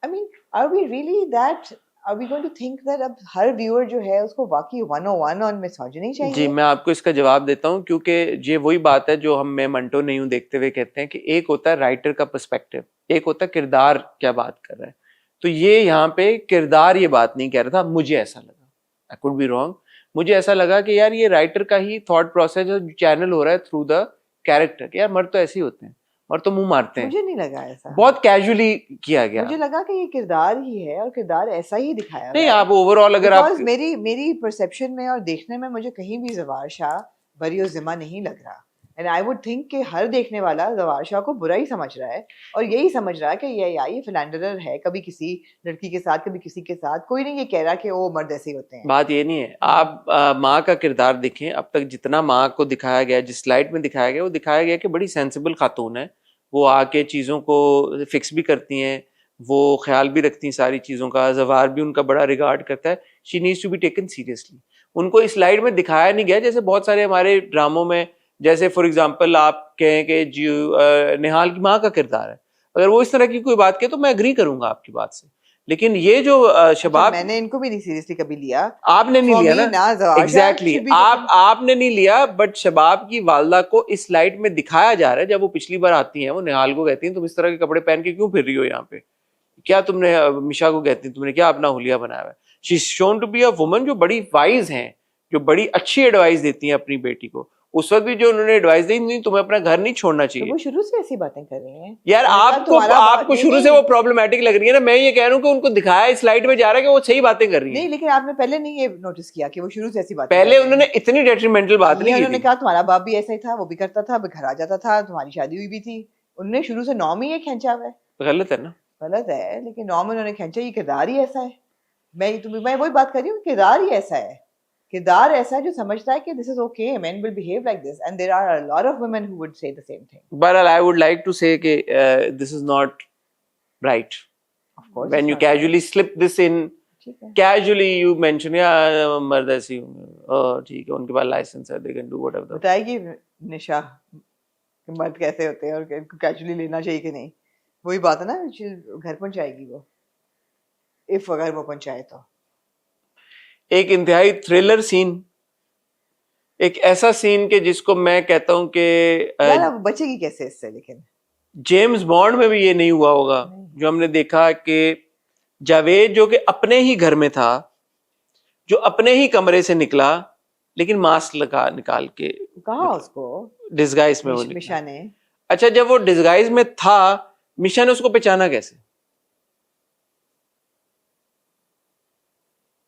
B: I mean, are we really that? Are we going to think that अब हर व्यूअर जो है उसको वाकई 101 ऑन मिसोजिनी चाहिए?
A: जी, मैं आपको इसका जवाब देता हूँ, क्योंकि ये वही बात है जो मैं मंटो नहीं हूँ देखते हुए कहते हैं कि एक होता है राइटर का पर्सपेक्टिव, एक होता है किरदार क्या बात कर रहा है। तो ये यहाँ पे किरदार ये बात नहीं कह रहा था, मुझे ऐसा लगा, आई कुड बी रॉन्ग, मुझे ऐसा लगा कि यार ये राइटर का ही थॉट प्रोसेस जो चैनल हो रहा है थ्रू द कैरेक्टर कि यार मर्द तो ऐसे ही होते हैं और तो मुंह मारते हैं।
B: मुझे नहीं लगा ऐसा,
A: बहुत कैजुअली किया गया।
B: मुझे लगा कि ये किरदार ही है और किरदार ऐसा ही दिखाया
A: नहीं, आप ओवरऑल अगर आप
B: मेरी परसेप्शन में और देखने में मुझे कहीं भी जवार शाह बरी और जिम्मा नहीं लग रहा। एंड आई वुड थिंक कि हर देखने वाला जवार शाह को बुरा ही समझ रहा है और यही समझ रहा है कि ये फिलैंडरर है, कभी किसी लड़की के साथ कभी किसी के साथ। कोई नहीं ये कह रहा कि वो मर्द ऐसे ही होते हैं।
A: बात ये नहीं है, आप माँ का किरदार देखें, अब तक जितना माँ को दिखाया गया, जिस स्लाइड में दिखाया गया, वो दिखाया गया कि बड़ी सेंसिबल खातून है, वो आके चीज़ों को फिक्स भी करती हैं, वो ख्याल भी रखती हैं सारी चीज़ों का, जवार भी उनका बड़ा रिगार्ड करता है। She needs to be taken seriously. उनको इस स्लाइड में दिखाया नहीं गया जैसे बहुत सारे हमारे ड्रामों में, जैसे फॉर एग्जांपल आप कहें कि जी निहाल की माँ का किरदार है, अगर वो इस तरह की कोई बात कहे तो मैं एग्री करूंगा आपकी बात से। लेकिन ये जो शबाब,
B: मैंने इनको भी नहीं सीरियसली कभी लिया,
A: आपने नहीं लिया ना, एग्जैक्टली आपने नहीं लिया, बट शबाब की वालदा को इस स्लाइड में दिखाया जा रहा है। जब वो पिछली बार आती हैं, वो निहाल को कहती हैं तुम इस तरह के कपड़े पहन के क्यों फिर रही हो यहाँ पे, क्या तुमने, मिशा को कहती हैं तुमने क्या अपना हुलिया बनाया है। She is shown to be a woman जो बड़ी वाइज हैं, जो बड़ी अच्छी एडवाइस देती हैं अपनी बेटी को। उस वक्त भी जो उन्होंने एडवाइस दी, नहीं तुम्हें अपना घर नहीं छोड़ना चाहिए।
B: तो वो शुरू से ऐसी बातें कर रहे हैं
A: यार, आपको शुरू से वो प्रॉब्लमेटिक लग रही है ना। मैं ये कह रहा हूँ कि उनको दिखाया इस स्लाइड में जा रहा है कि वो सही बातें कर रही है।
B: नहीं, लेकिन आपने पहले नहीं ये नोटिस किया कि वो शुरू से ऐसी बातें
A: पहले उन्होंने इतनी डेट्रीमेंटल बात नहीं की।
B: उन्होंने कहा तुम्हारा बाप भी ऐसा ही था, वो भी करता था, घर आ जाता था, तुम्हारी शादी हुई भी थी। उन्होंने शुरू से नॉर्म ही ये खींचा हुआ है।
A: गलत है ना?
B: गलत है, लेकिन नॉर्म उन्होंने खींचा, ये किरदार ही ऐसा है। मैं वही बात कर रही हूँ, किरदार ही ऐसा है। किरदार ऐसा है जो समझता है कि this is okay, men will behave like this, and there are a lot of women who would say the same thing.
A: But I would like to say कि this is not right.
B: Of course,
A: when you casually slip this in, casually you mention yeah मर्द ऐसी होंगे, ठीक है, उनके पास लाइसेंस है, they can do whatever.
B: बताएगी निशा कि मर्द कैसे होते हैं और इनको कैजुअली लेना चाहिए कि नहीं। वही बात है ना, घर पहुंचाएगी वो, इफ अगर वो पहुंचाए तो।
A: एक इंतहाई थ्रिलर सीन, एक ऐसा सीन के जिसको मैं कहता हूं कि
B: बचेगी कैसे इससे। लेकिन
A: जेम्स बॉन्ड में भी ये नहीं हुआ होगा, जो हमने देखा कि जावेद जो कि अपने ही घर में था, जो अपने ही कमरे से निकला, लेकिन मास्क लगा निकाल के
B: कहा उसको
A: डिस्गाइज में, वो
B: मिशा ने।
A: अच्छा, जब वो डिस्गाइज में था, मिशा ने उसको पहचाना कैसे?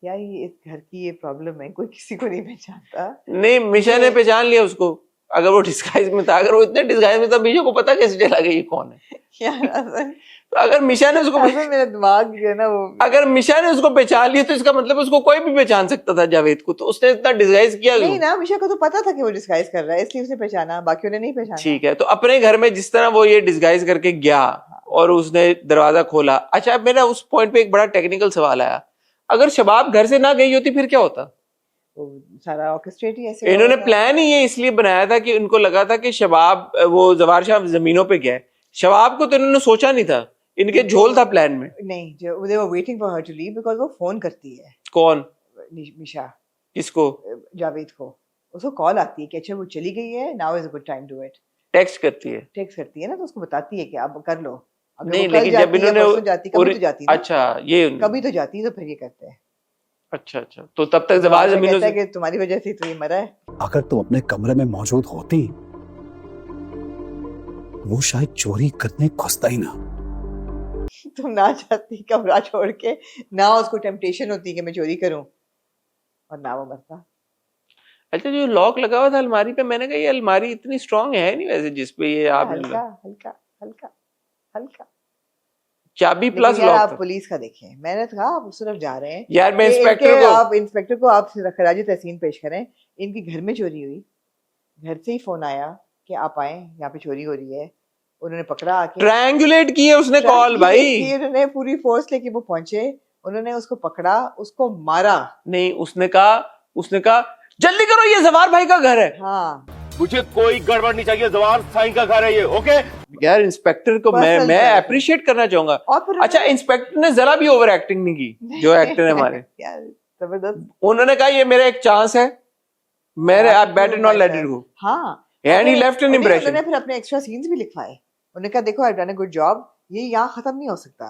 B: यार ये इस घर की ये प्रॉब्लम है, कोई किसी को नहीं पहचानता।
A: नहीं, मिशा ने पहचान लिया उसको। अगर वो डिस्गाइज में था, अगर वो इतने डिस्गाइज में था, मिशा को पता कैसे चला कि ये कौन है?
B: यार
A: तो अगर मिशा ने उसको
B: मेरा दिमाग जो है ना वो,
A: अगर मिशा ने उसको पहचान लिया तो इसका मतलब उसको कोई भी पहचान सकता था जावेद को, तो उसने इतना डिस्गाइज किया
B: नहीं ना, मिशा को तो पता था कि वो डिस्गाइज कर रहा है, इसलिए उसने पहचाना, बाकियों ने नहीं पहचाना।
A: ठीक है, तो अपने घर में जिस तरह वो ये डिस्गाइज करके गया और उसने दरवाजा खोला। अच्छा, अब मेरा उस पॉइंट पे एक बड़ा टेक्निकल सवाल आया, अगर शबाब घर से ना गई होती फिर क्या होता?
B: वो सारा ऑर्केस्ट्रेट ही ऐसे
A: इन्होंने
B: हुआ था।
A: प्लान ही ये इसलिए बनाया था कि उनको लगा था कि शबाब, वो जवार शाह जमीनों पे गया है, शबाब को तो इन्होंने सोचा नहीं था, इनके झोल था प्लान में।
B: नहीं, जो they were waiting for her to leave because वो फोन करती है।
A: कौन?
B: मिशा।
A: किसको?
B: जावेद को। उसको कॉल आती है कि अच्छा वो चली गई है, now is a good time to it.
A: Text करती है।
B: टेक्स्ट करती है ना, तो उसको बताती है कि आप कर लो। अगर
A: नहीं,
B: वो कल
A: लेकिन जब
B: जाती है,
A: इन्होंने
B: परसों जाती, कभी तो जाती ना।
A: अच्छा, ये
B: कभी तो जाती, तो फिर ये करते हैं।
A: अच्छा, तो तब तक जवार जमीनों
B: से, कि तुम्हारी वजह से तो ये मरा है।
C: अगर तुम अपने कमरे में मौजूद होती, वो शायद चोरी करने घुसता ही ना।
B: तुम ना चाहती कमरा छोड़ के, ना उसको टेम्पटेशन होती कि मैं चोरी करूं, और ना वो मरता।
A: अच्छा, जो लॉक लगा हुआ था अलमारी पे, मैंने कहा ये अलमारी इतनी स्ट्रांग है नहीं वैसे जिसपे ये आपने
B: हल्का हल्का हल्का हल्का
A: चाबी प्लस लॉक।
B: आप पुलिस का देखें, मैंने कहा आप सिर्फ जा रहे हैं
A: यार, मैं इंस्पेक्टर को,
B: आप इंस्पेक्टर को आप खराज तहसीन पेश करें। इनके घर में चोरी हुई, घर से ही फोन आया कि आप आए, यहाँ पे चोरी हो रही है। उन्होंने पकड़ा, आके
A: ट्रायंगुलेट की है उसने कॉल भाई,
B: उन्होंने पूरी फोर्स लेके वो पहुंचे, उन्होंने उसको पकड़ा, उसको मारा।
A: नहीं, उसने कहा जल्दी करो, ये जवार भाई का घर है।
B: हाँ,
H: मुझे कोई गड़बड़ नहीं चाहिए, जवार साईं का घर है ये, ओके?
A: यार, इंस्पेक्टर को मैं अप्रिशिएट करना चाहूंगा। अच्छा, इंस्पेक्टर ने जरा भी ओवर एक्टिंग नहीं की, जो एक्टर है हमारे।
B: यार जबरदस्त।
A: उन्होंने कहा ये मेरा एक चांस है, मेरे आप better not let it go.
B: हाँ,
A: and he left an impression.
B: उन्होंने फिर अपने एक्स्ट्रा सीन्स भी लिखवाए। उन्होंने कहा देखो, I done a good job, ये यहाँ खत्म नहीं हो सकता।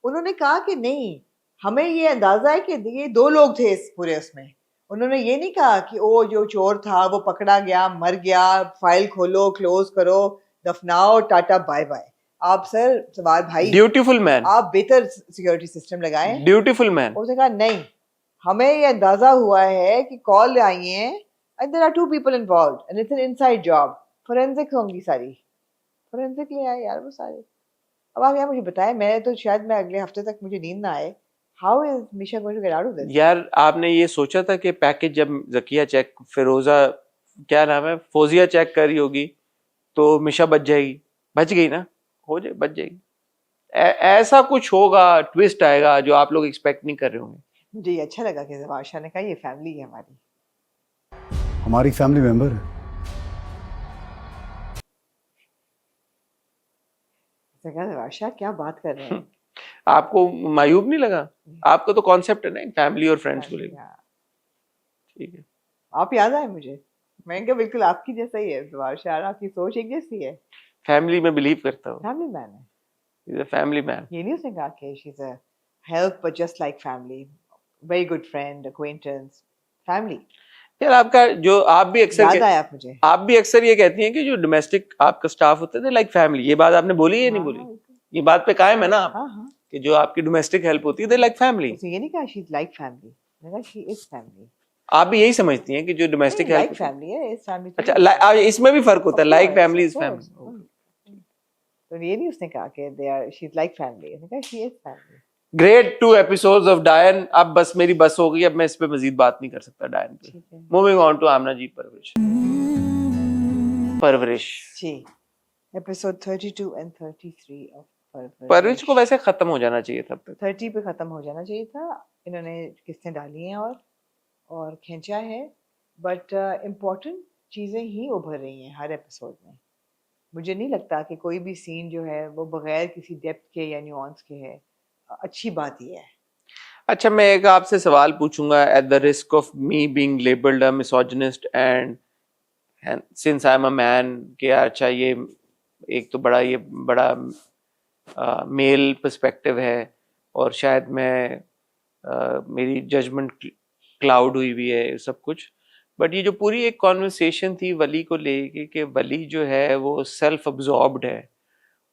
B: उन्होंने कहा कि नहीं, हमें ये अंदाजा है कि ये 2 लोग थे इस पूरे उसमें। उन्होंने ये नहीं कहा कि ओ जो चोर था वो पकड़ा गया, मर गया, फाइल खोलो, क्लोज करो, दफनाओ, टाटा बाय बाय। आप सर सवार भाई,
A: ब्यूटीफुल मैन,
B: आप बेहतर सिक्योरिटी सिस्टम लगाएं।
A: Beautiful man.
B: उसने कहा नहीं, हमें ये अंदाजा हुआ है कि कॉल आई है and there are 2 people involved and it's an inside job। Forensic होंगी सारी, फोरेंसिक ले आए यार वो सारे। अब आप यार मुझे बताएं, मैं तो शायद मैं अगले हफ्ते तक मुझे नींद ना आए। How is Misha going to get out of this?
A: यार, आपने ये सोचा था कि पैकेज जब जकिया चेक, फिरोजा क्या नाम है, फौजिया चेक कर रही होगी तो मिशा बच जाएगी? बच गई ना, हो जाए, बच जाएगी। ऐसा कुछ होगा, ट्विस्ट आएगा जो आप लोग एक्सपेक्ट नहीं कर रहे होंगे।
B: मुझे ये अच्छा लगा कि जवार शाह ने कहा ये फैमिली है हमारी,
C: हमारी फैमिली मेंबर है।
B: जवार शाह क्या बात कर रहे हैं?
A: आपको मायूब नहीं लगा? आपको तो कॉन्सेप्ट है ना फैमिली और फ्रेंड्स को लेकर। ठीक है,
B: आप याद आए मुझे, मैं क्या बिल्कुल आपकी जैसा ही है जवार शाह, आपकी सोच एक जैसी है।
A: फैमिली में बिलीव करता हूँ,
B: फैमिली मैन है,
A: इज अ फैमिली मैन।
B: ये नहीं उसने कहा कि she is a help but just like family, very good friend, acquaintance, family.
A: यार, आपका जो आप भी अक्सर
B: याद आया मुझे,
A: आप भी अक्सर ये कहती हैं कि जो डोमेस्टिक आपका स्टाफ होता है लाइक फैमिली। ये बात आपने बोली है नहीं बोली? ये बात पे कायम है ना आप?
B: हाँ,
A: कि जो आपकी डोमेस्टिक हेल्प होती है लाइक फैमिली।
B: उसने ये नहीं कहा शी इज लाइक फैमिली, मैंने कहा शी इज फैमिली।
A: आप भी यही समझती हैं कि जो डोमेस्टिक
B: लाइक
A: हेल्प
B: फैमिली है, इज फैमिली।
A: अच्छा, इसमें भी फर्क होता है, लाइक फैमिली इज फैमिली।
B: तो ये नहीं उसने कहा कि they are she is like family, उसने कहा she is family.
A: Great 2 episodes of Dayan. अब बस मेरी बस हो गई, अब मैं इस पे मजीद बात नहीं कर सकता डायन पे। मूविंग ऑन टू आमना जी परवरिश
B: जी, एपिसोड 32 एंड 33 ऑफ
A: परवरिश को वैसे खत्म हो जाना चाहिए था, तब तक
B: 30 पे खत्म हो जाना चाहिए था। इन्होंने किस्तें डाली हैं और खींचा है, बट इम्पोर्टेंट चीज़ें ही उभर रही हैं हर एपिसोड में। मुझे नहीं लगता कि कोई भी सीन जो है वो बगैर किसी डेप्थ के या न्यूआंस के है। अच्छी बात ही है।
A: अच्छा, मैं एक आपसे सवाल पूछूंगा at the risk of me being labelled a misogynist and since I am a man, कि अच्छा ये एक तो बड़ा मेल पर्सपेक्टिव है और शायद मैं मेरी जजमेंट क्लाउड हुई हुई है सब कुछ, बट ये जो पूरी एक कॉन्वर्सेशन थी वली को लेके कि वली जो है वो सेल्फ अब्जॉर्ब्ड है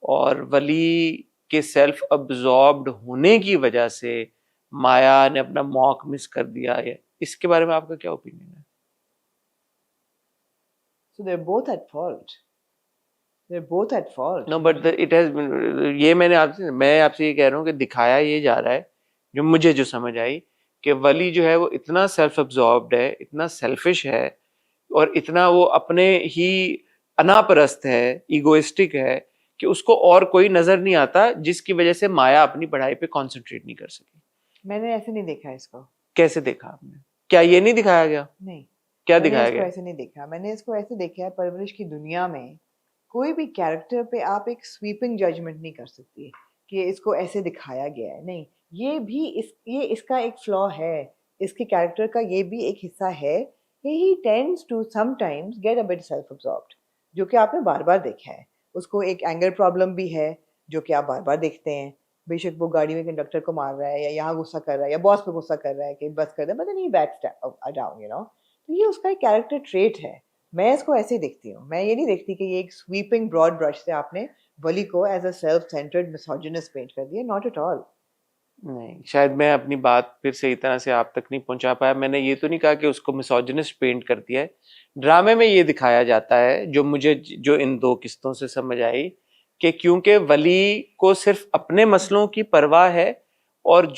A: और वली के सेल्फ अब्जॉर्ब्ड होने की वजह से माया ने अपना मौक मिस कर दिया है, इसके बारे में आपका क्या ओपिनियन है?
B: So they're both at fault. They're both at fault.
A: No but it has, ये मैं आपसे ये कह रहा हूँ कि दिखाया ये जा रहा है, जो मुझे जो समझ आई, कि वली जो है वो इतना सेल्फ अब्जॉर्ब्ड है, इतना सेल्फिश है, और इतना वो अपने ही अनापरस्त है, ईगोइस्टिक है, कि उसको और कोई नजर नहीं आता, जिसकी वजह से माया अपनी पढ़ाई पे कंसंट्रेट नहीं कर सकी।
B: मैंने ऐसे नहीं देखा इसको।
A: कैसे देखा आपने? क्या ये नहीं दिखाया गया?
B: नहीं,
A: क्या
B: मैंने
A: दिखाया
B: इसको
A: गया?
B: ऐसे नहीं देखा। मैंने इसको ऐसे देखा है, परवरिश की दुनिया में कोई भी कैरेक्टर पे आप एक स्वीपिंग जजमेंट नहीं कर सकती कि इसको ऐसे दिखाया गया है। नहीं, ये भी ये इसका एक फ्लॉ है, इसके कैरेक्टर का ये भी एक हिस्सा है कि he tends to sometimes get a bit self absorbed, जो कि आपने बार बार देखा है। उसको एक एंगर प्रॉब्लम भी है, जो कि आप बार बार देखते हैं। बेशक वो गाड़ी में कंडक्टर को मार रहा है, या यहाँ गुस्सा कर रहा है, या बॉस पे गुस्सा कर रहा है कि बस कर दे, बट नहीं बैक डाउन, यू नो। तो ये उसका एक कैरेक्टर ट्रेट है। मैं इसको ऐसे ही देखती हूँ। मैं ये नहीं देखती कि ये एक स्वीपिंग ब्रॉड ब्रश से आपने वली को as a self centred misogynist paint कर दिया। Not at all.
A: नहीं, शायद मैं अपनी बात फिर सही तरह से आप तक नहीं पहुंचा पाया। मैंने ये तो नहीं कहा कि उसको मिसोजिनिस्ट पेंट कर दिया है। ड्रामे में ये दिखाया जाता है, जो इन दो किस्तों से समझ आई, कि क्योंकि वली को सिर्फ अपने मसलों की परवाह है, और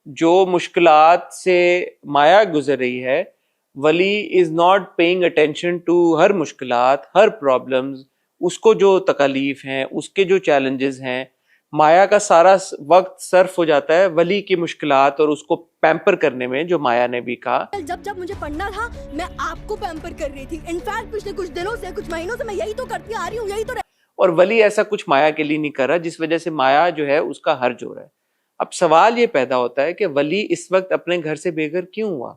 A: जो मुश्किलात से माया गुजर रही है, Wali is not paying attention to her मुश्किलात, हर प्रॉब्लम्स, उसको जो तकलीफ हैं, उसके जो चैलेंजेस हैं, माया का सारा वक्त सर्फ हो जाता है वली की मुश्किलात और उसको पैम्पर करने में, जो माया ने भी कहा।
L: जब मुझे पढ़ना था मैं आपको पैम्पर कर रही थी। इनफैक्ट पिछले कुछ दिनों से, कुछ महीनों से मैं यही तो करती आ रही हूँ, यही तो।
A: और वली ऐसा कुछ माया के लिए नहीं कर रहा, जिस वजह से माया जो है उसका हर्ज हो रहा है। अब सवाल ये पैदा होता है कि वली इस वक्त अपने घर से बेघर क्यों हुआ?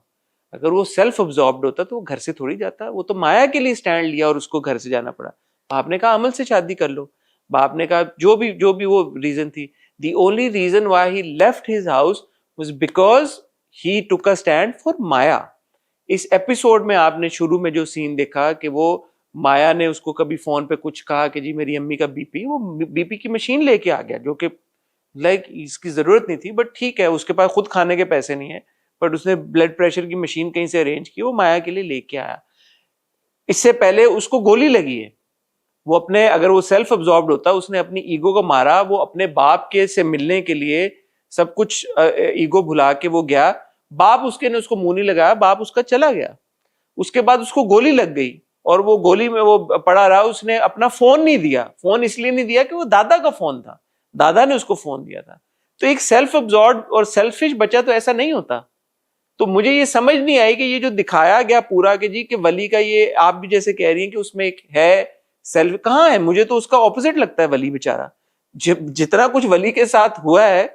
A: अगर वो सेल्फ ऑब्जॉर्ब्ड होता तो वो घर से थोड़ी जाता, वो तो माया के लिए स्टैंड लिया और उसको घर से जाना पड़ा। बाप ने कहा अमल से शादी कर लो, बाप ने कहा जो भी वो रीजन थी, the only reason why he left his house was because he took a stand for माया। इस एपिसोड में आपने शुरू में जो सीन देखा कि वो माया ने उसको कभी फोन पे कुछ कहा कि जी मेरी अम्मी का बीपी, वो बीपी की मशीन लेके आ गया, जो कि लाइक इसकी जरूरत नहीं थी, बट ठीक है, उसके पास खुद खाने के पैसे नहीं है, बट उसने ब्लड प्रेशर की मशीन कहीं से अरेंज की, वो माया के लिए लेके आया। इससे पहले उसको गोली लगी है। वो अपने, अगर वो सेल्फ अब्जॉर्ब्ड होता, उसने अपनी ईगो को मारा, वो अपने बाप के से मिलने के लिए सब कुछ ईगो भुला के वो गया, बाप उसके ने उसको मुंह नहीं लगाया, बाप उसका चला गया। उसके बाद उसको गोली लग गई और वो गोली में वो पड़ा रहा। उसने अपना फोन नहीं दिया, फोन इसलिए नहीं दिया कि वो दादा का फोन था, दादा ने उसको फोन दिया था। तो एक सेल्फ अब्जॉर्ब्ड और सेल्फिश बच्चा तो ऐसा नहीं होता। तो मुझे ये समझ नहीं आई कि ये जो दिखाया गया पूरा कि जी कि वली का, ये आप भी जैसे कह रही हैं कि उसमें एक है सेल्फ, कहाँ है? मुझे तो उसका ऑपोजिट लगता है। वली बेचारा जितना कुछ वली के साथ हुआ है,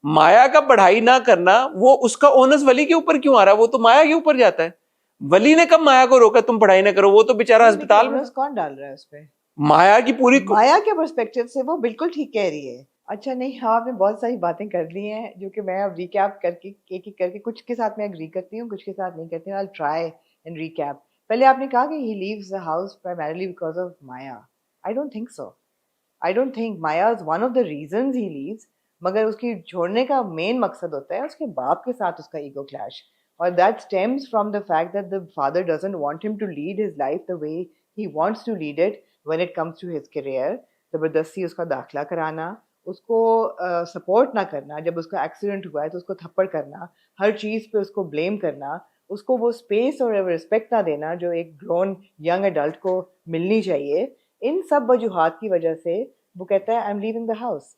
A: माया का पढ़ाई ना करना, वो उसका ओनस वली के ऊपर क्यों आ रहा है? वो तो माया के ऊपर जाता है। वली ने कब माया को रोका तुम पढ़ाई ना करो? वो तो बेचारा अस्पताल में।
B: कौन डाल रहा है उस पे?
A: माया की पूरी,
B: माया के पर्सपेक्टिव से वो बिल्कुल ठीक कह रही है। अच्छा नहीं, हाँ आपने बहुत सारी बातें कर ली हैं जो कि मैं अब रिकैप करके एक एक करके, कुछ के साथ मैं एग्री करती हूँ, कुछ के साथ नहीं करती हूँ। I will try and recap. पहले आपने कहा कि he leaves the house primarily because of Maya. I don't think so. I don't think Maya is one of the reasons he leaves, मगर उसकी छोड़ने का मेन मकसद होता है उसके बाप के साथ उसका ईगो क्लैश, और that stems from the fact that the father doesn't want him to lead his life the way he wants to lead it when it comes to his career. जबरदस्ती उसका दाखिला कराना, उसको सपोर्ट ना करना, जब उसका एक्सीडेंट हुआ है तो उसको थप्पड़ करना, हर चीज़ पे उसको ब्लेम करना, उसको वो स्पेस और रिस्पेक्ट ना देना जो एक ग्रोन यंग एडल्ट को मिलनी चाहिए। इन सब वजूहात की वजह से वो कहता है I am leaving the house,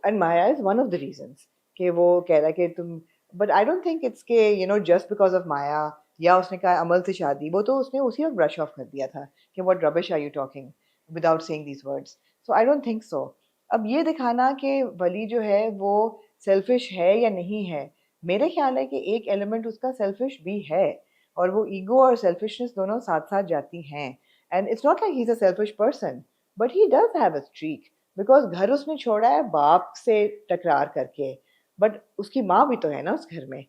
B: and Maya is one of the reasons कि वो कह रहा है कि तुम, but I don't think it's के you know just because of Maya, या उसने कहा अमल से शादी, वो तो उसने उसी वक्त ब्रश ऑफ कर दिया था कि what rubbish are you talking without saying these words. So I don't think so. अब ये दिखाना कि वली जो है वो सेल्फिश है या नहीं है, मेरे ख्याल है कि एक एलिमेंट उसका सेल्फिश भी है, और वो ईगो और सेल्फिशनेस दोनों साथ साथ जाती हैं। And it's not like he is a selfish person, but he does have a streak, because घर उसने छोड़ा है बाप से टकरार करके, बट उसकी माँ भी तो है ना उस घर में,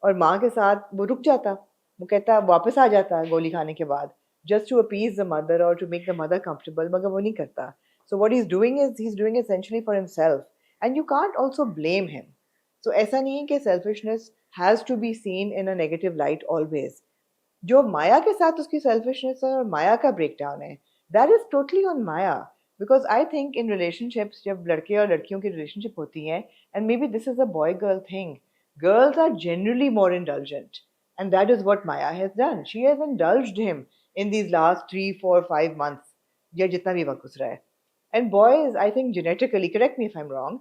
B: और माँ के साथ वो रुक जाता, वो कहता वापस आ जाता गोली खाने के बाद, just to appease the mother और to make the mother comfortable, मगर वो नहीं करता। So what he's doing is he's doing essentially for himself, and you can't also blame him. So ऐसा नहीं है कि selfishness has to be seen in a negative light always. जो माया के साथ उसकी selfishness है और माया का breakdown है, That is totally on Maya. Because I think in relationships, जब लड़के और लड़कियों की relationship होती है, and maybe this is a boy-girl thing, girls are generally more indulgent. And that is what Maya has done. She has indulged him in these last 3, 4, 5 months. या जितना भी वक्त गुजरा है. And boys, I think genetically, correct me if I'm wrong,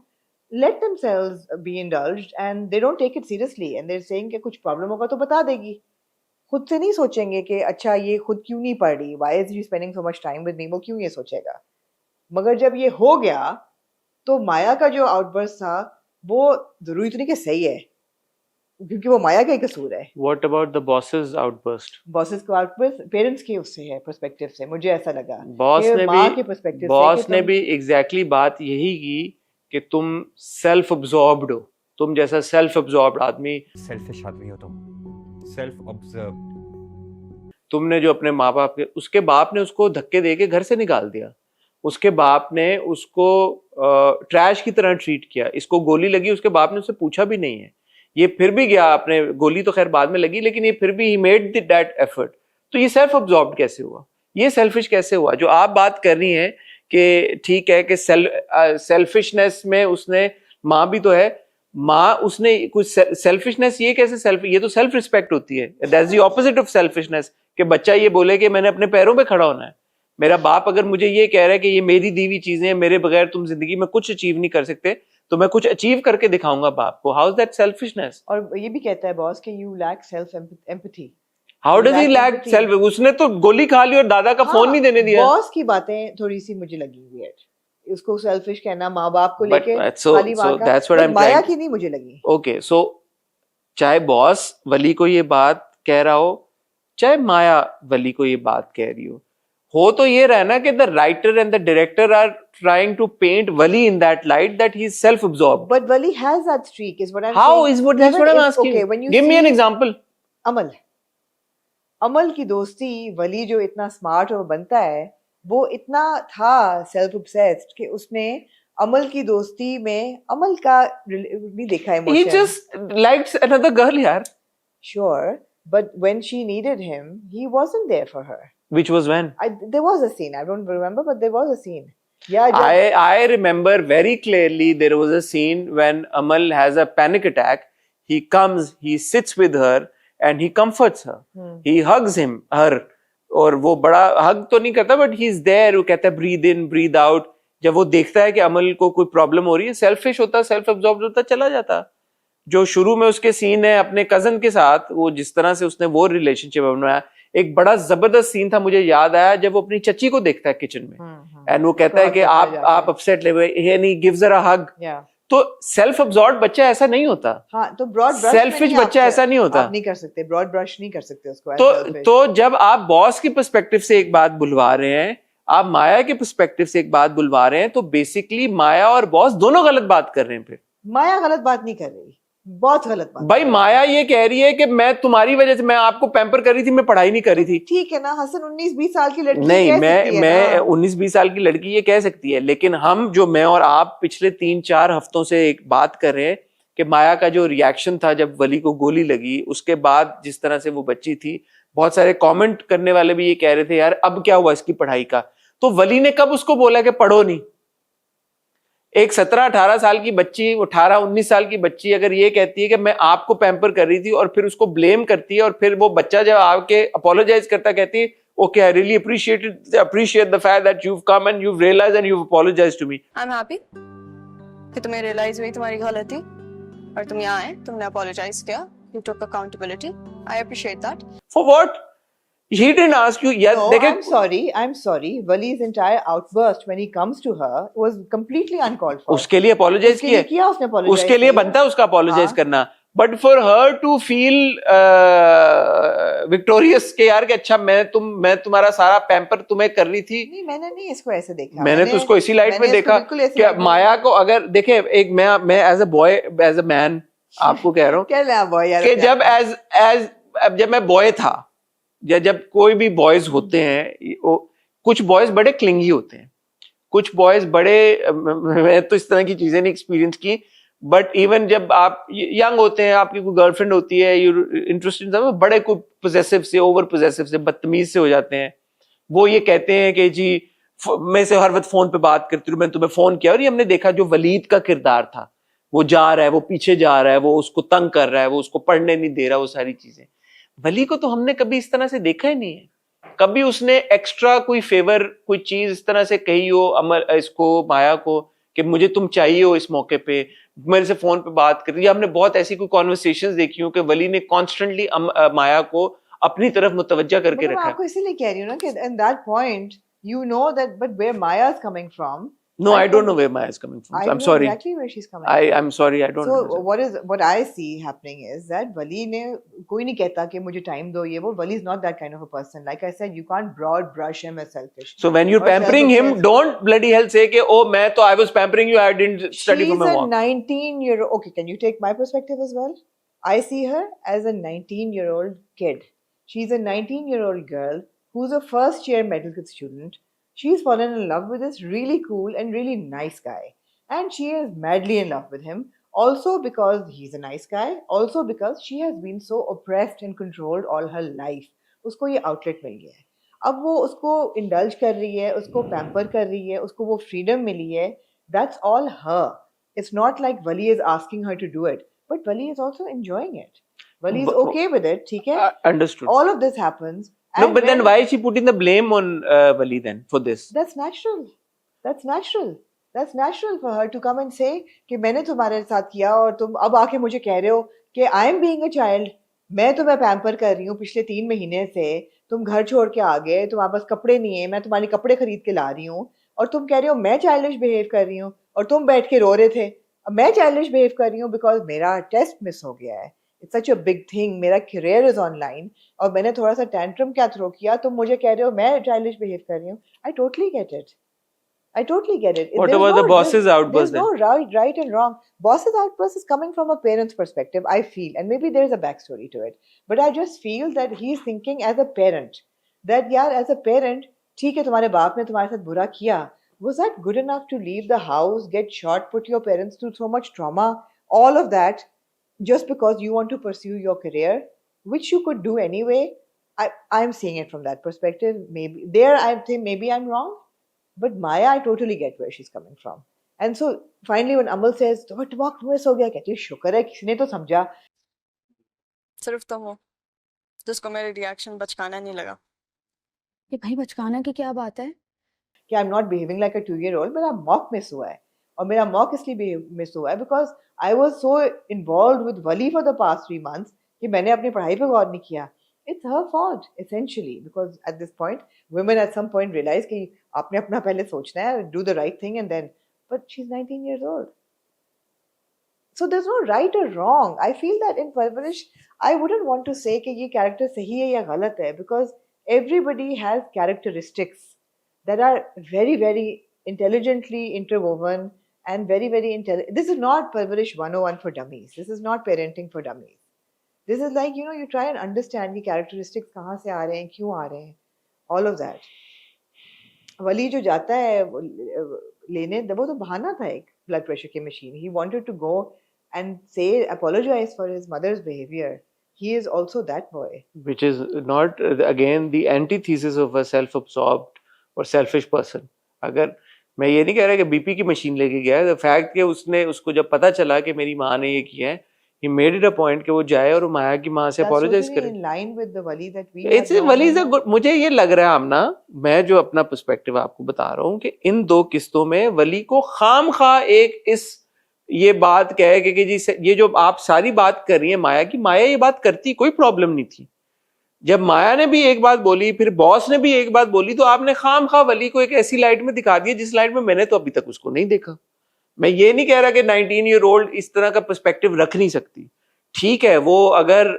B: let themselves be indulged and they don't take it seriously. And they're saying कि कुछ problem होगा तो बता देगी. खुद से नहीं सोचेंगे कि अच्छा ये खुद क्यों नहीं पढ़ रही, why is she spending so much time with me, वो क्यों ये सोचेगा. मगर जब ये हो गया तो माया का जो आउटबर्स्ट था वो जरूरी तो नहीं कि सही है, क्योंकि वो माया का ही कसूर है.
A: What about the boss's outburst?
B: Bosses को आउटबर्स्ट पेरेंट्स के उससे है, पर्सपेक्टिव से, मुझे ऐसा लगा.
A: बॉस
B: कि
A: ने
B: माँ
A: भी
B: के पर्सपेक्टिव
A: बॉस ने भी एग्जैक्टली बात यही की कि तुम सेल्फ अब्जॉर्ब्ड हो, तुम जैसा सेल्फ अब्जॉर्ब्ड आदमी,
M: सेल्फिश आदमी हो तुम, सेल्फ ऑब्जर्व.
A: तुमने जो अपने माँ बाप के, उसके बाप ने उसको धक्के दे के घर से निकाल दिया, उसके बाप ने उसको ट्रैश की तरह ट्रीट किया, इसको गोली लगी, उसके बाप ने उससे पूछा भी नहीं है, ये फिर भी गया अपने, गोली तो खैर बाद में लगी लेकिन ये फिर भी ही मेड दैट एफर्ट. तो ये सेल्फ अब्जॉर्ब्ड कैसे हुआ, ये सेल्फिश कैसे हुआ? जो आप बात कर रही हैं कि ठीक है कि सेल्फिशनेस में उसने, माँ भी तो है, माँ उसने कुछ सेल्फिशनेस, ये कैसे सेल्फ, ये तो सेल्फ रिस्पेक्ट होती है. That's the opposite of selfishness, कि बच्चा ये बोले कि मैंने अपने पैरों पे खड़ा होना है. मेरा बाप अगर मुझे ये कह रहा है कि ये मेरी दी हुई चीजें हैं, मेरे बगैर तुम जिंदगी में कुछ अचीव नहीं कर सकते, तो मैं कुछ अचीव करके दिखाऊंगा बाप को. How is that selfishness?
B: और ये भी कहता है बॉस कि you lack self empathy.
A: How does he lack self? उसने तो गोली खा ली और दादा का फोन नहीं देने दिया.
B: बॉस की बातें थोड़ी सी मुझे लगी वियर्ड, उसको सेल्फिश कहना माँ बाप को लेके, खाली माँ का, माया की नहीं मुझे लगी.
A: ओके, सो चाहे बॉस वली को ये बात कह रहा हो, चाहे माया वली को ये बात कह रही हो तो ये रहा ना कि the writer and the director are trying to paint Wali in that light that he's self-absorbed.
B: But Wali has that streak, is what I'm
A: saying.
B: How
A: is what? That's what I'm asking. Okay, when you give me an example.
B: अमल की दोस्ती, वली जो इतना स्मार्ट और बनता है, वो इतना था सेल्फ ऑब्सेस्ड कि उसने अमल की दोस्ती में अमल का नहीं देखा emotion.
A: He just liked another girl, यार.
B: Sure, but when she needed him, he wasn't there for her.
A: Which was when?
B: There was a scene. I don't remember, but there was a scene. Yeah,
A: I remember very clearly there was a scene when Amal has a panic attack. He comes, he sits with her and he comforts her. He hugs her. और वो बड़ा hug तो नहीं करता, but he's there. वो कहता है breathe in, breathe out. जब वो देखता है कि अमल को कोई प्रॉब्लम हो रही है, selfish होता, self absorbed होता, चला जाता. जो शुरू में उसके सीन है अपने कजन के साथ, वो जिस तरह से उसने वो रिलेशनशिप बनाया, एक बड़ा जबरदस्त सीन था, मुझे याद आया जब वो अपनी चची को देखता है किचन में एंड वो कहता है कि आप अपसेट ले हुए, एंड ही गिव्स हर अ हग. तो सेल्फ अब्सॉर्ब्ड बच्चा ऐसा नहीं होता.
B: हाँ, तो ब्रॉड ब्रश
A: सेल्फिश बच्चा ऐसा नहीं होता.
B: आप नहीं कर सकते, ब्रॉड ब्रश नहीं कर सकते उसको.
A: तो जब आप बॉस की पर्सपेक्टिव से एक बात बुलवा रहे हैं, आप माया के पर्सपेक्टिव से एक बात बुलवा रहे हैं, तो बेसिकली माया और बॉस दोनों गलत बात कर रहे हैं. फिर
B: माया गलत बात नहीं कर रही, बहुत गलत बात.
A: भाई माया ये कह रही है कि मैं तुम्हारी वजह से, मैं आपको पैम्पर कर रही थी, मैं पढ़ाई नहीं कर रही थी.
B: ठीक है ना हसन, 19-20 साल की लड़की
A: नहीं, मैं 19-20 साल की लड़की ये कह सकती है, लेकिन हम जो मैं और आप पिछले 3-4 हफ्तों से एक बात कर रहे हैं कि माया का जो रिएक्शन था जब वली को गोली लगी, उसके बाद जिस तरह से वो बच्ची थी, बहुत सारे कमेंट करने वाले भी ये कह रहे थे यार अब क्या हुआ इसकी पढ़ाई का. तो वली ने कब उसको बोला कि पढ़ो नहीं? एक 17-18 साल की बच्ची, 18-19 साल की बच्ची अगर ये कहती है कि मैं आपको पैम्पर कर रही थी और फिर उसको ब्लेम करती है, और फिर वो बच्चा जब आके अपोलोजाइज करता कहती है okay I really appreciate the fact that you have come and you have realised and you have apologised to me.
N: I am happy कि तुम्हें रियलाइज हुई तुम्हारी गलती और तुम यहाँ आए, तुमने अपोलोजाइज किया, you took accountability. I appreciate that.
A: For what? He didn't ask you. Yeah,
B: no, I'm sorry. Wali's entire outburst when he comes to her was completely uncalled for.
A: उसके लिए apologize किया
B: उसने apologize
A: उसके लिए बनता है उसका apologize करना. But for her to feel victorious के यार कि अच्छा मैं तुम्हारा सारा पैम्पर तुम्हें कर रही थी.
B: नहीं, मैंने नहीं इसको ऐसे देखा.
A: मैंने तो उसको इसी लाइट में देखा कि माया को अगर देखे, एक मैं as a boy, as a man आपको कह रहा हूँ कि जब मैं बॉय था, जब कोई भी बॉयज होते हैं, कुछ बॉयज बड़े क्लिंगी होते हैं, कुछ बॉयज बड़े, मैं तो इस तरह की चीजें नहीं एक्सपीरियंस की, बट इवन जब आप यंग होते हैं, आपकी कोई गर्लफ्रेंड होती है, यू इंटरेस्टेड, बड़े कोई पोजेसिव से, ओवर पोजेसिव से, बदतमीज से हो जाते हैं. वो ये कहते हैं कि जी मैं से हर वक्त फोन पे बात करती हूँ, मैंने तुम्हें फोन किया। और ये हमने देखा जो वलीद का किरदार था, वो जा रहा है, वो पीछे जा रहा है, वो उसको तंग कर रहा है, वो उसको पढ़ने नहीं दे रहा, वो सारी चीजें। वली को तो हमने कभी इस तरह से देखा ही नहीं है। कभी उसने एक्स्ट्रा कोई फेवर, कोई चीज इस तरह से कही हो अमर इसको, माया को, कि मुझे तुम चाहिए हो इस मौके पे, मेरे से फोन पे बात कर रही है। हमने बहुत ऐसी कोई कॉन्वर्सेशंस देखी हो कि वली ने कॉन्स्टेंटली माया को अपनी तरफ मुतवज्जा करके रखा है।
B: आपको इसीलिए कह रही हूँ ना कि in that point you know that but where Maya is coming from.
A: No, I don't know where Maya is coming from. I'm sorry.
B: Exactly where she's coming
A: from. I'm sorry, I don't know.
B: So what I see happening is that Wali ने कोई नहीं कहता कि मुझे time दो ये वो. Wali is not that kind of a person. Like I said, you can't broad brush him as selfish.
A: So when you're pampering him, don't bloody hell say कि oh मैं तो I was pampering you, I didn't study for my work.
B: She's a 19-year-old. Okay, can you take my perspective as well? I see her as a 19-year-old kid. She's a 19-year-old girl who's a first-year medical student. She's fallen in love with this really cool and really nice guy. And she is madly in love with him. Also because he's a nice guy. Also because she has been so oppressed and controlled all her life. उसको ये outlet मिल गया है. अब वो उसको indulge कर रही है, उसको pamper कर रही है, उसको वो freedom मिली है. That's all her. It's not like Wali is asking her to do it. But Wali is also enjoying it. Wali is okay with it, ठीक है?
A: Understood.
B: All of this happens.
A: No, but then why is she putting the blame on Wali then for this?
B: That's natural. That's natural. That's natural for her to come and say कि मैंने तुम्हारे साथ किया और तुम अब आके मुझे कह रहे हो कि I am being a child. मैं तुम्हें पैम्पर कर रही हूँ पिछले 3 महीने से. तुम घर छोड़ के आ गए, तुम्हारे पास कपड़े नहीं है, मैं तुम्हारे कपड़े खरीद के ला रही हूँ और तुम कह रहे हो मैं चाइल्डिश बिहेव कर रही हूँ और तुम बैठ के रो रहे थे. मैं चाइल्डिश बिहेव कर रही हूँ बिकॉज मेरा टेस्ट मिस हो गया है. It's such a big thing. मेरा career is online और मैंने थोड़ा सा tantrum क्या throw किया, तुम मुझे कह रहे हो मैं childish behave कर रही हूँ. I totally get it. I totally get it.
A: What about the boss's outburst then?
B: There's no right and wrong. Boss's outburst is coming from a parent's perspective, I feel, and maybe there's a backstory to it. But I just feel that he's thinking as a parent, that यार as a parent, ठीक है तुम्हारे बाप ने तुम्हारे साथ बुरा किया. Was that good enough to leave the house, get shot, put your parents through so much trauma, all of that? Just because you want to pursue your career, which you could do anyway. I'm seeing it from that perspective. Maybe there I think maybe I'm wrong, but Maya, I totally get where she's coming from. And so finally when Amal says, "तो वक्त मिस हो गया," कहती है शुक्र है किसी ने तो समझा.
N: सिर्फ तुम हो जिसको मेरे रिएक्शन बचकाना नहीं लगा.
D: ये भाई बचकाना की क्या बात है?
B: कि I'm not behaving like a 2-year-old, मेरा mock मिस हुआ है. और मेरा mock इसलिए मिस हुआ है because I was so involved with Wali for the past 3 months कि मैंने अपनी पढ़ाई पे गौर नहीं किया. It's her fault essentially because at this point women at some point realize कि आपने अपना पहले सोचना है, do the right thing and then. But she's 19 years old. So there's no right or wrong. I feel that in Parvarish, I wouldn't want to say कि ये character सही है या गलत है because everybody has characteristics that are very, very intelligently interwoven and very, very intelligent. This is not Parvarish 101 for dummies. This is not parenting for dummies. This is like, you know, you try and understand the characteristics कहाँ से आ रहे हैं, क्यों आ रहे हैं, all of that. वली जो जाता है लेने, वो तो बहाना था एक blood pressure की machine. He wanted to go and say, apologize for his mother's behavior. He is also that boy.
A: Which is not, again, the antithesis of a self-absorbed or selfish person. अगर मैं ये नहीं कह रहा कि बीपी की मशीन लेके गया है, द फैक्ट कि उसने उसको जब पता चला कि मेरी माँ ने ये किया है, he made it a point कि वो जाए और माया की माँ से apologize करे.
B: In line with the Wali that we.
A: It's Wali is a good. मुझे ये लग रहा है आमना, मैं जो अपना पर्सपेक्टिव आपको बता रहा हूँ कि इन 2 किस्तों में वली को खामखा एक इस ये बात कहे कि जी ये जो आप सारी बात कर रही है माया की, माया ये बात करती, कोई प्रॉब्लम नहीं थी. जब माया ने भी एक बात बोली, फिर बॉस ने भी एक बात बोली, तो आपने खामखा वली को एक ऐसी लाइट में दिखा दिया जिस लाइट में मैंने तो अभी तक उसको नहीं देखा. मैं ये नहीं कह रहा कि 19-year-old इस तरह का पर्सपेक्टिव रख नहीं सकती. ठीक है, वो अगर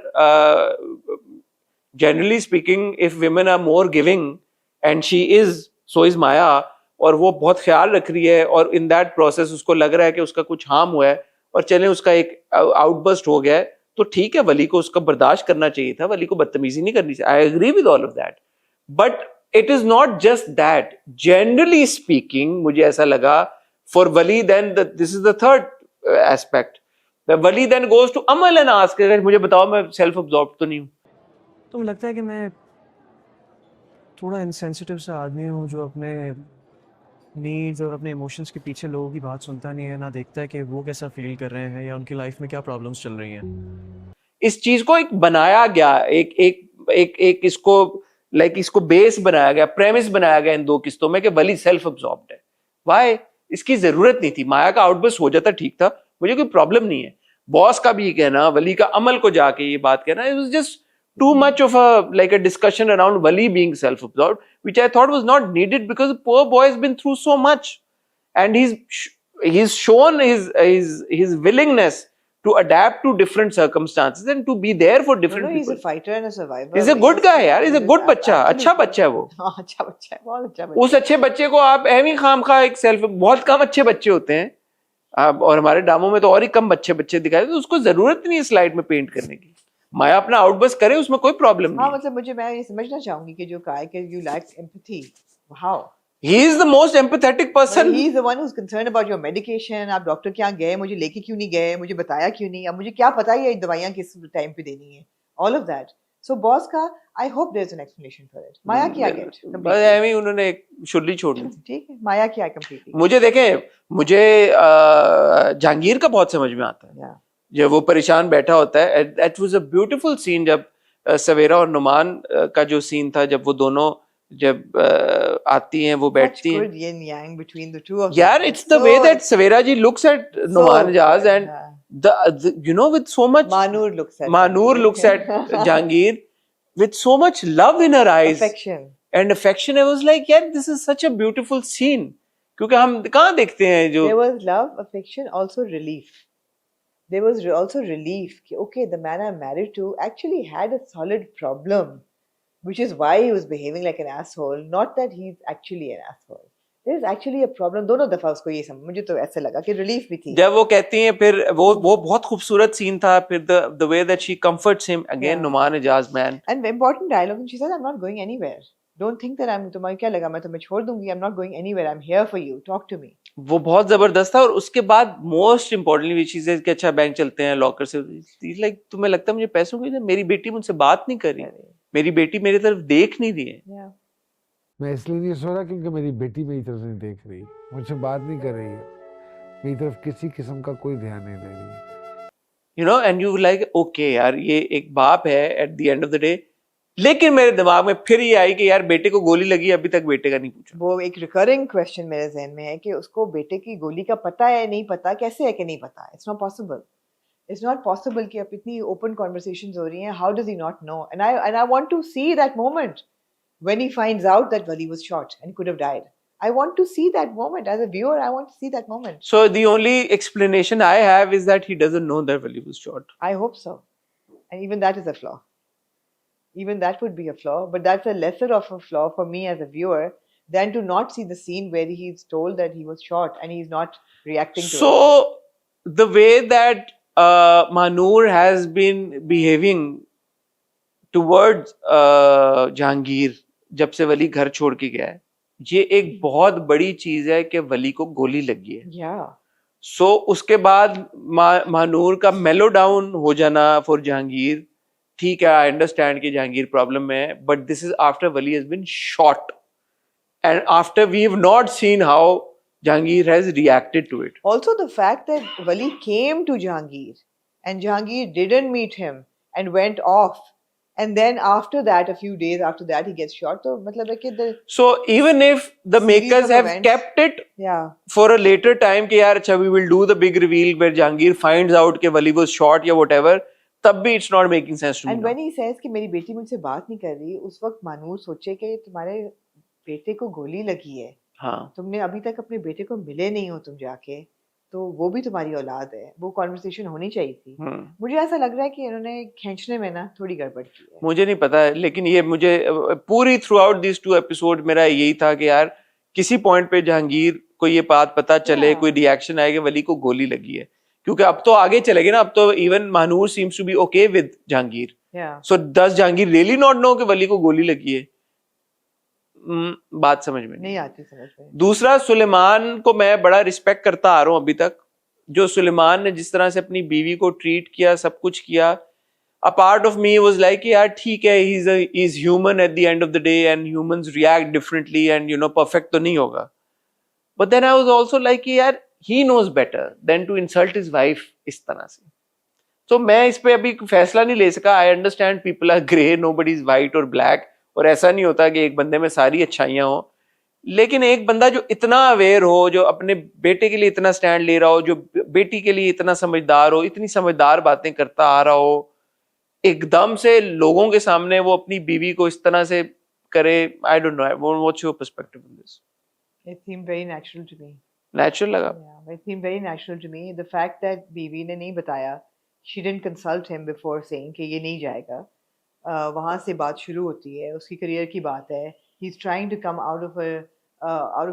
A: generally speaking if women are more giving and she is so is Maya, और वो बहुत ख्याल रख रही है और इन दैट प्रोसेस उसको लग रहा है कि उसका कुछ हार्म हुआ है और चले उसका एक आउटबर्स्ट हो गया है, तो ठीक है, वली को उसका बर्दाश्त करना चाहिए था, वली को बदतमीजी नहीं करनी चाहिए. I agree with all of that, but it is not just that. Generally speaking मुझे ऐसा लगा for Wali, then this is the third aspect. Wali then goes to Amal and ask, मुझे बताओ मैं सेल्फ अब्सॉर्ब्ड तो नहीं हूं.
G: तुम लगता है कि मैं
O: थोड़ा इनसेंसिटिव सा आदमी हूँ जो अपने नीड्स और अपने इमोशंस के पीछे लोगों की बात सुनता नहीं है, ना देखता है कि वो कैसा फील कर रहे हैं या उनकी लाइफ में क्या प्रॉब्लम्स चल रही हैं।
A: इस चीज को एक बनाया गया, एक एक एक एक इसको इसको बेस बनाया गया, प्रेमिस बनाया गया इन दो किस्तों में कि वली सेल्फ अब्सॉर्ब्ड है। वाई? इसकी जरूरत नहीं थी। माया का आउटबर्स्ट हो जाता ठीक था, मुझे कोई प्रॉब्लम नहीं है। बॉस का भी कहना, वली का अमल को जाके ये बात कहना, it was just too much of a discussion around Wali being self-absorbed, which I thought was not needed because the poor boy has been through so much, and he's shown his willingness to adapt to different circumstances and to be there for different people.
B: He's a fighter and a survivor.
A: He's a good guy, यार. He's a good बच्चा, अच्छा बच्चा है वो.
B: अच्छा बच्चा है, बहुत अच्छा बच्चा.
A: उस अच्छे बच्चे को आप एमी खाम खा एक बहुत कम अच्छे बच्चे होते हैं, और हमारे ड्रामों में तो और ही कम बच्चे दिखाए, तो उसको जरूरत नहीं है स्लाइड में पेंट करने की। माया अपना आउटबर्स्ट करे, उसमें कोई प्रॉब्लम नहीं।
B: हाँ, मतलब मैं ये समझना चाहूंगी कि जो कहा है कि you lack empathy. How?
A: He is the most empathetic person.
B: He is the one who's concerned about your medication. आप डॉक्टर के यहाँ गए, मुझे लेके क्यों नहीं गए, मुझे बताया क्यों नहीं, अब मुझे क्या पता ये दवाइयाँ किस टाइम पे देनी है, all of that. So boss का I hope there's an explanation for it. माया क्या get?
A: बस एमी उन्होंने एक शुल्ली छोड़ दी थी।
B: ठीक है, माया क्या completely?
A: मुझे देखें, मुझे जहांगीर का बहुत समझ में आता है। जब वो परेशान बैठा होता है, that was a beautiful scene, जब सवेरा और नुमान का जो सीन था, जब वो दोनों जब आती हैं, वो बैठती हैं,
B: yin yang between the two of them.
A: यार it's the way that Savera ji looks at Numan Ijaz and the you know with so much
B: Manur looks at
A: Jahangir with so much love in her eyes,
B: affection.
A: I was like, यार this is such a beautiful scene, क्योंकि हम कहाँ देखते हैं जो
B: there was love, affection, also relief. There was also relief. Okay, the man I'm married to actually had a solid problem, which is why he was behaving like an asshole. Not that he's actually an asshole. There is actually a problem. दोनों दफा उसको ये समझ, मुझे तो ऐसे लगा कि relief भी थी।
A: जब वो कहती हैं, फिर वो बहुत खूबसूरत सीन था, फिर the way that she comforts him again, Numan Ijaz man.
B: And important dialogue, and she says, I'm not going anywhere. Don't think that तुम्हें क्या लगा मैं तुम्हें छोड़ दूंगी, I'm not going anywhere, I'm here for you, talk to me.
A: वो बहुत जबरदस्त था। और उसके बाद मोस्ट इम्पोर्टेंटली चीज है कि अच्छा बैंक चलते हैं लॉकर से, लाइक तुम्हें लगता है मुझे पैसों की, मेरी बेटी मुझसे बात नहीं कर रही, मेरी बेटी मेरी तरफ देख नहीं रही है।
P: मैं इसलिए नहीं सो रहा क्योंकि मेरी बेटी मेरी तरफ नहीं देख रही, मुझसे बात नहीं कर रही है, मेरी तरफ किसी किस्म का कोई ध्यान नहीं दे रही है।
A: You know, and you like okay यार, ये एक बाप है at the end of the day। लेकिन मेरे दिमाग में फिर ये आई कि यार बेटे को गोली लगी, अभी तक बेटे का नहीं पूछा।
B: वो एक रिकरिंग क्वेश्चन मेरे ज़हन में है कि उसको बेटे की गोली का पता है, नहीं पता, कैसे है कि नहीं पता। It's not possible, it's not possible कि अब इतनी ओपन कॉन्वर्सेशंस हो रही हैं, how does he not know? And I want to see that moment when he finds out that Wali was shot and could have died. I want to see that moment as a viewer. I want to see that moment.
A: So the only explanation I have is that he doesn't know that Wali was shot.
B: I hope so, and even that is a flaw. Even that would be a flaw, but that's a lesser of a flaw for me as a viewer than to not see the scene where he's told that he was shot and he's not reacting to it.
A: So the way that Manur has been behaving towards Jahangir जब से वली घर छोड़ के गया है, ये एक बहुत बड़ी चीज है कि वली को गोली लगी है।
B: Yeah.
A: So उसके बाद मानूर का मेलो डाउन हो जाना फॉर जहांगीर, ठीक है, आई अंडरस्टैंड कि जहांगीर प्रॉब्लम में है, but this is after Wali has been shot and after we have not seen how Jahangir has reacted to it.
B: Also the fact that Wali came to Jahangir and Jahangir didn't meet him and went off, and then after that, a few days after that, he gets shot. So, matlab hai ki
A: so even if the makers have kept it for a later time कि यार अच्छा we will do the big reveal where Jahangir finds out कि Wali was shot या whatever, तब भी it's not making sense to me.
B: And when he says कि मेरी बेटी मुझसे बात नहीं कर रही, उस वक्त मानूर सोचे कि तुम्हारे बेटे को गोली लगी है,
A: हाँ,
B: तुमने अभी तक अपने बेटे को मिले नहीं हो तुम जाके, तो वो भी तुम्हारी औलाद है, वो कॉन्वर्सेशन होनी चाहिए थी। मुझे ऐसा लग रहा है कि इन्होंने खींचने में ना थोड़ी गड़बड़ की है।
A: मुझे नहीं पता है, लेकिन ये मुझे पूरी थ्रू आउट दिस 2 एपिसोड मेरा यही था कि यार किसी पॉइंट पे जहांगीर को ये बात पता चले, कोई रिएक्शन आए कि वली को गोली लगी है, क्योंकि अब तो आगे चलेगी ना, अब तो even Manoor seems to be okay with Jahangir. So does Jahangir really not know कि वली को गोली लगी है? बात समझ में
B: नहीं आती समझ में।
A: दूसरा, सुलेमान को मैं बड़ा रिस्पेक्ट करता आ रहा हूं अभी तक, जो सुलेमान ने जिस तरह से अपनी बीवी को ट्रीट किया, सब कुछ किया। a part of me was like यार ठीक है, he's human at the end of the day and humans react differently and you know perfect तो नहीं होगा. But then I was also like कि यार he knows better than to insult his wife इस तरह से. So मैं इस पे अभी फैसला नहीं ले सका. I understand people are grey, nobody is white or black, और ऐसा नहीं होता कि एक बंदे में सारी अच्छाइयां हो, लेकिन एक बंदा जो इतना अवेयर हो, जो अपने बेटे के लिए इतना स्टैंड ले रहा हो, जो बेटी के लिए इतना समझदार हो, इतनी समझदार बातें करता आ रहा हो, एकदम से लोगों के सामने वो अपनी बीवी को इस तरह से करे. आई don't no, what's your perspective on this?
B: It seemed very natural to me.
A: Natural लगा?
B: Yeah, it seemed very natural to me. The fact that बीवी ने नहीं बताया, she didn't consult him before saying कि ये नहीं जाएगा. वहाँ से बात शुरू होती है, उसकी करियर की बात है. He's trying to come out of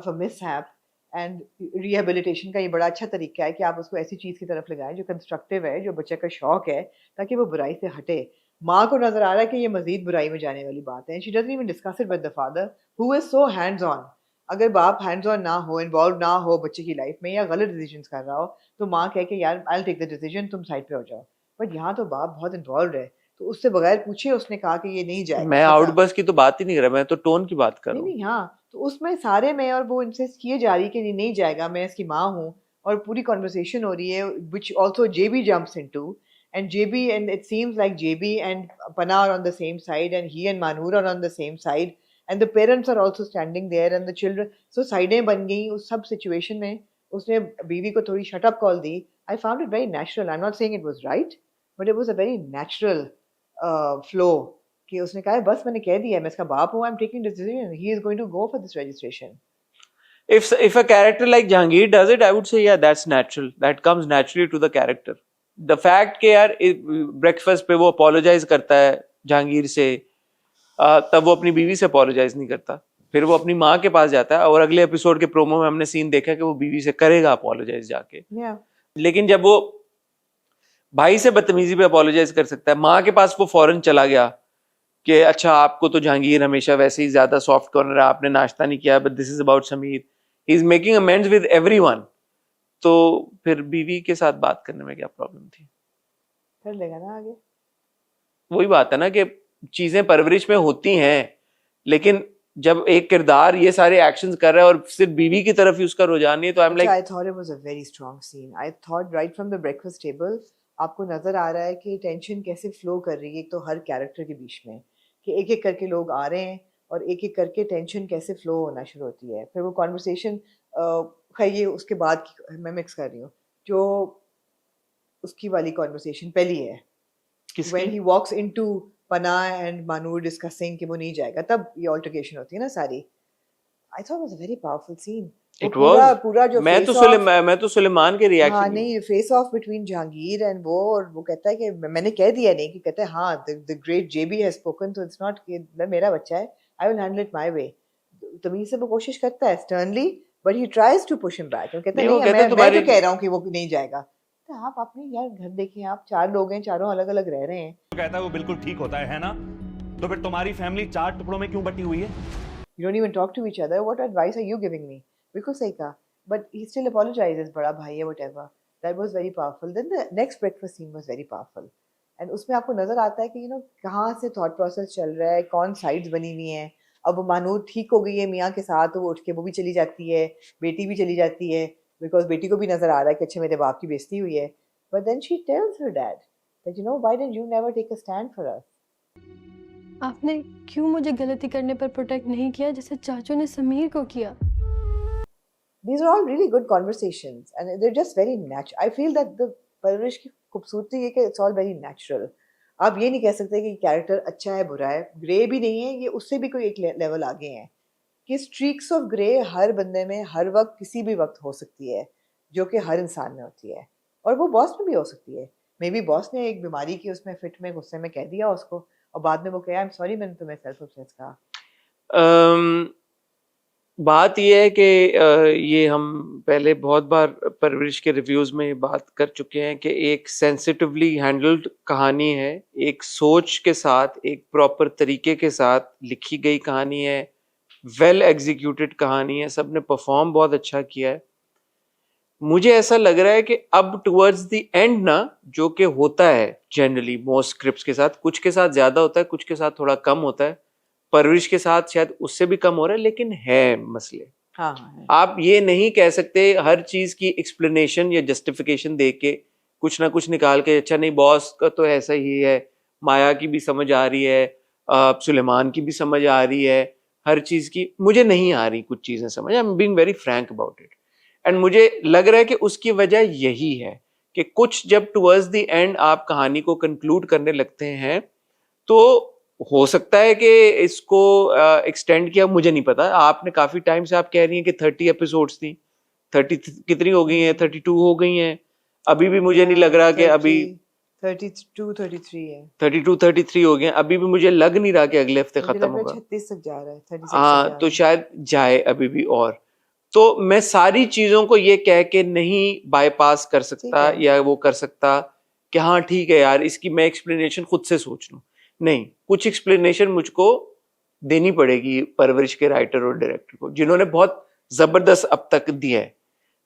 B: a mishap, and rehabilitation का ये बड़ा अच्छा तरीका है कि आप उसको ऐसी चीज़ की तरफ लगाएं जो कंस्ट्रक्टिव है, जो बच्चे का शौक है, ताकि वो बुराई से हटे. माँ को नजर आ रहा है कि ये मजीद बुराई में जाने वाली बात है. She doesn't even discuss it with the father, who is so hands on. अगर बाप हैंड्स ऑन ना हो, इन्वॉल्व ना हो बच्चे की लाइफ में, या गलत डिसीजंस कर रहा हो, तो माँ कह के यार I will take the decision, तुम साइड पे हो जाओ. बट यहाँ तो बाप बहुत इन्वॉल्व है, तो उससे बगैर पूछे उसने कहा कि ये नहीं जाएगा.
A: मैं आउटबर्स्ट की तो बात ही नहीं कर रहा, मैं तो टोन की बात कर रहा हूँ.
B: नहीं, हाँ, तो उसमें सारे में और वो इंसिस्ट किए जा रही है कि ये नहीं जाएगा, मैं इसकी माँ हूँ, और पूरी कॉन्वर्सेशन हो रही है, which also JB jumps into, and it seems like JB and Pana are on the same side, and he and Manur are on the same side, and the parents are also standing there, and the children. So साइडें बन गई उस सब सिचुएशन में. उसने बीवी को थोड़ी shut up call the. I found it very natural. I'm not saying it was right, but it was a very natural flow. कि उसने कहा बस मैंने कह दिया, मैं इसका बाप हूँ, I'm taking decision. He is going to go for this registration.
A: If a character like Jahangir does it, I would say yeah, that's natural. That comes naturally to the character. The fact कि यार ब्रेकफास्ट पे वो apologize करता है जहांगीर से, तब वो अपनी बीवी से apologize नहीं करता, फिर वो अपनी माँ के पास जाता है, और अगले एपिसोड के प्रोमो में हमने सीन देखा कि वो बीवी से करेगा apologize जाके.
B: Yeah.
A: लेकिन जब वो भाई से बदतमीजी पे apologize कर सकता है, माँ के पास वो फौरन चला गया कि अच्छा आपको तो जहांगीर हमेशा वैसे ही ज्यादा सॉफ्ट कॉर्नर है, आपने नाश्ता नहीं किया, but this is about Sameer, he is making amends with everyone. तो फिर बीवी के साथ बात करने में क्या प्रॉब्लम थी?
B: कर लेगा ना आगे.
A: वही बात है ना कि चीजें परवरिश में होती हैं, लेकिन जब एक किरदार ये सारे एक्शंस कर रहा है और सिर्फ बीवी की तरफ ही उसका रुझान नहीं है, तो I am like,
B: I thought it was a very strong scene. I thought right from the breakfast table आपको नजर आ रहा है कि टेंशन कैसे फ्लो कर रही है, एक तो हर कैरेक्टर के बीच में, कि एक एक करके लोग आ रहे हैं और एक एक करके टेंशन कैसे फ्लो होना शुरू होती है. फिर वो कॉन्वर्सेशन, ये उसके बाद की मैं मिक्स कर रही हूँ, जो उसकी वाली कॉन्वर्सेशन पहली है, when he walks into Pana and Manur discussing कि वो नहीं जाएगा, तब ये ऑल्टरकेशन होती है ना सारी. I thought it was a very powerful scene.
A: It was.
B: पूरा जो
A: मैं तो सुलेमान के रिएक्शन,
B: हाँ नहीं, face of between Jahangir and वो, और वो कहता है कि मैंने कह दिया नहीं, कि कहता है हाँ the great JB has spoken, तो इट्स नॉट कि मेरा बच्चा है, I will handle it my way. तमीज से वो कोशिश करता है sternly, but he tries to push him back. वो कहता है नहीं, मैं तो कह रहा हूँ कि वो नहीं जाएगा. तो आप अपने यार घर देखिए, आप 4 लोग हैं, चारों अलग अलग रह रहे हैं.
M: कहता है वो बिल्कुल ठीक होता है ना? तो फिर तुम्हारी फैमिली 4 टुकड़ों में क्यों बटी हुई है?
B: You don't even talk to each other. What advice are you giving me? बिल्कुल सही कहा. But he still apologizes, बड़ा भाई है, whatever. That was very powerful. Then the next breakfast scene was very powerful. And उसमें आपको नजर आता है कि कहाँ से thought process चल रहा है, कौन sides बनी हुई हैं. अब वो मानूर ठीक हो गई है मियाँ के साथ, तो वो उठ के वो भी चली जाती है, बेटी भी चली जाती है, because बेटी को भी नजर आ रहा है कि अच्छा मेरे बाप की बेइज्जती हुई है. But then she tells her dad that why didn't you never take a stand for us?
L: आपने क्यों मुझे गलती करने पर प्रोटेक्ट नहीं किया जैसे चाचू ने समीर को किया?
B: These are all really good conversations and they're just very natural. I feel that the परवरिश की खूबसूरती है कि it's all very natural. आप ये नहीं कह सकते कि कैरेक्टर अच्छा है बुरा है, ग्रे भी नहीं है, ये उससे भी कोई एक लेवल आगे है, कि स्ट्रीक्स ऑफ ग्रे हर बंदे में हर वक्त किसी भी वक्त हो सकती है, जो कि हर इंसान में होती है, और वो बॉस में भी हो सकती है. मे बी बॉस ने एक बीमारी की उसमें फिट में गुस्से में कह दिया उसको, और बाद में वो कहा आई एम सॉरी मैंने तुम्हें सेल्फ ऑब्सेस कहा.
A: बात ये है कि ये हम पहले बहुत बार परवरिश के रिव्यूज में बात कर चुके हैं कि एक सेंसिटिवली हैंडल्ड कहानी है, एक सोच के साथ, एक प्रॉपर तरीके के साथ लिखी गई कहानी है, वेल एग्जीक्यूटेड कहानी है, सबने परफॉर्म बहुत अच्छा किया है. मुझे ऐसा लग रहा है कि अब टुवर्ड्स द एंड ना, जो कि होता है जनरली मोस्ट स्क्रिप्ट्स के साथ, कुछ के साथ ज्यादा होता है, कुछ के साथ थोड़ा कम होता है, परवरिश के साथ शायद उससे भी कम हो रहा है, लेकिन है मसले।
B: हाँ, हाँ,
A: आप ये नहीं कह सकते हर चीज की एक्सप्लेनेशन या जस्टिफिकेशन दे के कुछ ना कुछ निकाल के, अच्छा नहीं बॉस का तो ऐसा ही है, माया की भी समझ आ रही है, सुलेमान की भी समझ आ रही है, हर चीज की मुझे नहीं आ रही कुछ चीजें समझ। I am being very Frank about it. And मुझे लग रहा है कि उसकी वजह यही है कि कुछ जब टुवर्ड्स द एंड आप कहानी को कंक्लूड करने लगते हैं, तो हो सकता है कि इसको एक्सटेंड किया, मुझे नहीं पता। आपने काफी टाइम से आप कह रही हैं कि 30 एपिसोड्स थी, 30 कितनी हो गई हैं? 32 हो गई हैं। अभी भी मुझे नहीं लग रहा कि अभी
B: 32-33 है,
A: 32-33 हो गए, अभी भी मुझे लग नहीं रहा कि अगले हफ्ते खत्म होगा।
B: 36 तक जा रहा है, 36 तक
A: हाँ,
B: जा
A: तो
B: रहा है।
A: शायद जाए अभी भी। और तो मैं सारी चीजों को ये कह के नहीं बाईपास कर सकता या वो कर सकता कि हाँ ठीक है यार, इसकी मैं एक्सप्लेनेशन खुद से सोच लूं। नहीं, कुछ एक्सप्लेनेशन मुझको देनी पड़ेगी परवरिश के राइटर और डायरेक्टर को, जिन्होंने बहुत जबरदस्त अब तक दिया है।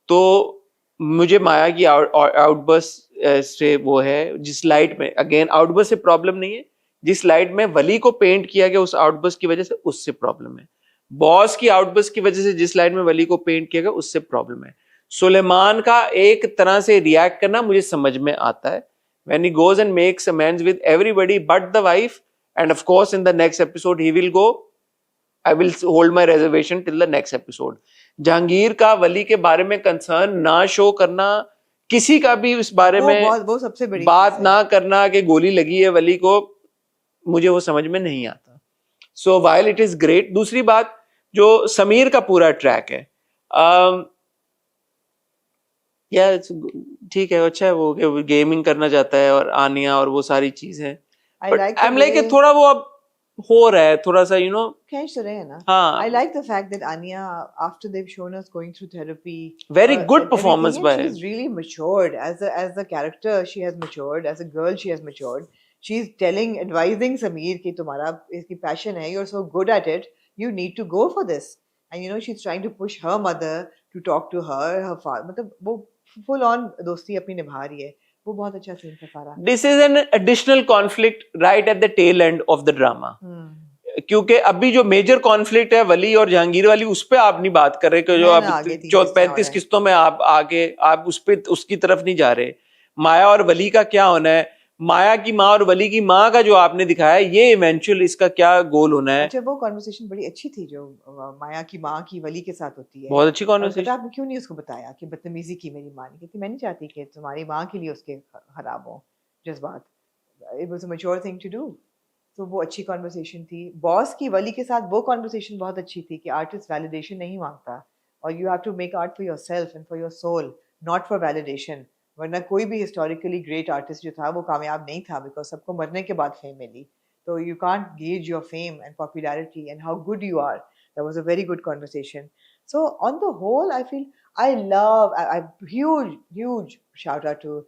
A: तो मुझे माया की आउटबर्स्ट से वो है, जिस लाइट में, अगेन आउटबर्स्ट से प्रॉब्लम नहीं है, जिस लाइट में वली को पेंट किया गया उस आउटबर्स्ट की वजह से, उससे प्रॉब्लम है। बॉस की आउटबर्स्ट की वजह से जिस लाइट में वली को पेंट किया गया उससे प्रॉब्लम है। सुलेमान का एक तरह से रिएक्ट करना मुझे समझ में आता है, when he goes and makes amends with everybody but the wife, and of course in the next episode he will go, I will hold my reservation till the next episode. Jahangir का वली के बारे में कंसर्न ना शो करना, किसी का भी इस बारे में
B: वो सबसे बड़ी
A: बात ना करना कि गोली लगी है वली को, मुझे वो समझ में नहीं आता। So while it is great. दूसरी बात, जो समीर का पूरा ट्रैक है, या ठीक है, अच्छा है, वो गेमिंग करना चाहता है और आनिया और वो सारी चीजें, बट आई एम लाइक थोड़ा वो अब हो रहा है थोड़ा सा, यू नो,
B: खींच तो रहे हैं ना।
A: हाँ,
B: I like the fact that Anya, after they've shown us going through therapy,
A: very good
B: and
A: performance by
B: she's really matured as a character. She has matured as a girl. She has matured. She's advising Sameer कि तुम्हारा इसकी passion है, you're so good at it, you need to go for this. And you know, she's trying to push her mother to talk to her father. मतलब वो full on दोस्ती अपनी निभा रही है। वो बहुत अच्छा सीन था सारा।
A: This is an additional conflict right at the tail end of the drama. क्योंकि अभी जो मेजर कॉन्फ्लिक्ट है वली और जहांगीर वाली, उस पे आप नहीं बात कर रहे कि जो अब 35 किस्तों में आप आगे आप उस पे उसकी तरफ नहीं जा रहे। माया और वली का क्या होना है, माया की माँ और वली की माँ का जो आपने दिखाया है, ये इवेंचुअल इसका क्या गोल होना है।
B: अच्छा, वो कॉन्वर्सेशन बड़ी अच्छी थी जो माया की माँ की वली के साथ होती है।
A: बहुत अच्छी कॉन्वर्सेशन।
B: आपने क्यों नहीं उसको बताया कि बदतमीजी की मेरी माँ ने, कहती मैं नहीं चाहती कि तुम्हारी माँ के लिए उसके खराब हो जज्बात। It was a mature thing to do. तो वो अच्छी कॉन्वर्सेशन थी। बॉस की वली के साथ वो कॉन्वर्सेशन बहुत अच्छी थी कि आर्टिस्ट वैलिडेशन नहीं मांगता, और you have to make art for yourself and for your soul, not for validation. वरना कोई भी हिस्टोरिकली ग्रेट आर्टिस्ट जो था वो कामयाब नहीं था, बिकॉज सबको मरने के बाद फेम मिली। तो you can't gauge your fame and popularity and how good you are. That was a very good conversation. So on the whole I feel I love, I huge shout out to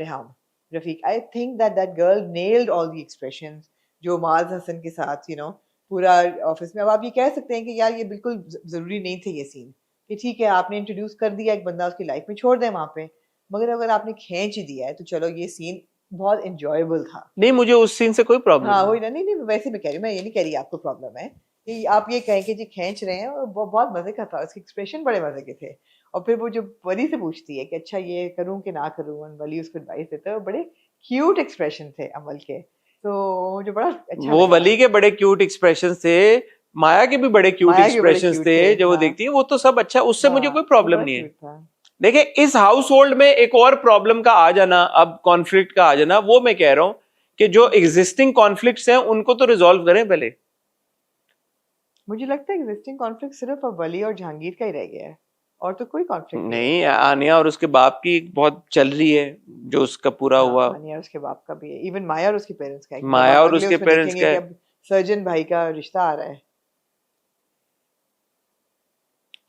B: Reham Rafiq. I think that girl nailed all the expressions जो माज हसन के साथ, you know, पूरा ऑफिस में। अब आप ये कह सकते हैं कि यार ये बिल्कुल जरूरी नहीं थे ये सीन, कि ठीक है आपने इंट्रोड्यूस कर दिया एक बंदा, उसकी लाइफ में छोड़ दें वहाँ पे, मगर अगर आपने खींच ही दिया है तो चलो ये सीन बहुत एंजॉयबल था।
A: नहीं, मुझे उस सीन से कोई प्रॉब्लम
B: हाँ वही ना, नहीं वैसे मैं कह रही हूँ, मैं ये नहीं कह रही आपको प्रॉब्लम है, कि आप ये कहें कि जी खींच रहे हैं, वो बहुत मजे का था, उसके एक्सप्रेशन बड़े मजे के थे। और फिर वो जो वली से पूछती है कि अच्छा ये करूँ कि ना करूँ, और वली उसको एडवाइस देता है, वो बड़े क्यूट एक्सप्रेशन थे अमल के, तो जो बड़ा अच्छा
A: वो वली के बड़े क्यूट एक्सप्रेशन थे, माया के भी बड़े क्यूट एक्सप्रेशंस थे जो वो देखती है, वो तो सब अच्छा, उससे मुझे कोई प्रॉब्लम नहीं है। देखिए, इस हाउस होल्ड में एक और प्रॉब्लम का आ जाना, अब कॉन्फ्लिक्ट का आ जाना, वो मैं कह रहा हूँ कि जो एग्जिस्टिंग कॉन्फ्लिक्ट्स हैं उनको तो रिजॉल्व करें पहले।
B: मुझे लगता है एग्जिस्टिंग कॉन्फ्लिक्ट सिर्फ अब वली और जहांगीर का ही रह गया है, और तो कोई कॉन्फ्लिक्ट
A: नहीं। आनिया और उसके बाप की बहुत चल रही है, जो उसका पूरा हुआ।
B: आनिया और उसके बाप का भी है, इवन माया और उसके पेरेंट्स का है।
A: माया और उसके पेरेंट्स का है।
B: सर्जन भाई का रिश्ता आ रहा है,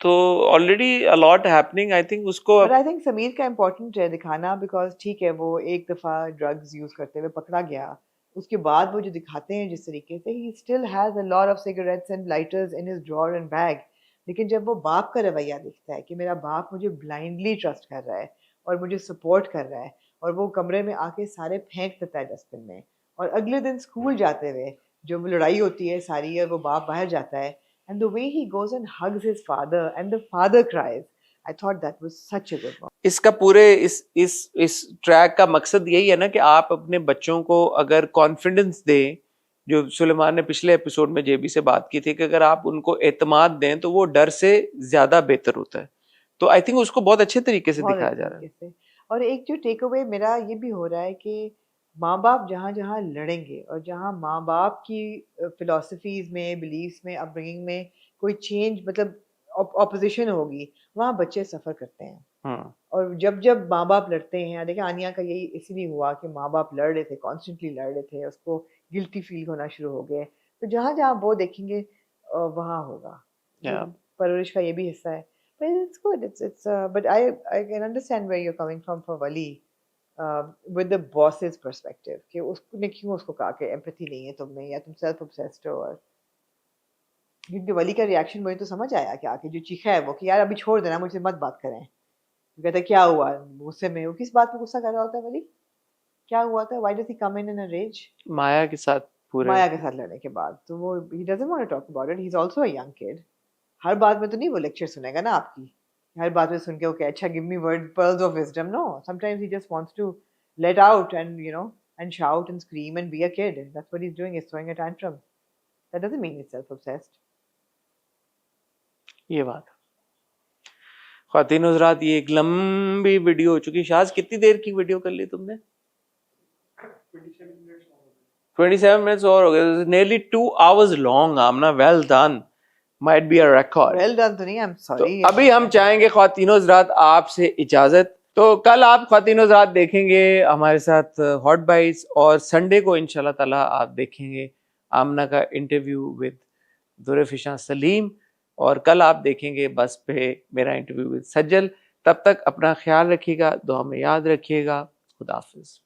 A: तो already a lot happening, I think उसको।
B: बट आई थिंक समीर का इम्पोर्टेंट है दिखाना, बिकॉज ठीक है वो एक दफा ड्रग्स यूज करते हुए पकड़ा गया, उसके बाद वो जो दिखाते हैं जिस तरीके से, he still has a lot of cigarettes and lighters in his drawer and bag, लेकिन जब वो बाप का रवैया दिखता है कि मेरा बाप मुझे ब्लाइंडली ट्रस्ट कर रहा है और मुझे सपोर्ट कर रहा है, और वो कमरे में आके सारे फेंक देता है डस्टबिन में, और अगले दिन स्कूल जाते हुए जो लड़ाई होती है सारी और वो बाप बाहर जाता है, and the way he goes and hugs his father and the father cries, I thought that was such a good one.
A: इसका पूरे इस ट्रैक का मकसद यही है ना कि आप अपने बच्चों को अगर कॉन्फिडेंस दें, जो सुलेमान ने पिछले एपिसोड में जेबी से बात की थी कि अगर आप उनको एतमाद दें तो वो डर से ज्यादा बेहतर होता है। तो आई थिंक उसको बहुत अच्छे तरीके से दिखाया जा रहा है।
B: और एक जो टेक अवे मेरा ये भी हो रहा है कि माँ बाप जहाँ जहाँ लड़ेंगे और जहाँ माँ बाप की फिलॉसफीज में, बिलीव्स में, अपब्रिंगिंग में कोई चेंज मतलब ऑपोजिशन होगी, वहाँ बच्चे सफ़र करते हैं। और जब जब माँ बाप लड़ते हैं, देखिए आनिया का यही इसीलिए हुआ कि माँ बाप लड़ रहे थे, कॉन्स्टेंटली लड़ रहे थे, उसको गिल्टी फील होना शुरू हो गए। तो जहाँ जहाँ वो देखेंगे वहाँ होगा। परवरिश का ये भी हिस्सा है। But it's good. But I can understand where you're coming from for Wali, with the boss's perspective कि उसने क्यों उसको कहा कि empathy नहीं है तुम में, या तुम self obsessed हो। और क्योंकि वली का रिएक्शन मुझे तो समझ आया कि आके जो चीखा है वो कि यार अभी छोड़ देना, मुझसे मत बात करें। कहता क्या हुआ गुस्से में, वो किस बात पे गुस्सा कर रहा होता है वली, क्या हुआ था? Why does he come in a rage?
A: माया के साथ
B: लड़ने के बाद तो वो he doesn't want to talk about it. He's also a young kid. हर बात में तो नहीं वो लेक्चर सुनेगा ना आपकी, हर बात में सुन के ओके अच्छा give me word pearls of wisdom. No, sometimes he just wants to let out and and shout and scream and be a kid. That's what he's doing, is throwing a tantrum. That doesn't mean he's self-obsessed.
A: ये बात ख्वातीन हज़रात, ये एक लंबी वीडियो हो चुकी। शाज कितनी देर की वीडियो कर ली तुमने? 27 minutes और हो गए। Nearly 2 hours long. Amna well done. Might be a record.
B: Well done तो नहीं, I'm sorry.
A: तो अभी हम चाहेंगे ख्वातीन हज़रात आपसे इजाजत। तो कल आप ख्वातीन हज़रात देखेंगे हमारे साथ हॉट बाइट्स, और संडे को इंशाल्लाह ताला आप देखेंगे आमना का इंटरव्यू विद दुरेफिशा सलीम, और कल आप देखेंगे बस पे मेरा इंटरव्यू विद सज्जल। तब तक अपना ख्याल रखिएगा, दुआ में याद रखिएगा। खुदा हाफिज़।